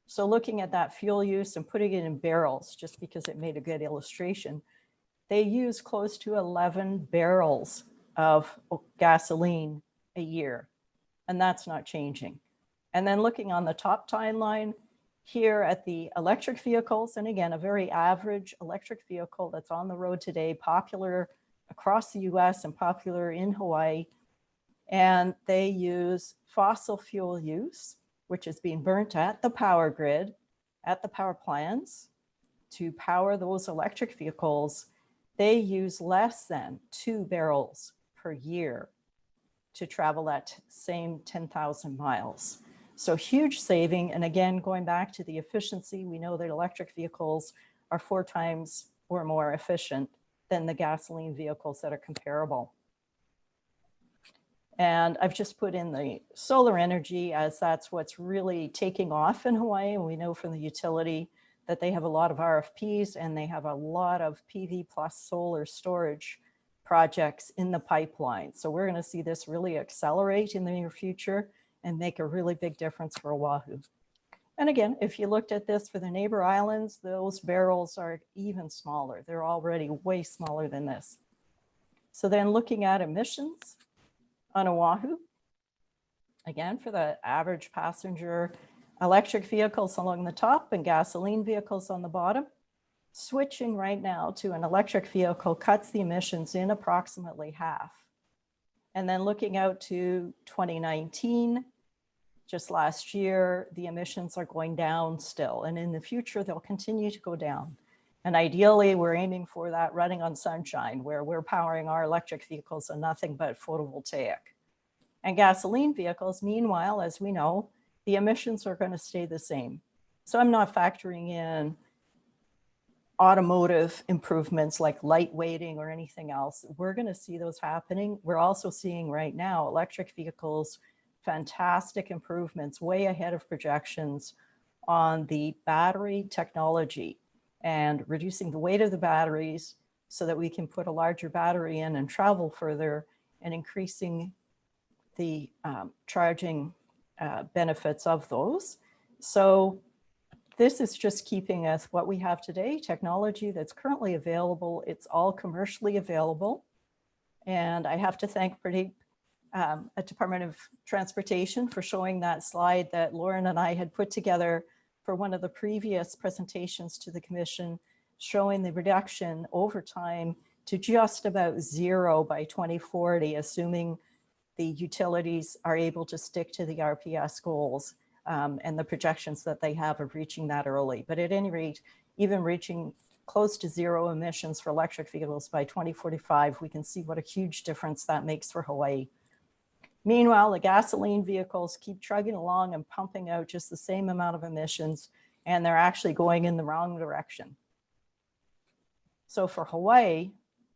So looking at that fuel use and putting it in barrels, just because it made a good illustration, they use close to 11 barrels of gasoline a year, and that's not changing. And then looking on the top timeline here at the electric vehicles, and again, a very average electric vehicle that's on the road today, popular across the US and popular in Hawaii. And they use fossil fuel use, which is being burnt at the power grid, at the power plants to power those electric vehicles. They use less than 2 barrels per year to travel that same 10,000 miles. So huge saving. And again, going back to the efficiency, we know that electric vehicles are 4 times or more efficient than the gasoline vehicles that are comparable. And I've just put in the solar energy, as that's what's really taking off in Hawaii. And we know from the utility that they have a lot of RFPs and they have a lot of PV plus solar storage projects in the pipeline. So we're going to see this really accelerate in the near future and make a really big difference for Oahu. And again, if you looked at this for the neighbor islands, those barrels are even smaller. They're already way smaller than this. So then looking at emissions on Oahu, again, for the average passenger, electric vehicles along the top and gasoline vehicles on the bottom, switching right now to an electric vehicle cuts the emissions in approximately half. And then looking out to 2019, just last year, the emissions are going down still. And in the future, they'll continue to go down. And ideally, we're aiming for that running on sunshine, where we're powering our electric vehicles on nothing but photovoltaic. And gasoline vehicles, meanwhile, as we know, the emissions are going to stay the same. So I'm not factoring in automotive improvements like light weighting or anything else. We're going to see those happening. We're also seeing right now electric vehicles, fantastic improvements, way ahead of projections on the battery technology and reducing the weight of the batteries so that we can put a larger battery in and travel further, and increasing the charging benefits of those. So this is just keeping us what we have today, technology that's currently available. It's all commercially available. And I have to thank Pradeep at Department of Transportation for showing that slide that Lauren and I had put together for one of the previous presentations to the Commission, showing the reduction over time to just about 0 by 2040, assuming the utilities are able to stick to the RPS goals and the projections that they have of reaching that early. But at any rate, even reaching close to 0 emissions for electric vehicles by 2045, we can see what a huge difference that makes for Hawaii. Meanwhile, the gasoline vehicles keep trugging along and pumping out just the same amount of emissions, and they're actually going in the wrong direction. So for Hawaii,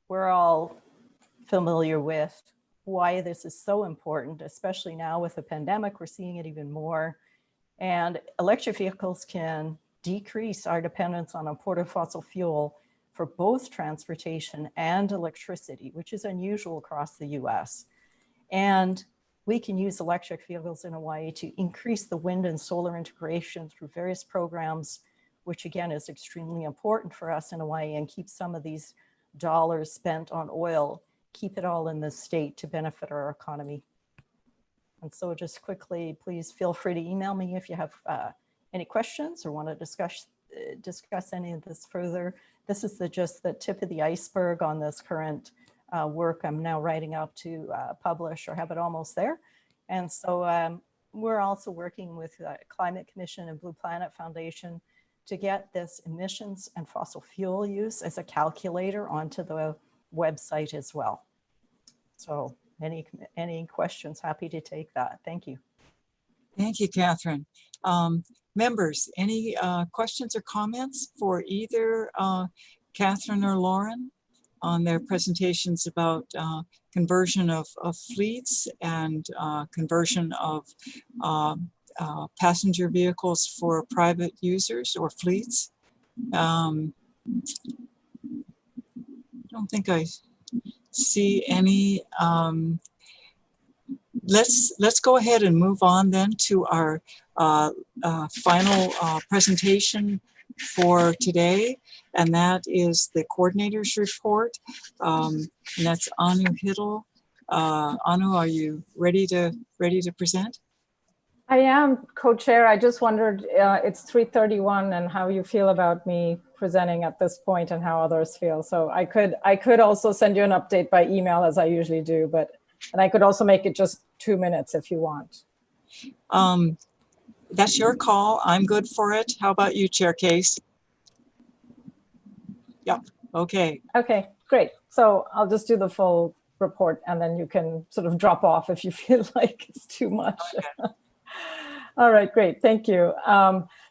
we're all familiar with why this is so important, especially now with the pandemic. We're seeing it even more. And electric vehicles can decrease our dependence on imported fossil fuel for both transportation and electricity, which is unusual across the US. And we can use electric vehicles in Hawaii to increase the wind and solar integration through various programs, which again is extremely important for us in Hawaii, and keep some of these dollars spent on oil, keep it all in the state to benefit our economy. And so just quickly, please feel free to email me if you have any questions or want to discuss any of this further. This is just the tip of the iceberg on this current work I'm now writing up to publish, or have it almost there. And so we're also working with Climate Commission and Blue Planet Foundation to get this emissions and fossil fuel use as a calculator onto the website as well. So any questions, happy to take that. Thank you. Thank you, Catherine. Members, any questions or comments for either Catherine or Lauren on their presentations about conversion of fleets and conversion of passenger vehicles for private users or fleets? I don't think I see any. Let's go ahead and move on then to our final presentation for today, and that is the coordinator's report. And that's Anu Hiddle. Anu, are you ready to present? I am, co-chair. I just wondered, it's 3:31, and how you feel about me presenting at this point, and how others feel. So I could also send you an update by email, as I usually do, and I could also make it just 2 minutes if you want. That's your call. I'm good for it. How about you, Chair Case? Yeah. Okay. Okay, great. So I'll just do the full report, and then you can sort of drop off if you feel like it's too much. All right, great, thank you.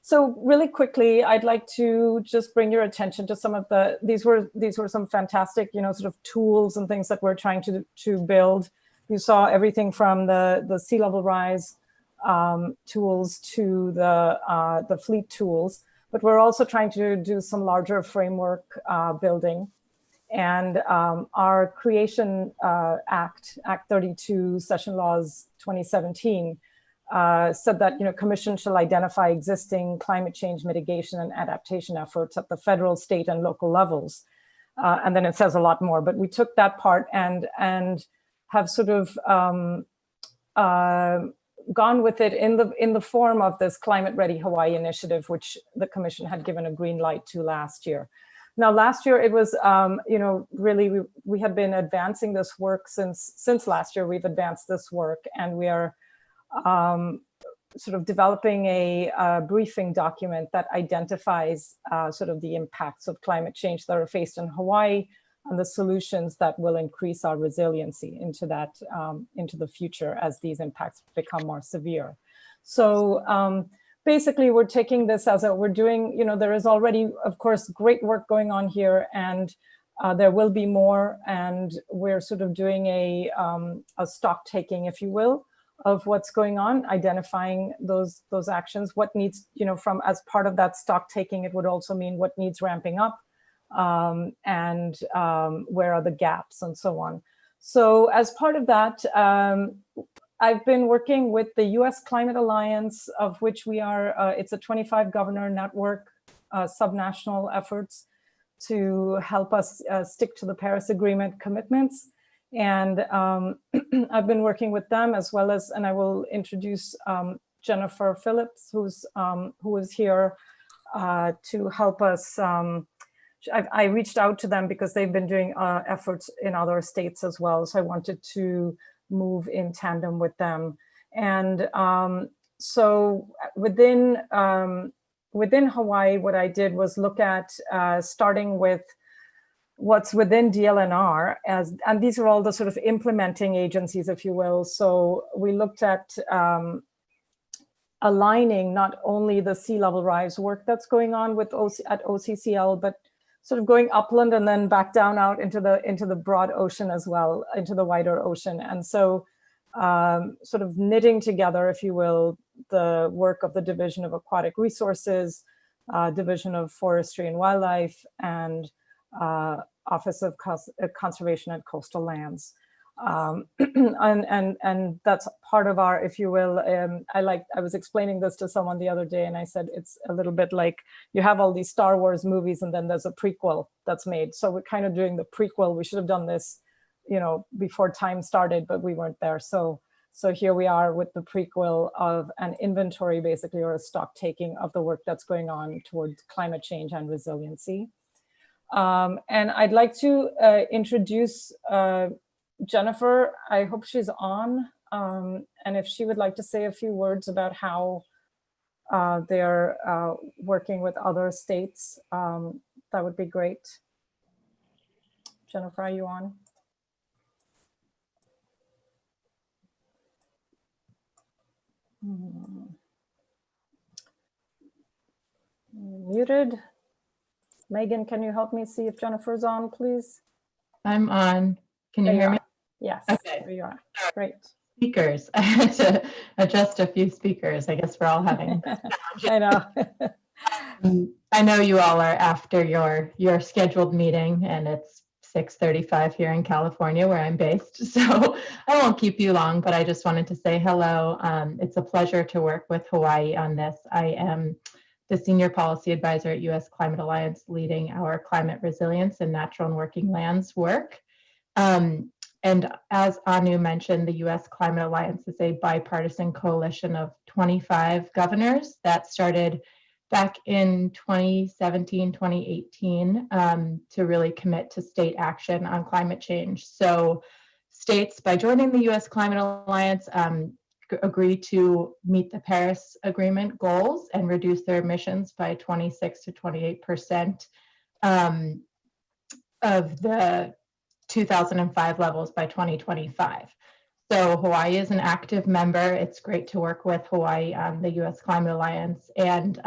So really quickly, I'd like to just bring your attention to some of these were some fantastic, sort of tools and things that we're trying to build. You saw everything from the sea level rise tools to the fleet tools, but we're also trying to do some larger framework building. And our Creation Act 32, Session Laws 2017, said that Commission shall identify existing climate change mitigation and adaptation efforts at the federal, state, and local levels. And then it says a lot more, but we took that part and have sort of gone with it in the form of this Climate Ready Hawaii initiative, which the Commission had given a green light to last year. Now, last year it was, really we had been advancing this work since last year. We've advanced this work, and we are sort of developing a briefing document that identifies sort of the impacts of climate change that are faced in Hawaii and the solutions that will increase our resiliency into the future as these impacts become more severe. So basically, we're taking this as we're doing, there is already, of course, great work going on here, and there will be more, and we're sort of doing a stock taking, if you will, of what's going on, identifying those actions, what needs, from as part of that stock taking, it would also mean what needs ramping up, and where are the gaps and so on. So as part of that, I've been working with the U.S. Climate Alliance, of which we are, it's a 25 governor network, subnational efforts to help us stick to the Paris Agreement commitments. And I've been working with them as well as, and I will introduce Jennifer Phillips, who is here to help us. I reached out to them because they've been doing efforts in other states as well. So I wanted to move in tandem with them. And so within Hawaii, what I did was look at starting with what's within DLNR, and these are all the sort of implementing agencies, if you will. So we looked at aligning not only the sea level rise work that's going on with at OCCL, but sort of going upland and then back down out into the broad ocean as well, into the wider ocean. And so sort of knitting together, if you will, the work of the Division of Aquatic Resources, Division of Forestry and Wildlife, and Office of Conservation and Coastal Lands. And that's part of our, if you will, I was explaining this to someone the other day, and I said it's a little bit like you have all these Star Wars movies and then there's a prequel that's made. So we're kind of doing the prequel. We should have done this, before time started, but we weren't there. So here we are with the prequel of an inventory, basically, or a stock taking of the work that's going on towards climate change and resiliency. And I'd like to introduce Jennifer. I hope she's on, and if she would like to say a few words about how they're working with other states, that would be great. Jennifer, are you on? Muted. Megan, can you help me see if Jennifer's on, please? I'm on. Can you hear me? Yes. Okay. There you are. Great. Speakers. I had to adjust a few speakers. I guess we're all having. I know. I know you all are after your scheduled meeting, and it's 6:35 here in California, where I'm based. So I won't keep you long, but I just wanted to say hello. It's a pleasure to work with Hawaii on this. I am the Senior Policy Advisor at U.S. Climate Alliance, leading our climate resilience and natural and working lands work. And as Anu mentioned, the U.S. Climate Alliance is a bipartisan coalition of 25 governors that started back in 2017, 2018, to really commit to state action on climate change. So states, by joining the U.S. Climate Alliance, agree to meet the Paris Agreement goals and reduce their emissions by 26 to 28% of the 2005 levels by 2025. So Hawaii is an active member. It's great to work with Hawaii on the U.S. Climate Alliance. And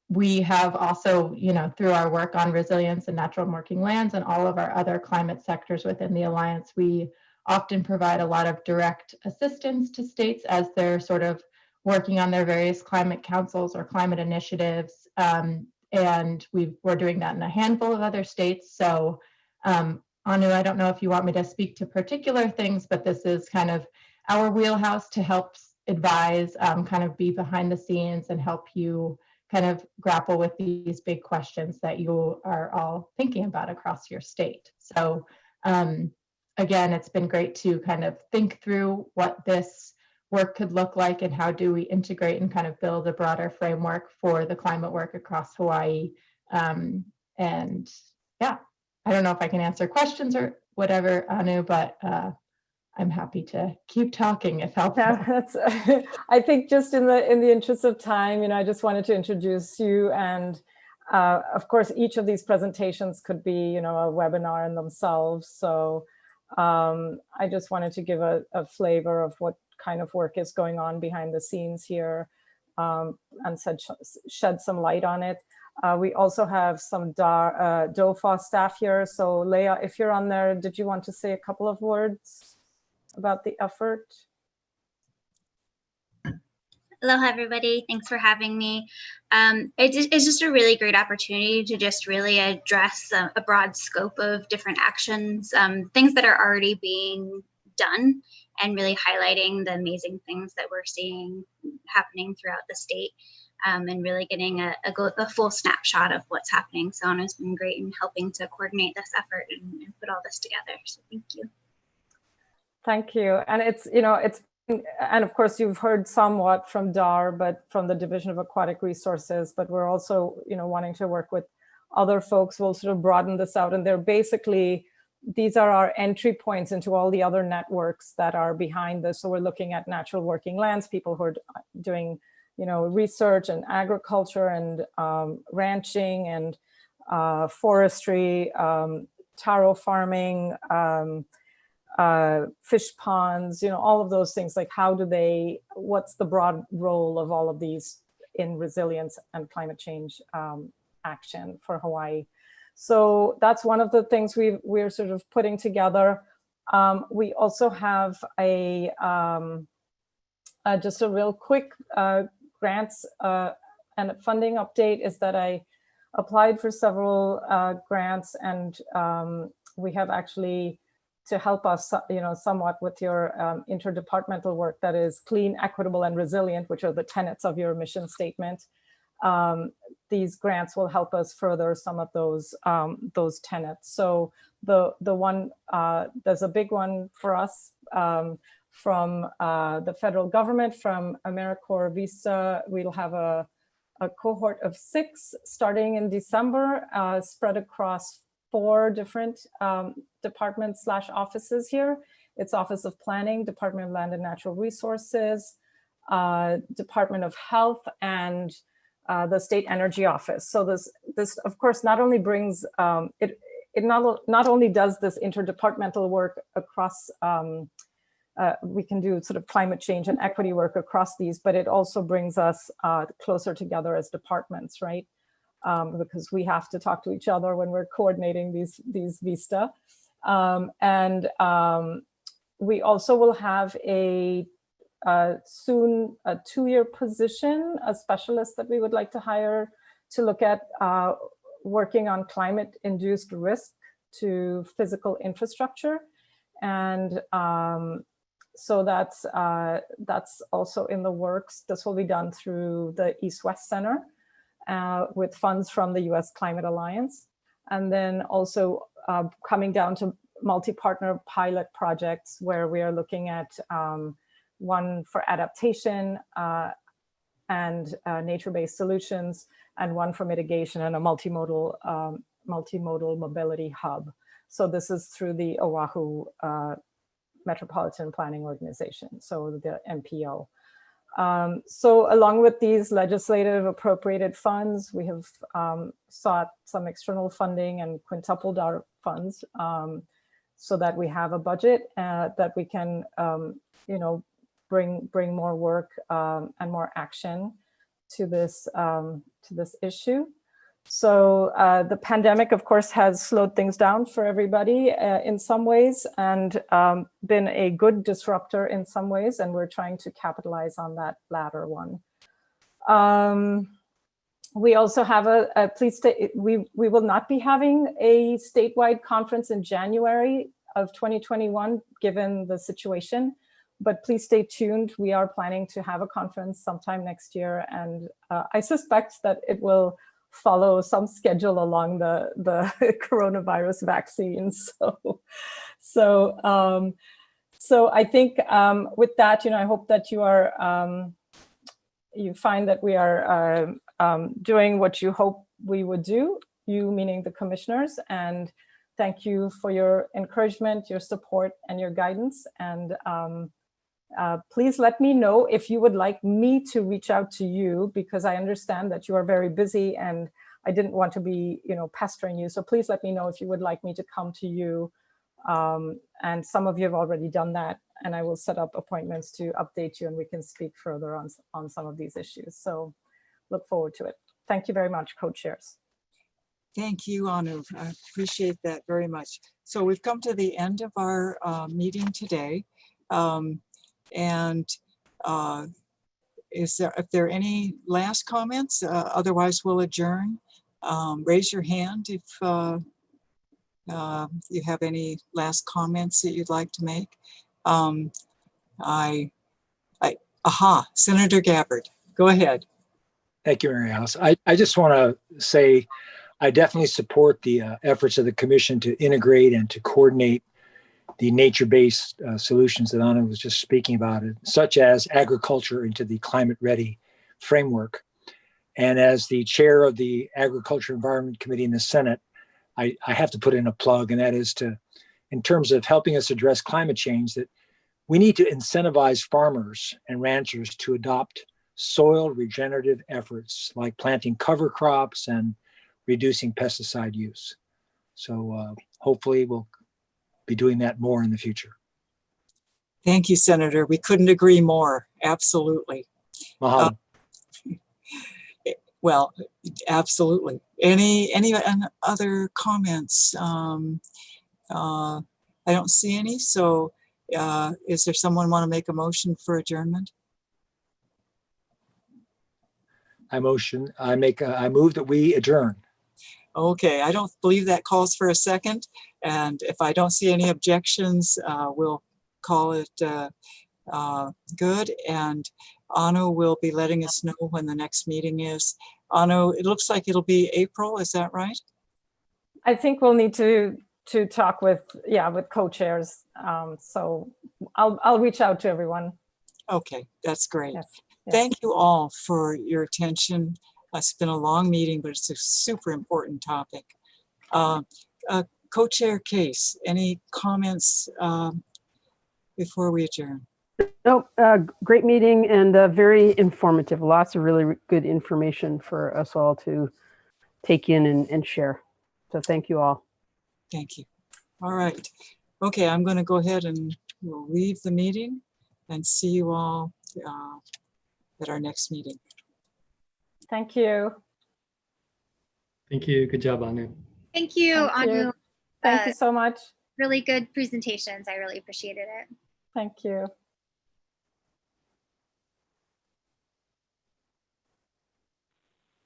we have also, through our work on resilience and natural working lands and all of our other climate sectors within the Alliance, we often provide a lot of direct assistance to states as they're sort of working on their various climate councils or climate initiatives. And we're doing that in a handful of other states. So Anu, I don't know if you want me to speak to particular things, but this is kind of our wheelhouse to help advise, kind of be behind the scenes and help you kind of grapple with these big questions that you are all thinking about across your state. So again, it's been great to kind of think through what this work could look like and how do we integrate and kind of build a broader framework for the climate work across Hawaii. And yeah, I don't know if I can answer questions or whatever, Anu, but I'm happy to keep talking if helpful. Yeah, that's, I think just in the interest of time, I just wanted to introduce you, and of course, each of these presentations could be, a webinar in themselves. So I just wanted to give a flavor of what kind of work is going on behind the scenes here, and shed some light on it. We also have some DOFA staff here. So Leah, if you're on there, did you want to say a couple of words about the effort? Aloha, everybody. Thanks for having me. It's just a really great opportunity to just really address a broad scope of different actions, things that are already being done, and really highlighting the amazing things that we're seeing happening throughout the state, and really getting a full snapshot of what's happening. So Anna's been great in helping to coordinate this effort and put all this together. So thank you. Thank you. And and of course you've heard somewhat from DAR, but from the Division of Aquatic Resources, but we're also, wanting to work with other folks. We'll sort of broaden this out, and they're basically, these are our entry points into all the other networks that are behind this. So we're looking at natural working lands, people who are doing, research and agriculture and ranching and forestry, taro farming, fish ponds, all of those things. Like, what's the broad role of all of these in resilience and climate change action for Hawaii? So that's one of the things we're sort of putting together. We also have just a real quick grants and funding update is that I applied for several grants, and we have actually, to help us, somewhat with your interdepartmental work, that is clean, equitable, and resilient, which are the tenets of your mission statement. These grants will help us further some of those tenets. So the one, there's a big one for us from the federal government, from AmeriCorps Vista. We'll have a cohort of 6 starting in December, spread across 4 different departments/offices here. It's Office of Planning, Department of Land and Natural Resources, Department of Health, and the State Energy Office. So this of course not only brings it not only does this interdepartmental work across, we can do sort of climate change and equity work across these, but it also brings us closer together as departments, right? Because we have to talk to each other when we're coordinating these VISTA. And we also will have soon a 2-year position, a specialist that we would like to hire to look at working on climate-induced risk to physical infrastructure. And so that's also in the works. This will be done through the East-West Center with funds from the U.S. Climate Alliance. And then also coming down to multi-partner pilot projects where we are looking at one for adaptation and nature-based solutions, and one for mitigation, and a multimodal mobility hub. So this is through the Oahu Metropolitan Planning Organization, so the MPO. So along with these legislative appropriated funds, we have sought some external funding and quintupled our funds so that we have a budget that we can, bring more work and more action to this issue. So the pandemic, of course, has slowed things down for everybody in some ways, and been a good disruptor in some ways, and we're trying to capitalize on that latter one. We also have we will not be having a statewide conference in January of 2021, given the situation, but please stay tuned. We are planning to have a conference sometime next year, and I suspect that it will follow some schedule along the coronavirus vaccines. So I think with that, I hope that you are, you find that we are doing what you hope we would do, you meaning the commissioners, and thank you for your encouragement, your support, and your guidance. And please let me know if you would like me to reach out to you, because I understand that you are very busy and I didn't want to be, pestering you. So please let me know if you would like me to come to you. And some of you have already done that, and I will set up appointments to update you, and we can speak further on some of these issues. So look forward to it. Thank you very much, co-chairs. Thank you, Anu. I appreciate that very much. So we've come to the end of our meeting today. If there are any last comments? Otherwise, we'll adjourn. Raise your hand if you have any last comments that you'd like to make. Senator Gabbard, go ahead. Thank you, Mary Alice. I just want to say I definitely support the efforts of the commission to integrate and to coordinate the nature-based solutions that Anna was just speaking about, such as agriculture into the climate-ready framework. And as the chair of the Agriculture Environment Committee in the Senate, I have to put in a plug, and that is in terms of helping us address climate change, that we need to incentivize farmers and ranchers to adopt soil regenerative efforts like planting cover crops and reducing pesticide use. So hopefully we'll be doing that more in the future. Thank you, Senator. We couldn't agree more. Absolutely. Mahalo. Well, absolutely. Any other comments? I don't see any. So is there someone want to make a motion for adjournment? I move that we adjourn. Okay, I don't believe that calls for a second. And if I don't see any objections, we'll call it good. And Anu will be letting us know when the next meeting is. Anu, it looks like it'll be April, is that right? I think we'll need to talk with co-chairs. So I'll reach out to everyone. Okay, that's great. Yes. Thank you all for your attention. It's been a long meeting, but it's a super important topic. Co-chair Case, any comments before we adjourn? Nope, great meeting and very informative. Lots of really good information for us all to take in and share. So thank you all. Thank you. All right. Okay, I'm going to go ahead and we'll leave the meeting and see you all at our next meeting. Thank you. Thank you. Good job, Anu. Thank you, Anu. Thank you so much. Really good presentations. I really appreciated it. Thank you.